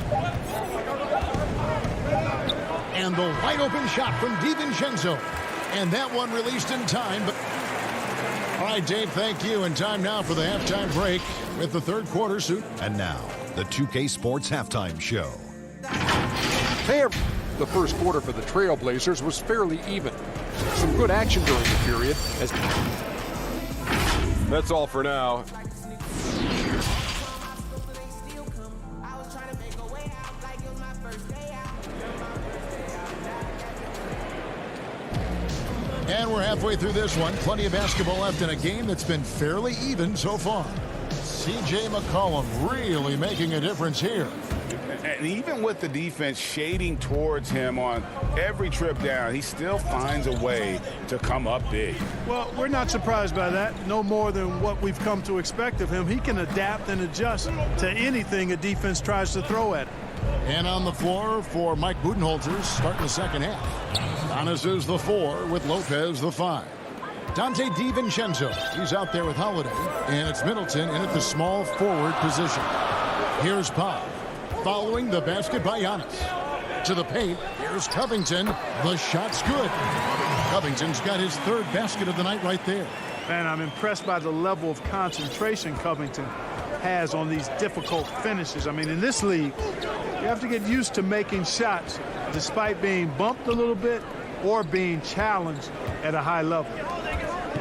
And the wide open shot from DiVincenzo. And that one released in time. But all right, Dave, thank you. And time now for the halftime break with the third quarter suit. And now, the 2K Sports Halftime Show. The first quarter for the Trailblazers was fairly even. Some good action during the period. That's all for now. And we're halfway through this one. Plenty of basketball left in a game that's been fairly even so far. C.J. McCollum really making a difference here. And even with the defense shading towards him on every trip down, he still finds a way to come up big. Well, we're not surprised by that. No more than what we've come to expect of him. He can adapt and adjust to anything a defense tries to throw at him. And on the floor for Mike Budenholzer, starting the second half. Giannis is the 4 with Lopez the 5. Dante DiVincenzo, he's out there with Holiday. And it's Middleton in at the small forward position. Here's Pop. Following the basket by Giannis. To the paint, here's Covington. The shot's good. Covington's got his third basket of the night right there. Man, I'm impressed by the level of concentration Covington has on these difficult finishes. I mean, in this league, you have to get used to making shots despite being bumped a little bit or being challenged at a high level.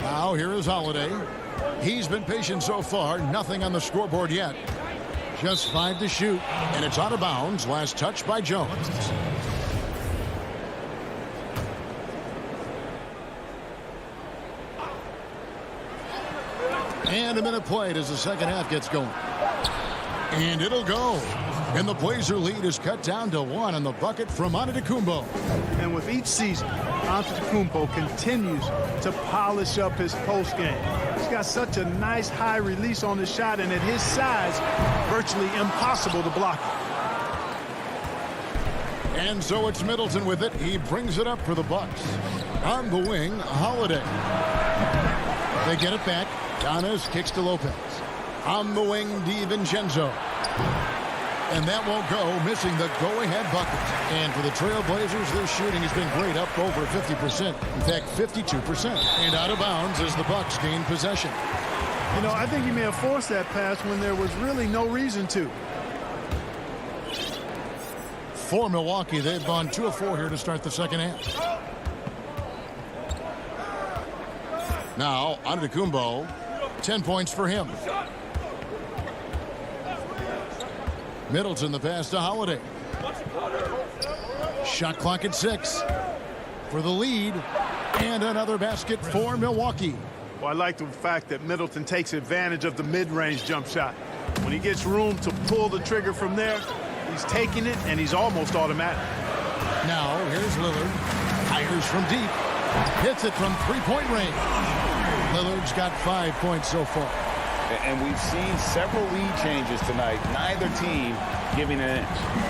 Now here is Holiday. He's been patient so far. Nothing on the scoreboard yet. Just 5 to shoot, and it's out of bounds. Last touch by Jones. And a minute played as the second half gets going. And it'll go. And the Blazer lead is cut down to 1 on the bucket from Antetokounmpo. And with each season, Antetokounmpo continues to polish up his post game. He's got such a nice high release on the shot, and at his size, virtually impossible to block it. And so it's Middleton with it. He brings it up for the Bucks. On the wing, Holiday. They get it back. Giannis kicks to Lopez. On the wing, DiVincenzo. And that won't go, missing the go-ahead bucket. And for the Trailblazers, their shooting has been great, up over 50%. In fact, 52%. And out of bounds as the Bucks gain possession. You know, I think he may have forced that pass when there was really no reason to. For Milwaukee, they've gone 2 of 4 here to start the second half. Now, Antetokounmpo, 10 points for him. Middleton the pass to Holiday. Shot clock at 6 for the lead, and another basket for Milwaukee. Well, I like the fact that Middleton takes advantage of the mid-range jump shot. When he gets room to pull the trigger from there, he's taking it, and he's almost automatic. Now, here's Lillard. Fires from deep. Hits it from three-point range. Lillard's got 5 points so far. And we've seen several lead changes tonight. Neither team giving an inch.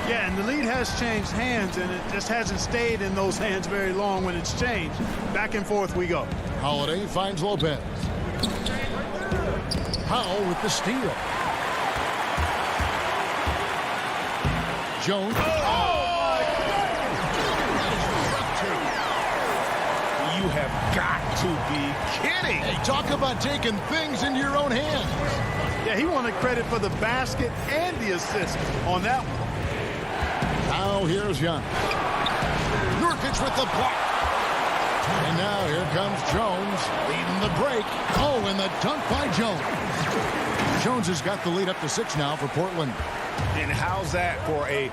Yeah, and the lead has changed hands, and it just hasn't stayed in those hands very long when it's changed. Back and forth we go. Holiday finds Lopez. Powell with the steal. Jones. You have got to be kidding. Hey, talk about taking things into your own hands. Yeah, he wanted credit for the basket and the assist on that one. Now here's Young. Nurkic with the block. And now here comes Jones leading the break. Oh, and the dunk by Jones. Jones has got the lead up to 6 now for Portland. And how's that for a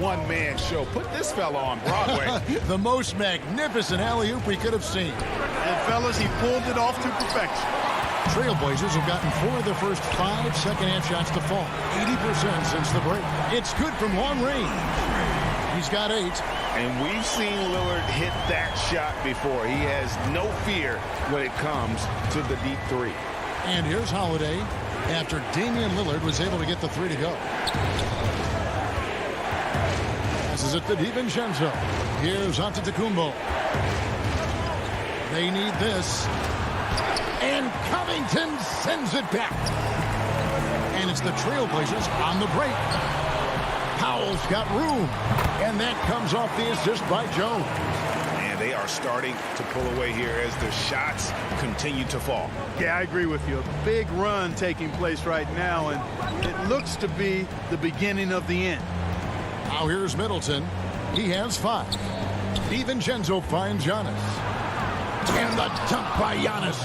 one-man show? Put this fella on Broadway. The most magnificent alley-oop we could have seen. And fellas, he pulled it off to perfection. Trailblazers have gotten 4 of their first 5 second-half shots to fall. 80% since the break. It's good from long range. He's got 8. And we've seen Lillard hit that shot before. He has no fear when it comes to the deep 3. And here's Holiday after Damian Lillard was able to get the 3 to go. This is it to DiVincenzo. Here's Antetokounmpo. They need this. And Covington sends it back. And it's the Trailblazers on the break. Powell's got room. And that comes off the assist by Jones. And they are starting to pull away here as the shots continue to fall. Yeah, I agree with you. A big run taking place right now, and it looks to be the beginning of the end. Now here's Middleton. He has 5. DiVincenzo finds Giannis. And the dunk by Giannis.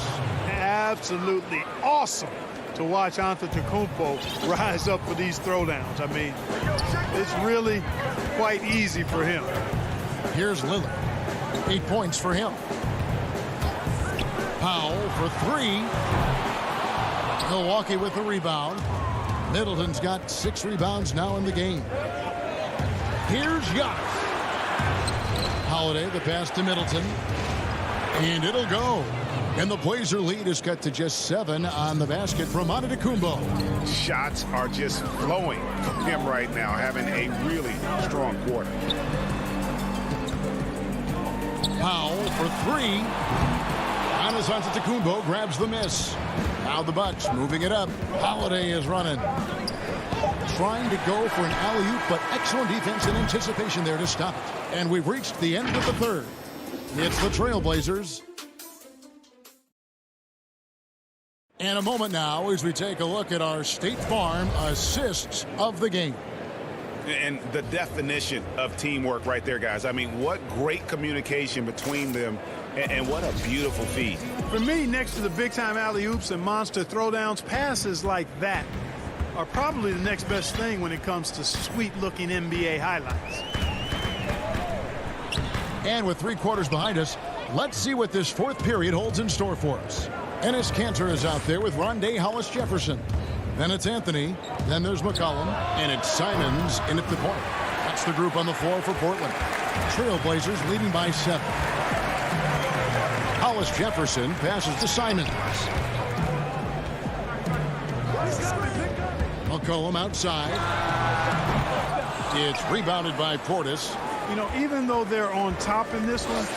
Absolutely awesome to watch Antetokounmpo rise up for these throwdowns. I mean, it's really quite easy for him. Here's Lillard. 8 points for him. Powell for 3. Milwaukee with the rebound. Middleton's got 6 rebounds now in the game. Here's Giannis. Holiday, the pass to Middleton. And it'll go. And the Blazer lead is cut to just 7 on the basket from Antetokounmpo. Shots are just flowing from him right now, having a really strong quarter. Powell for 3. Giannis Antetokounmpo grabs the miss. Now the Bucks moving it up. Holiday is running. Trying to go for an alley-oop, but excellent defense and anticipation there to stop it. And we've reached the end of the third. It's the Trailblazers. And a moment now as we take a look at our State Farm assists of the game. And the definition of teamwork right there, guys. I mean, what great communication between them, and what a beautiful feed. For me, next to the big-time alley-oops and monster throwdowns, passes like that are probably the next best thing when it comes to sweet-looking NBA highlights. And with 3 quarters behind us, let's see what this 4th period holds in store for us. Ennis Cantor is out there with Rondé Hollis-Jefferson. Then it's Anthony. Then there's McCollum. And it's Simons in at the point. That's the group on the floor for Portland. Trailblazers leading by 7. Hollis-Jefferson passes to Simons. McCollum outside. It's rebounded by Portis. You know, even though they're on top in this one,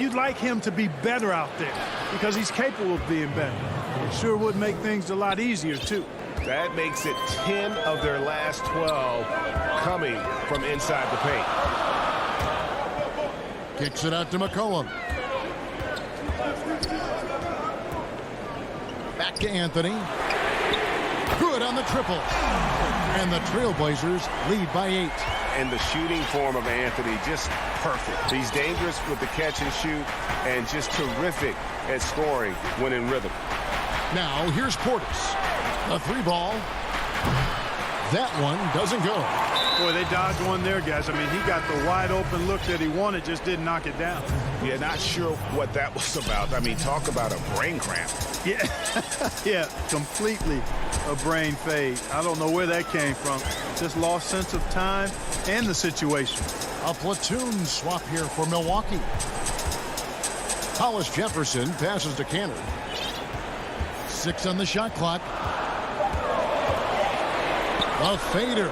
you'd like him to be better out there because he's capable of being better. It sure would make things a lot easier, too. That makes it 10 of their last 12 coming from inside the paint. Kicks it out to McCollum. Back to Anthony. Good on the triple. And the Trailblazers lead by 8. And the shooting form of Anthony, just perfect. He's dangerous with the catch and shoot and just terrific at scoring when in rhythm. Now here's Portis. A 3 ball. That one doesn't go. Boy, they dodged one there, guys. I mean, he got the wide open look that he wanted, just didn't knock it down. Yeah, not sure what that was about. I mean, talk about a brain cramp. Yeah, yeah, completely a brain fade. I don't know where that came from. Just lost sense of time and the situation. A platoon swap here for Milwaukee. Hollis-Jefferson passes to Cantor. 6 on the shot clock. A fader.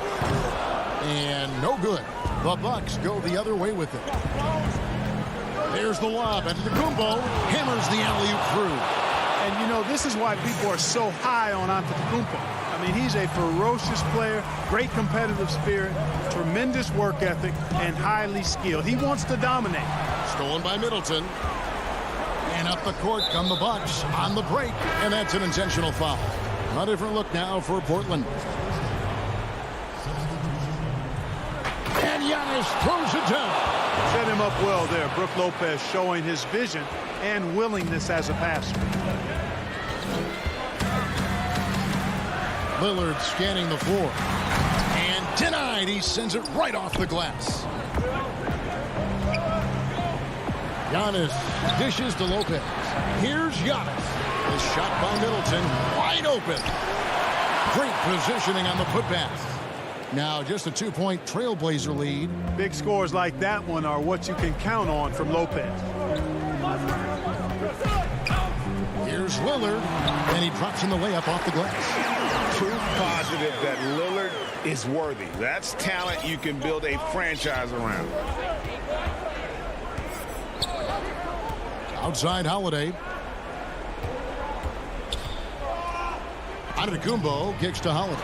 And no good. The Bucks go the other way with it. There's the lob. Antetokounmpo hammers the alley-oop through. And, you know, this is why people are so high on Antetokounmpo. I mean, he's a ferocious player, great competitive spirit, tremendous work ethic, and highly skilled. He wants to dominate. Stolen by Middleton. And up the court come the Bucks on the break. And that's an intentional foul. A different look now for Portland. And Giannis throws it down. Set him up well there. Brook Lopez showing his vision and willingness as a passer. Lillard scanning the floor. And Denied. He sends it right off the glass. Giannis dishes to Lopez. Here's Giannis. The shot by Middleton. Wide open. Great positioning on the putback. Now just a 2-point Trailblazer lead. Big scores like that one are what you can count on from Lopez. Here's Lillard, and he drops in the layup off the glass. Proof positive that Lillard is worthy. That's talent you can build a franchise around. Outside Holiday. Antetokounmpo kicks to Holiday.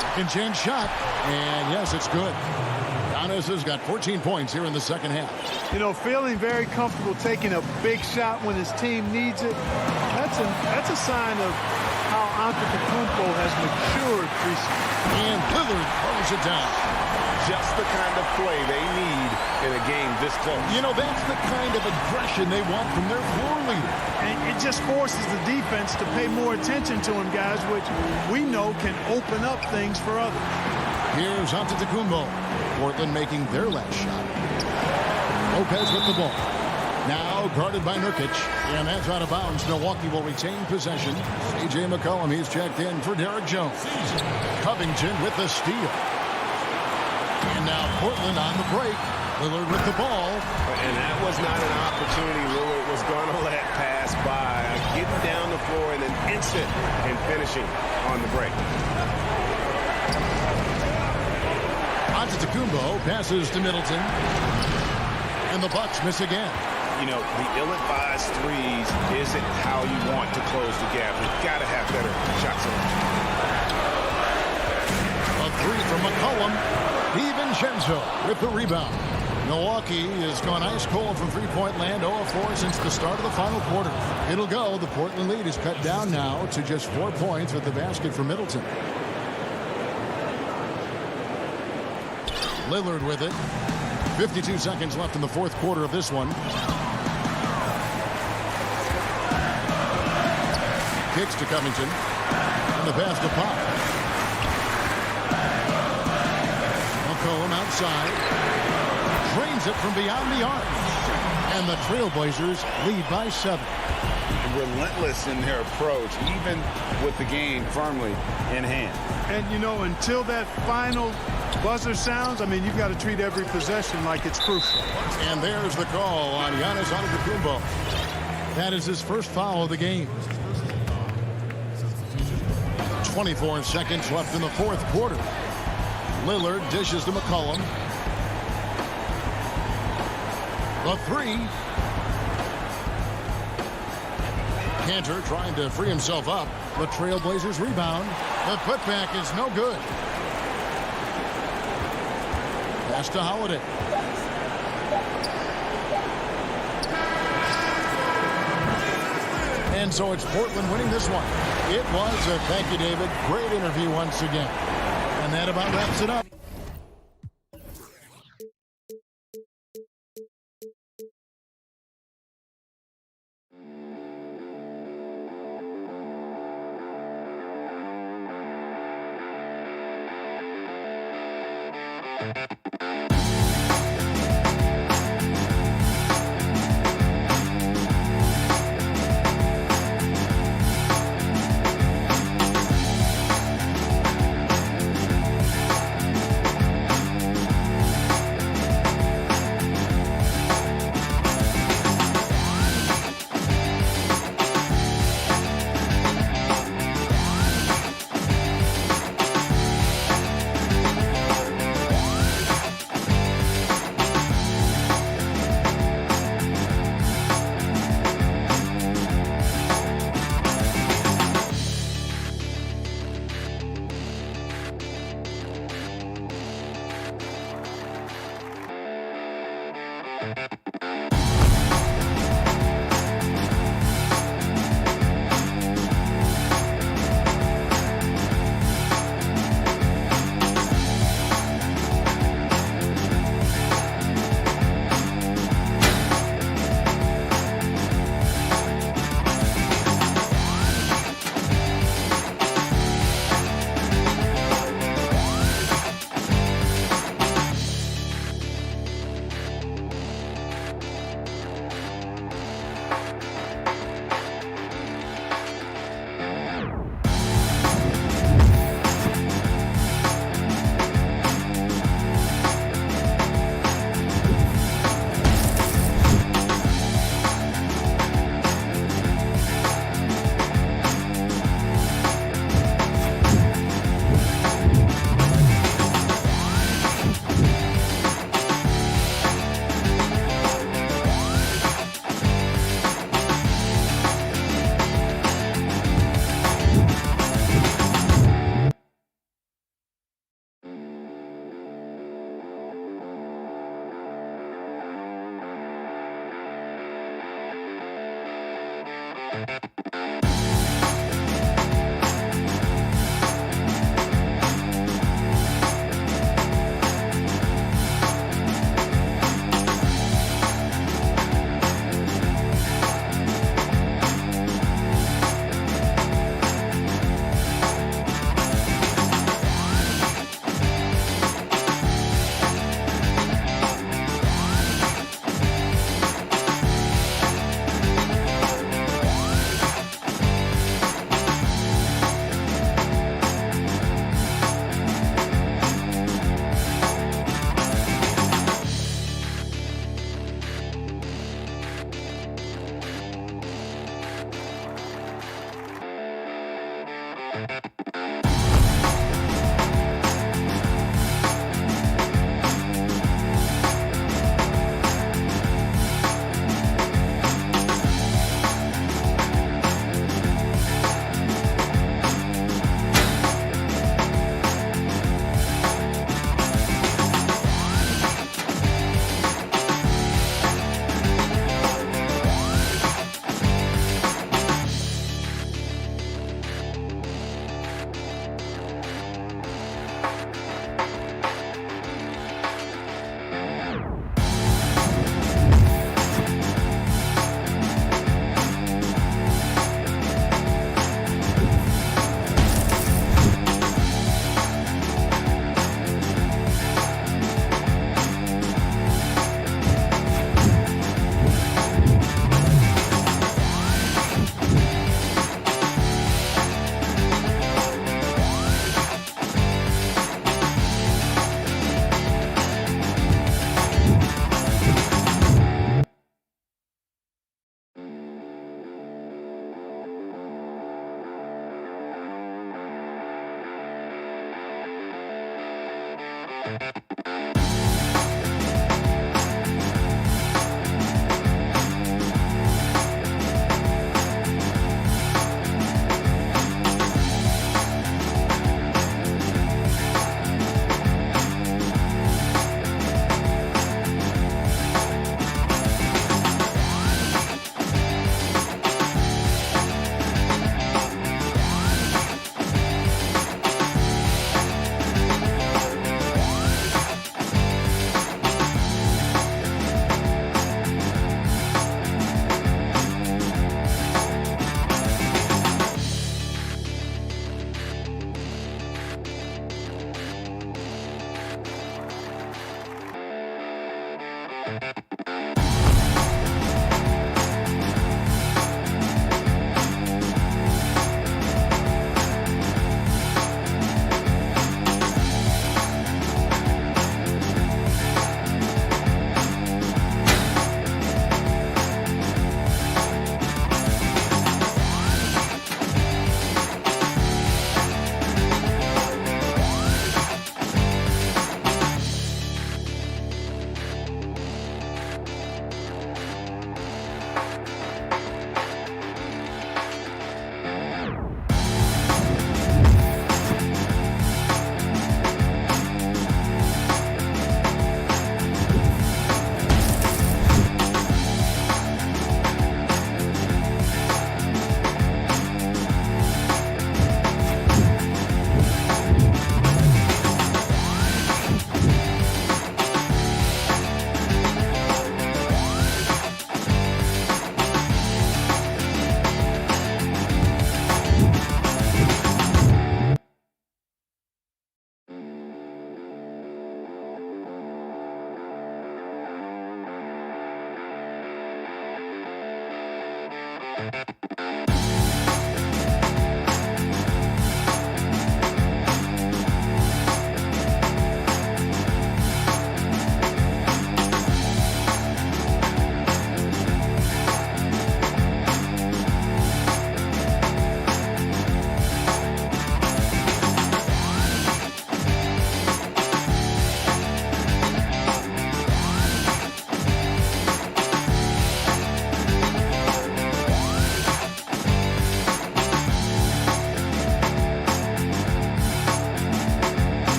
Second chance shot, and yes, it's good. Giannis has got 14 points here in the second half. You know, feeling very comfortable taking a big shot when his team needs it. That's a sign of how Antetokounmpo has matured recently. And Lillard throws it down. Just the kind of play they need in a game this close. You know, that's the kind of aggression they want from their floor leader. And it just forces the defense to pay more attention to him, guys, which we know can open up things for others. Here's Antetokounmpo. Portland making their last shot. Lopez with the ball. Now guarded by Nurkic, and that's out of bounds. Milwaukee will retain possession. C.J. McCollum, he's checked in for Derek Jones. Covington with the steal. And now Portland on the break. Lillard with the ball. And that was not an opportunity Lillard was going to let pass by. Getting down the floor in an instant and finishing on the break. Antetokounmpo passes to Middleton. And the Bucks miss again. You know, the ill-advised threes isn't how you want to close the gap. You've got to have better shot selection. A three from McCollum. DiVincenzo with the rebound. Milwaukee has gone ice cold from three-point land, 0-4 since the start of the final quarter. It'll go. The Portland lead is cut down now to just 4 points with the basket for Middleton. Lillard with it. 52 seconds left in the fourth quarter of this one. Kicks to Covington. And the pass to Pop. McCollum outside. Drains it from beyond the arc. And the Trailblazers lead by 7. Relentless in their approach, even with the game firmly in hand. And, you know, until that final buzzer sounds, I mean, you've got to treat every possession like it's crucial. And there's the call on Giannis Antetokounmpo. That is his first foul of the game. 24 seconds left in the fourth quarter. Lillard dishes to McCollum. The three. Cantor trying to free himself up. The Trailblazers rebound. The putback is no good. Pass to Holiday. And so it's Portland winning this one. It was a thank you, David. Great interview once again. And that about wraps it up.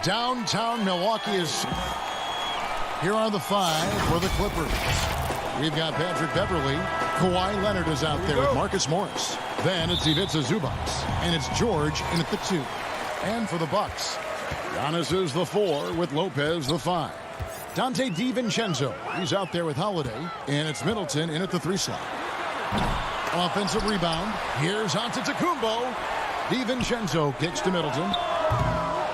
Downtown Milwaukee is... Here are the 5 for the Clippers. We've got Patrick Beverley. Kawhi Leonard is out there with Marcus Morris. Then it's Ivica Zubac. And it's George in at the 2. And for the Bucks, Giannis is the 4 with Lopez the 5. Dante DiVincenzo, he's out there with Holiday. And it's Middleton in at the 3 slot. Offensive rebound. Here's Antetokounmpo. DiVincenzo kicks to Middleton.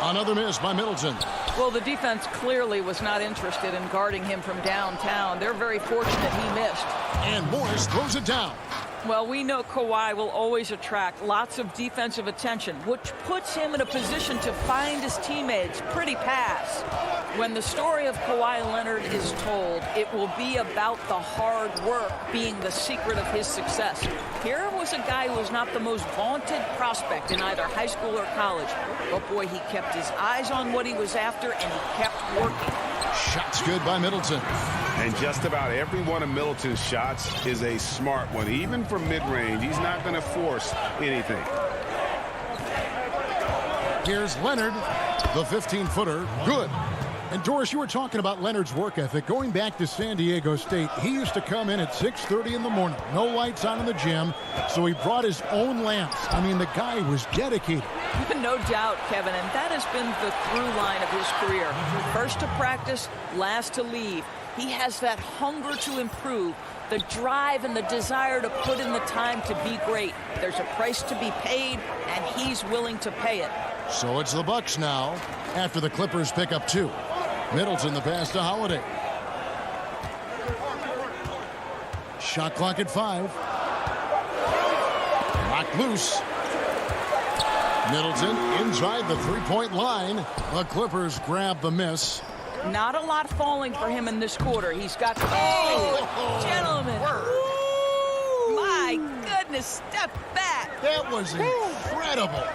Another miss by Middleton. Well, the defense clearly was not interested in guarding him from downtown. They're very fortunate he missed. And Morris throws it down. Well, we know Kawhi will always attract lots of defensive attention, which puts him in a position to find his teammates pretty pass. When the story of Kawhi Leonard is told, it will be about the hard work being the secret of his success. Here was a guy who was not the most vaunted prospect in either high school or college. But boy, he kept his eyes on what he was after, and he kept working. Shots good by Middleton. And just about every one of Middleton's shots is a smart one. Even from mid-range, he's not going to force anything. Here's Leonard, the 15-footer. Good. And Doris, you were talking about Leonard's work ethic. Going back to San Diego State, he used to come in at 6:30 in the morning. No lights on in the gym, so he brought his own lamps. I mean, the guy was dedicated. No doubt, Kevin, and that has been the through line of his career. First to practice, last to leave. He has that hunger to improve, the drive and the desire to put in the time to be great. There's a price to be paid, and he's willing to pay it. So it's the Bucks now, after the Clippers pick up 2. Middleton the pass to Holiday. Shot clock at 5. Locked loose. Middleton inside the 3-point line. The Clippers grab the miss. Not a lot falling for him in this quarter. He's got... Oh, gentlemen. Woo! My goodness, step back. That was incredible.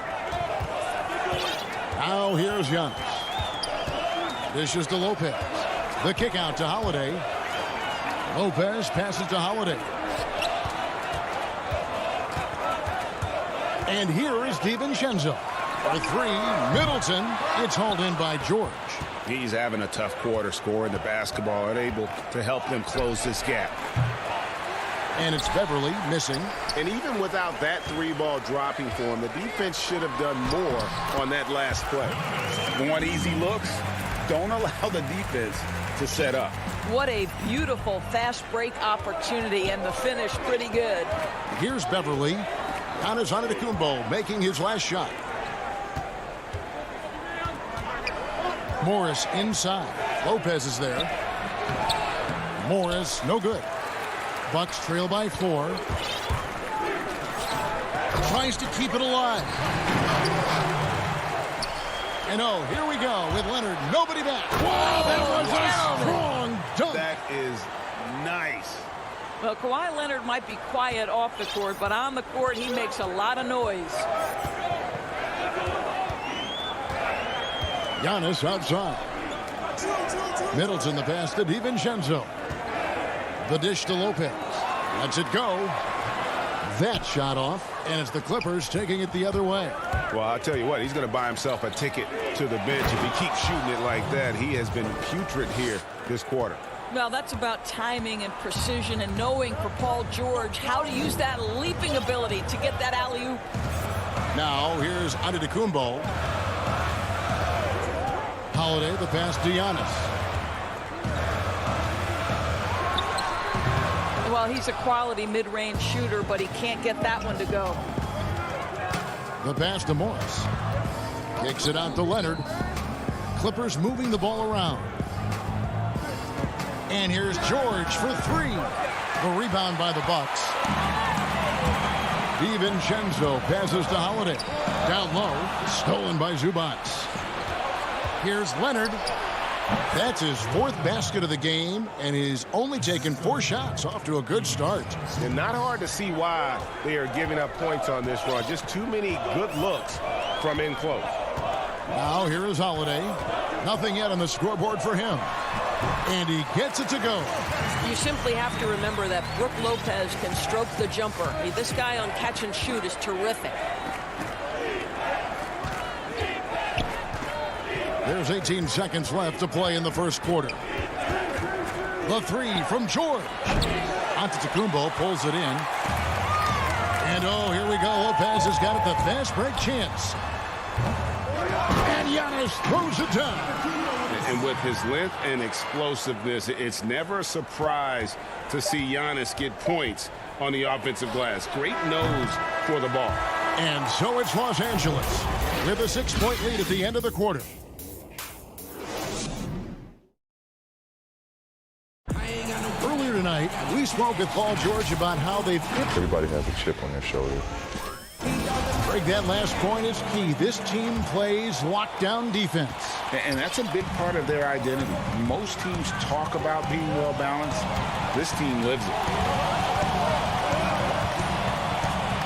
Now here's Giannis. Dishes to Lopez. The kick out to Holiday. Lopez passes to Holiday. And here is DiVincenzo. For 3, Middleton. It's hauled in by George. He's having a tough quarter, scoring the basketball and able to help them close this gap. And it's Beverley missing. And even without that 3-ball dropping for him, the defense should have done more on that last play. Want easy looks? Don't allow the defense to set up. What a beautiful fast break opportunity, and the finish pretty good. Here's Beverley. Giannis Antetokounmpo making his last shot. Morris inside. Lopez is there. Morris, no good. Bucks trail by 4. Tries to keep it alive. And oh, here we go with Leonard. Nobody back. Wow, that was a strong dunk. That is nice. Well, Kawhi Leonard might be quiet off the court, but on the court, he makes a lot of noise. Giannis outside. Middleton the pass to DiVincenzo. The dish to Lopez. Lets it go. That shot off. And it's the Clippers taking it the other way. Well, I'll tell you what, he's going to buy himself a ticket to the bench. If he keeps shooting it like that, he has been putrid here this quarter. Well, that's about timing and precision and knowing for Paul George how to use that leaping ability to get that alley-oop. Now, here's Antetokounmpo. Holiday, the pass to Giannis. Well, he's a quality mid-range shooter, but he can't get that one to go. The pass to Morris. Kicks it out to Leonard. Clippers moving the ball around. And here's George for three. The rebound by the Bucks. DiVincenzo passes to Holiday. Down low, stolen by Zubac. Here's Leonard. That's his fourth basket of the game, and he's only taken 4 shots. Off to a good start. And not hard to see why they are giving up points on this run. Just too many good looks from in close. Now here is Holiday. Nothing yet on the scoreboard for him. And he gets it to go. You simply have to remember that Brook Lopez can stroke the jumper. This guy on catch and shoot is terrific. There's 18 seconds left to play in the first quarter. The three from George. Antetokounmpo pulls it in. And oh, here we go. Lopez has got it, the fast break chance. And Giannis throws it down. And with his length and explosiveness, it's never a surprise to see Giannis get points on the offensive glass. Great nose for the ball. And so it's Los Angeles with a 6-point lead at the end of the quarter. Earlier tonight, we spoke with Paul George about how they've... Everybody has a chip on their shoulder. Greg, that last point is key. This team plays lockdown defense. And that's a big part of their identity. Most teams talk about being well-balanced. This team lives it.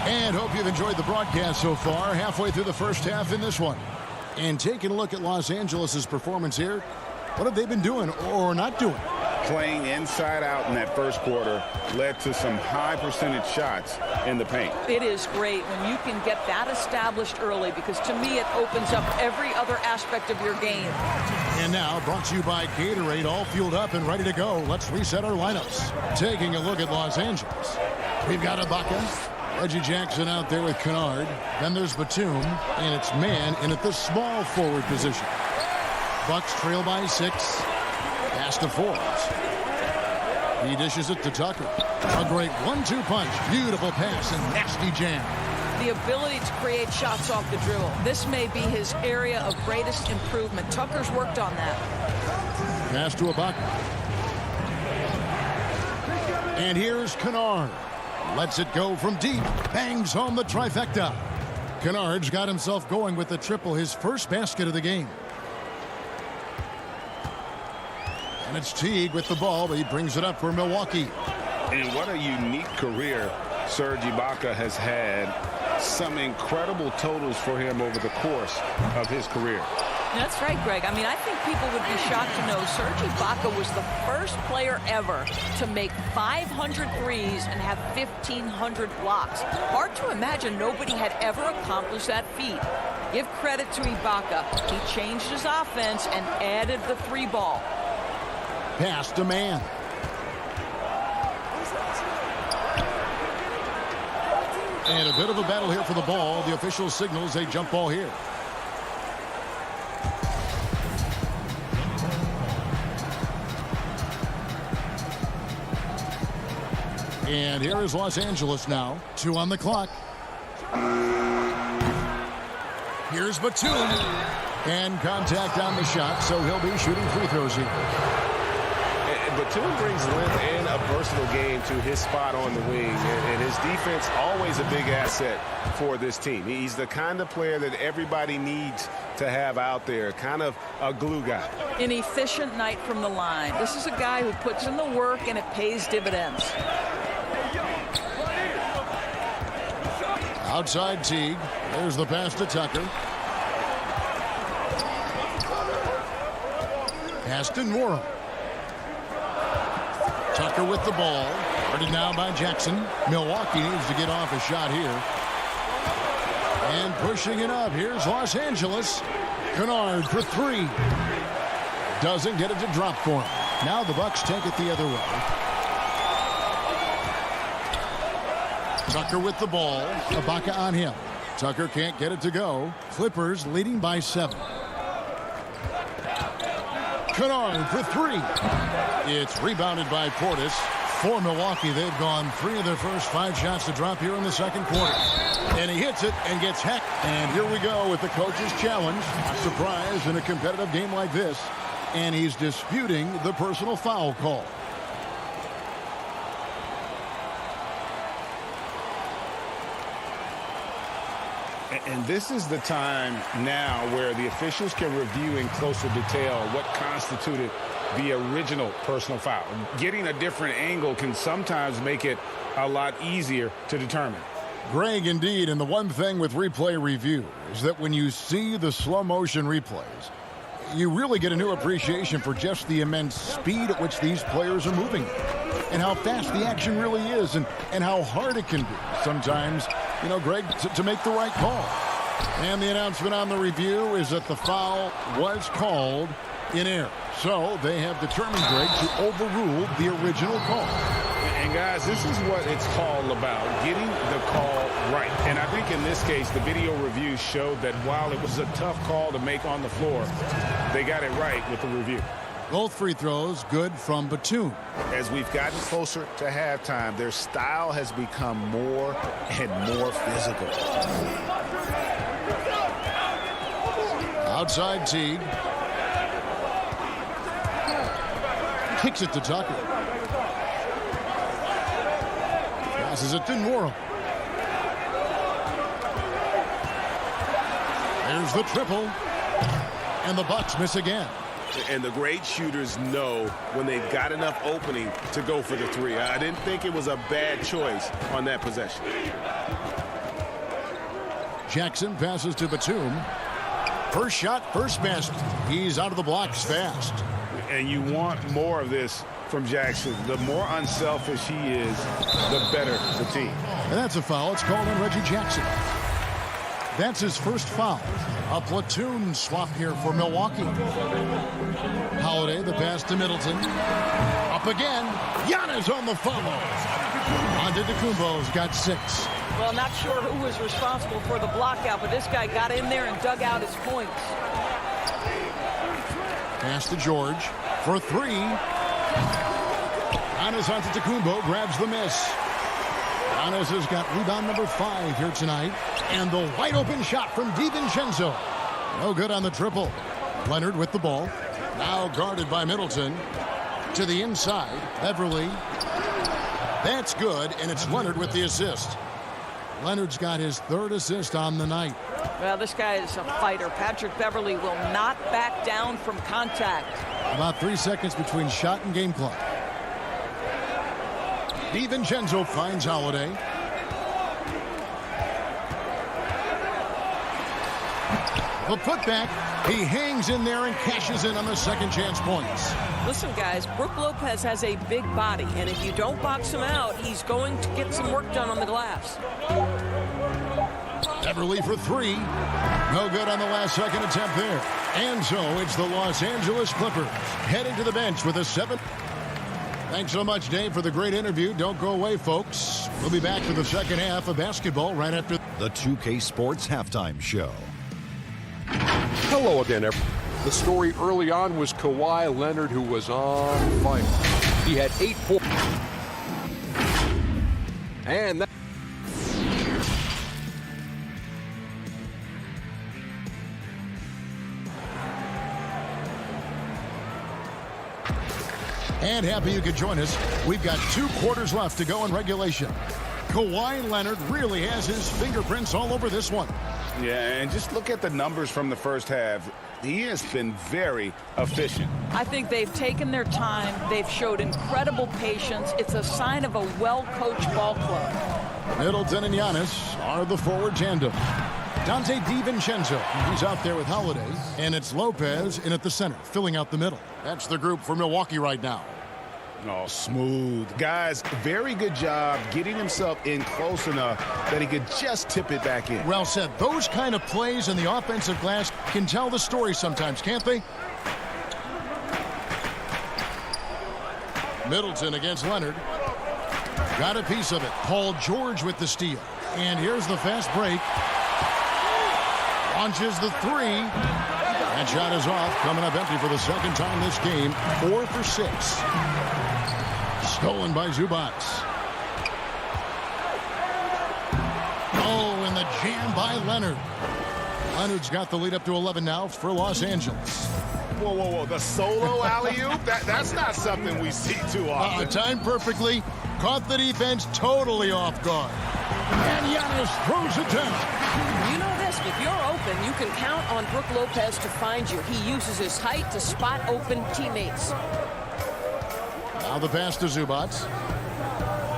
And hope you've enjoyed the broadcast so far. Halfway through the first half in this one. And taking a look at Los Angeles' performance here, what have they been doing or not doing? Playing inside out in that first quarter led to some high percentage shots in the paint. It is great when you can get that established early, because to me it opens up every other aspect of your game. And now, brought to you by Gatorade, all fueled up and ready to go. Let's reset our lineups. Taking a look at Los Angeles. We've got Ibaka, Reggie Jackson out there with Kennard. Then there's Batum, and it's man in at the small forward position. Bucks trail by 6. Pass to Forbes. He dishes it to Tucker. A great 1-2 punch. Beautiful pass and nasty jam. The ability to create shots off the dribble. This may be his area of greatest improvement. Tucker's worked on that. Pass to Ibaka. And here's Kennard. Lets it go from deep. Bangs home the trifecta. Kennard's got himself going with the triple, his first basket of the game. And it's Teague with the ball, but he brings it up for Milwaukee. And what a unique career Serge Ibaka has had. Some incredible totals for him over the course of his career. That's right, Greg. I mean, I think people would be shocked to know Serge Ibaka was the first player ever to make 500 threes and have 1,500 blocks. Hard to imagine nobody had ever accomplished that feat. Give credit to Ibaka. He changed his offense and added the 3 ball. Pass to man. And a bit of a battle here for the ball. The official signals a jump ball here. And here is Los Angeles now. 2 on the clock. Here's Batum. And contact on the shot, so he'll be shooting free throws here. Batum brings length and a versatile game to his spot on the wing, and his defense always a big asset for this team. He's the kind of player that everybody needs to have out there, kind of a glue guy. An efficient night from the line. This is a guy who puts in the work and it pays dividends. Outside Teague. There's the pass to Tucker. Pass to Nora. Tucker with the ball. Guarded now by Jackson. Milwaukee needs to get off a shot here. And pushing it up. Here's Los Angeles. Kennard for three. Doesn't get it to drop for him. Now the Bucks take it the other way. Tucker with the ball. Ibaka on him. Tucker can't get it to go. Clippers leading by 7. Kennard for three. It's rebounded by Portis. For Milwaukee, they've gone 3 of their first 5 shots to drop here in the second quarter. And he hits it and gets hecked. And here we go with the coach's challenge. Surprise in a competitive game like this. And he's disputing the personal foul call. And this is the time now where the officials can review in closer detail what constituted the original personal foul. Getting a different angle can sometimes make it a lot easier to determine. Greg, indeed, and the one thing with replay review is that when you see the slow motion replays, you really get a new appreciation for just the immense speed at which these players are moving and how fast the action really is and how hard it can be sometimes, you know, Greg, to make the right call. And the announcement on the review is that the foul was called in error. So they have determined, Greg, to overrule the original call. And guys, this is what it's all about, getting the call right. And I think in this case, the video review showed that while it was a tough call to make on the floor, they got it right with the review. Both free throws good from Batum. As we've gotten closer to halftime, their style has become more and more physical. Outside Teague. Kicks it to Tucker. Passes it to Norrell. There's the triple. And the Bucks miss again. And the great shooters know when they've got enough opening to go for the three. I didn't think it was a bad choice on that possession. Jackson passes to Batum. First shot, first basket. He's out of the blocks fast. And you want more of this from Jackson. The more unselfish he is, the better the team. And that's a foul. It's called on Reggie Jackson. That's his first foul. A platoon swap here for Milwaukee. Holiday, the pass to Middleton. Up again. Giannis on the follow. Antetokounmpo's got 6. Well, not sure who was responsible for the blockout, but this guy got in there and dug out his points. Pass to George for 3. Giannis Antetokounmpo grabs the miss. Giannis has got rebound number 5 here tonight. And the wide open shot from DiVincenzo. No good on the triple. Leonard with the ball. Now guarded by Middleton. To the inside. Beverly. That's good, and it's Leonard with the assist. Leonard's got his 3rd assist on the night. Well, this guy is a fighter. Patrick Beverly will not back down from contact. About 3 seconds between shot and game clock. DiVincenzo finds Holiday. The putback. He hangs in there and cashes in on the second chance points. Listen, guys, Brook Lopez has a big body, and if you don't box him out, he's going to get some work done on the glass. Beverly for 3. No good on the last second attempt there. And so it's the Los Angeles Clippers heading to the bench with a 7. Thanks so much, Dave, for the great interview. Don't go away, folks. We'll be back for the second half of basketball right after the 2K Sports Halftime Show. Hello again, everyone. The story early on was Kawhi Leonard, who was on fire. He had 8 points. And that... And happy you could join us. We've got 2 quarters left to go in regulation. Kawhi Leonard really has his fingerprints all over this one. Yeah, and just look at the numbers from the first half. He has been very efficient. I think they've taken their time. They've showed incredible patience. It's a sign of a well-coached ball club. Middleton and Giannis are the forward tandem. Dante DiVincenzo, he's out there with Holiday. And it's Lopez in at the center, filling out the middle. That's the group for Milwaukee right now. Oh, smooth. Guys, very good job getting himself in close enough that he could just tip it back in. Well said. Those kind of plays in the offensive glass can tell the story sometimes, can't they? Middleton against Leonard. Got a piece of it. Paul George with the steal. And here's the fast break. Launches the three. That shot is off. Coming up empty for the second time this game. 4 for 6. Stolen by Zubac. Oh, and the jam by Leonard. Leonard's got the lead up to 11 now for Los Angeles. Whoa, whoa, whoa. The solo alley-oop? That's not something we see too often. Timed perfectly. Caught the defense totally off guard. And Giannis throws it down. You know this, if you're open, you can count on Brook Lopez to find you. He uses his height to spot open teammates. Now the pass to Zubac.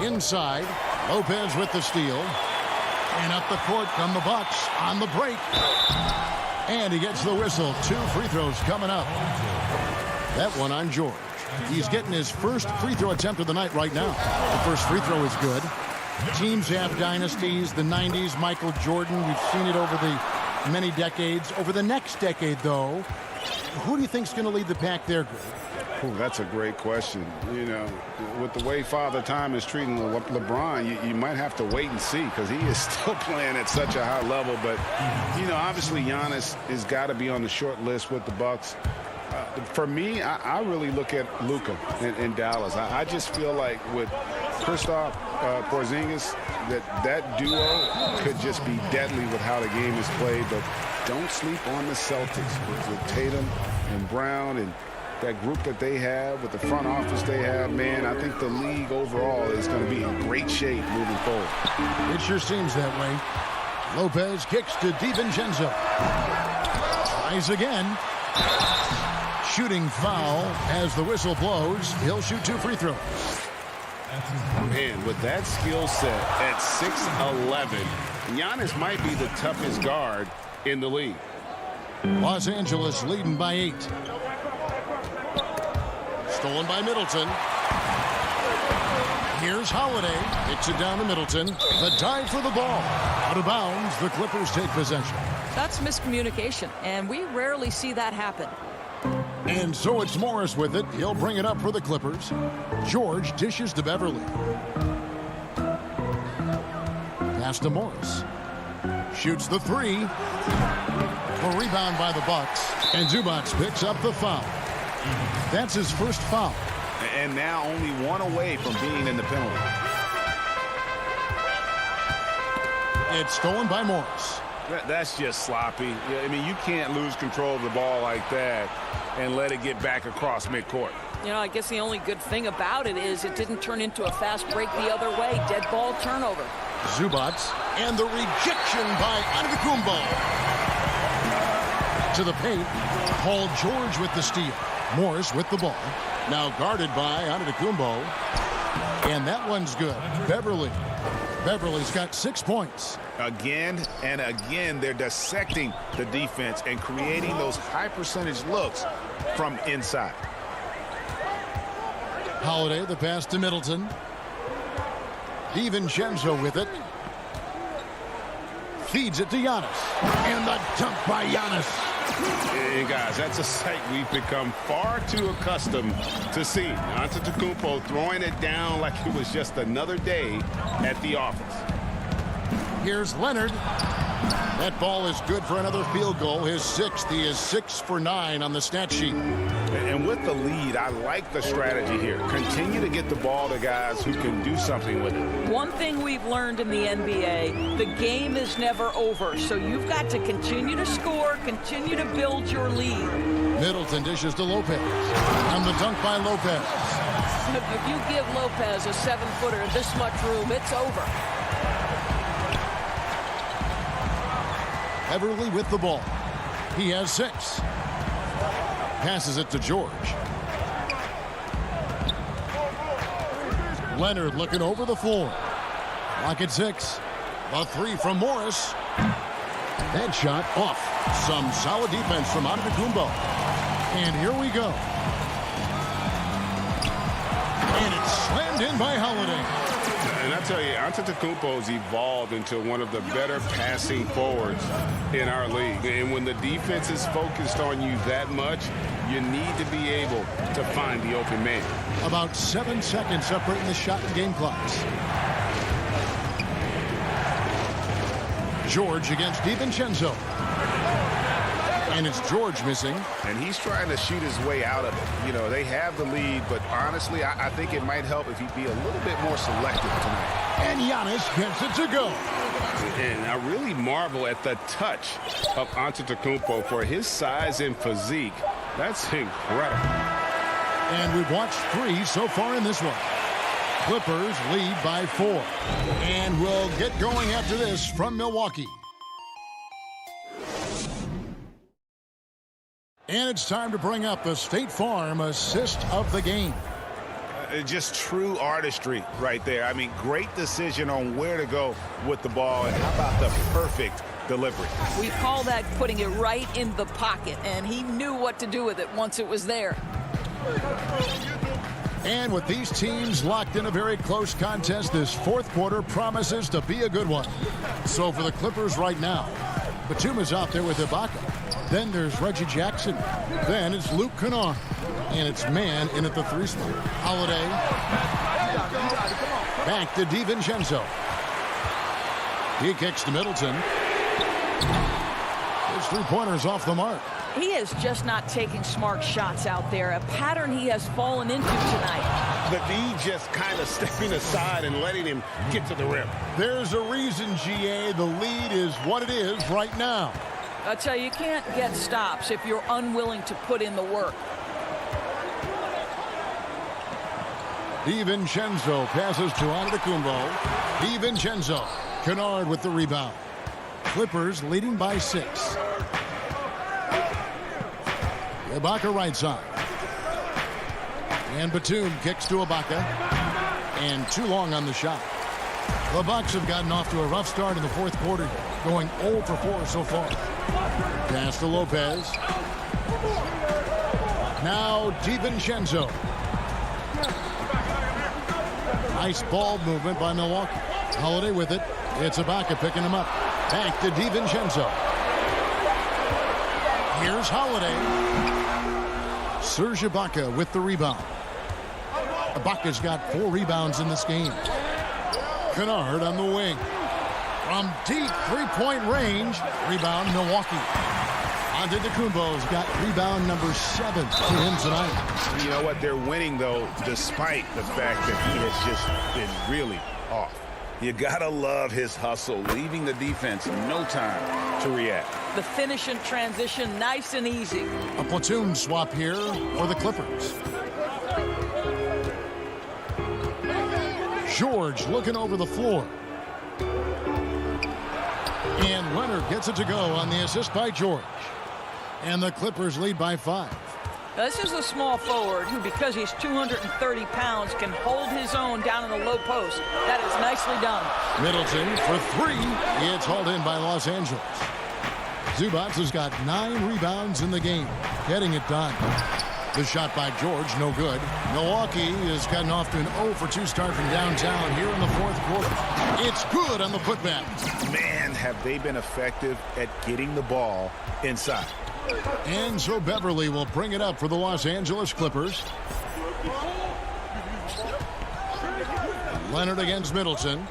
Inside. Lopez with the steal. And up the court come the Bucks on the break. And he gets the whistle. 2 free throws coming up. That one on George. He's getting his first free throw attempt of the night right now. The first free throw is good. Teams have dynasties. The 90s, Michael Jordan. We've seen it over the many decades. Over the next decade, though, who do you think is going to lead the pack there, Greg? Ooh, that's a great question. You know, with the way Father Time is treating LeBron, you might have to wait and see because he is still playing at such a high level. But, you know, obviously Giannis has got to be on the short list with the Bucks. For me, I really look at Luka in Dallas. I just feel like with Kristaps Porzingis, that duo could just be deadly with how the game is played. But don't sleep on the Celtics with Tatum and Brown and that group that they have, with the front office they have. Man, I think the league overall is going to be in great shape moving forward. It sure seems that way. Lopez kicks to DiVincenzo. Tries again. Shooting foul as the whistle blows. He'll shoot 2 free throws. Man, with that skill set at 6'11", Giannis might be the toughest guard in the league. Los Angeles leading by 8. Stolen by Middleton. Here's Holiday. Hits it down to Middleton. The dive for the ball. Out of bounds. The Clippers take possession. That's miscommunication, and we rarely see that happen. And so it's Morris with it. He'll bring it up for the Clippers. George dishes to Beverly. Pass to Morris. Shoots the 3. A rebound by the Bucks. And Zubac picks up the foul. That's his first foul. And now only 1 away from being in the penalty. It's stolen by Morris. That's just sloppy. I mean, you can't lose control of the ball like that and let it get back across midcourt. You know, I guess the only good thing about it is it didn't turn into a fast break the other way. Dead ball turnover. Zubac and the rejection by Antetokounmpo. To the paint. Paul George with the steal. Morris with the ball. Now guarded by Antetokounmpo. And that one's good. Beverly's got 6 points. Again and again, they're dissecting the defense and creating those high percentage looks from inside. Holiday, the pass to Middleton. DiVincenzo with it. Feeds it to Giannis. And the dunk by Giannis. Hey guys, that's a sight we've become far too accustomed to seeing. Antetokounmpo throwing it down like it was just another day at the office. Here's Leonard. That ball is good for another field goal. His 6th. He is 6 for 9 on the stat sheet. And with the lead, I like the strategy here. Continue to get the ball to guys who can do something with it. One thing we've learned in the NBA, the game is never over. So you've got to continue to score, continue to build your lead. Middleton dishes to Lopez. And the dunk by Lopez. If you give Lopez a 7-footer this much room, it's over. Beverly with the ball. He has 6. Passes it to George. Leonard looking over the floor. Clock at 6. A 3 from Morris. That shot off. Some solid defense from Antetokounmpo. And here we go. And it's slammed in by Holiday. And I tell you, Antetokounmpo's evolved into one of the better passing forwards in our league. And when the defense is focused on you that much, you need to be able to find the open man. About 7 seconds separating the shot and game clocks. George against DiVincenzo. And it's George missing. And he's trying to shoot his way out of it. You know, they have the lead, but honestly, I think it might help if he'd be a little bit more selective tonight. And Giannis gets it to go. And I really marvel at the touch of Antetokounmpo for his size and physique. That's incredible. And we've watched 3 so far in this one. Clippers lead by 4. And we'll get going after this from Milwaukee. And it's time to bring up the State Farm assist of the game. Just true artistry right there. I mean, great decision on where to go with the ball. And how about the perfect delivery? We call that putting it right in the pocket, and he knew what to do with it once it was there. And with these teams locked in a very close contest, this fourth quarter promises to be a good one. So for the Clippers right now, Batum is out there with Ibaka. Then there's Reggie Jackson. Then it's Luke Kennard. And it's man in at the 3 spot. Holiday. Back to DiVincenzo. He kicks to Middleton. His 3-pointer's off the mark. He is just not taking smart shots out there. A pattern he has fallen into tonight. The D just kind of stepping aside and letting him get to the rim. There's a reason, GA, the lead is what it is right now. I tell you, you can't get stops if you're unwilling to put in the work. DiVincenzo passes to Antetokounmpo. DiVincenzo. Kennard with the rebound. Clippers leading by 6. Ibaka right side. And Batum kicks to Ibaka. And too long on the shot. The Bucks have gotten off to a rough start in the fourth quarter, going 0 for 4 so far. Pass to Lopez. Now DiVincenzo. Nice ball movement by Milwaukee. Holiday with it. It's Ibaka picking him up. Back to DiVincenzo. Here's Holiday. Serge Ibaka with the rebound. Ibaka's got 4 rebounds in this game. Kennard on the wing. From deep 3-point range. Rebound Milwaukee. Antetokounmpo's got rebound number 7 for him tonight. You know what? They're winning, though, despite the fact that he has just been really off. You gotta love his hustle, leaving the defense no time to react. The finish and transition, nice and easy. A platoon swap here for the Clippers. George looking over the floor. And Leonard gets it to go on the assist by George. And the Clippers lead by 5. Now, this is a small forward who, because he's 230 pounds, can hold his own down in the low post. That is nicely done. Middleton for 3. It's hauled in by Los Angeles. Zubac has got 9 rebounds in the game, getting it done. The shot by George, no good. Milwaukee is gotten off to an 0 for 2 start from downtown here in the fourth quarter. It's good on the putback. Man, have they been effective at getting the ball inside. And so Beverly will bring it up for the Los Angeles Clippers. Leonard against Middleton.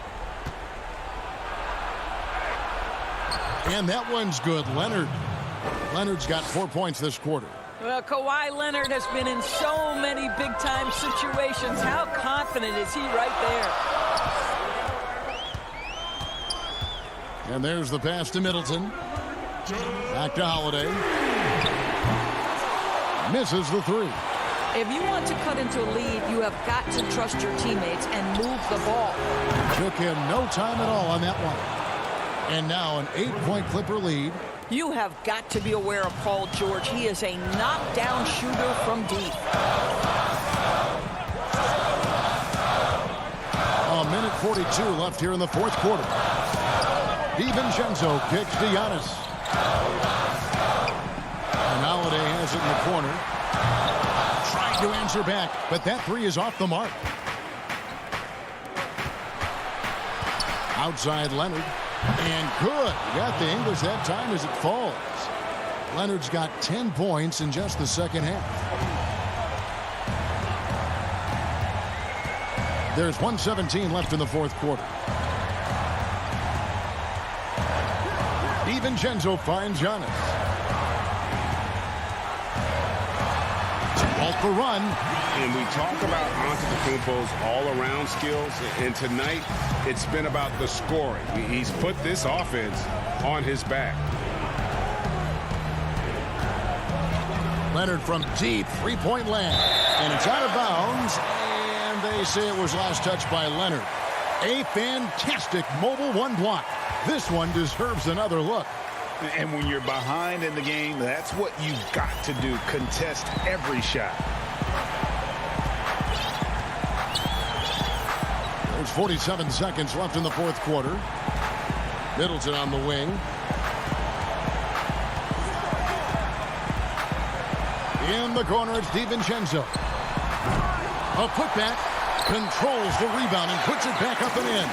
And that one's good. Leonard's got 4 points this quarter. Well, Kawhi Leonard has been in so many big-time situations. How confident is he right there? And there's the pass to Middleton. Back to Holiday. Misses the 3. If you want to cut into a lead, you have got to trust your teammates and move the ball. Took him no time at all on that one. And now an 8-point Clipper lead. You have got to be aware of Paul George. He is a knockdown shooter from deep. A minute 42 left here in the fourth quarter. DiVincenzo kicks to Giannis. And Holiday has it in the corner. Trying to answer back, but that 3 is off the mark. Outside Leonard. And good. He got the English that time as it falls. Leonard's got 10 points in just the second half. There's 1:17 left in the fourth quarter. DiVincenzo finds Giannis. Off the run. And we talk about Antetokounmpo's all-around skills, and tonight it's been about the scoring. He's put this offense on his back. Leonard from deep, three-point land. And it's out of bounds, and they say it was last touched by Leonard. A fantastic mobile one block. This one deserves another look. And when you're behind in the game, that's what you've got to do. Contest every shot. There's 47 seconds left in the fourth quarter. Middleton on the wing. In the corner, it's DiVincenzo. A putback, controls the rebound and puts it back up and in.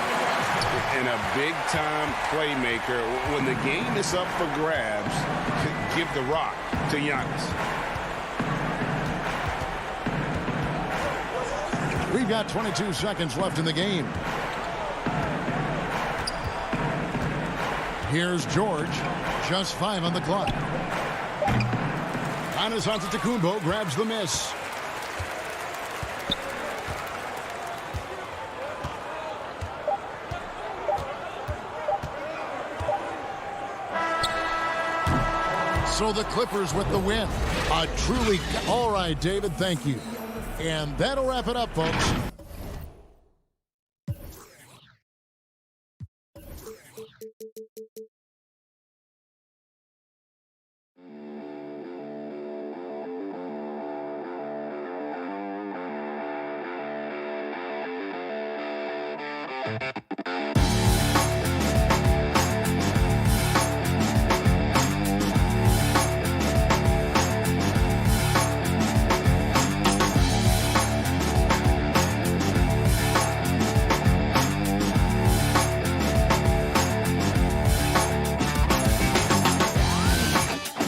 And a big-time playmaker. When the game is up for grabs, give the rock to Giannis. We've got 22 seconds left in the game. Here's George. Just 5 on the clock. Giannis Antetokounmpo grabs the miss. So the Clippers with the win. A truly... All right, David, thank you. And that'll wrap it up, folks. you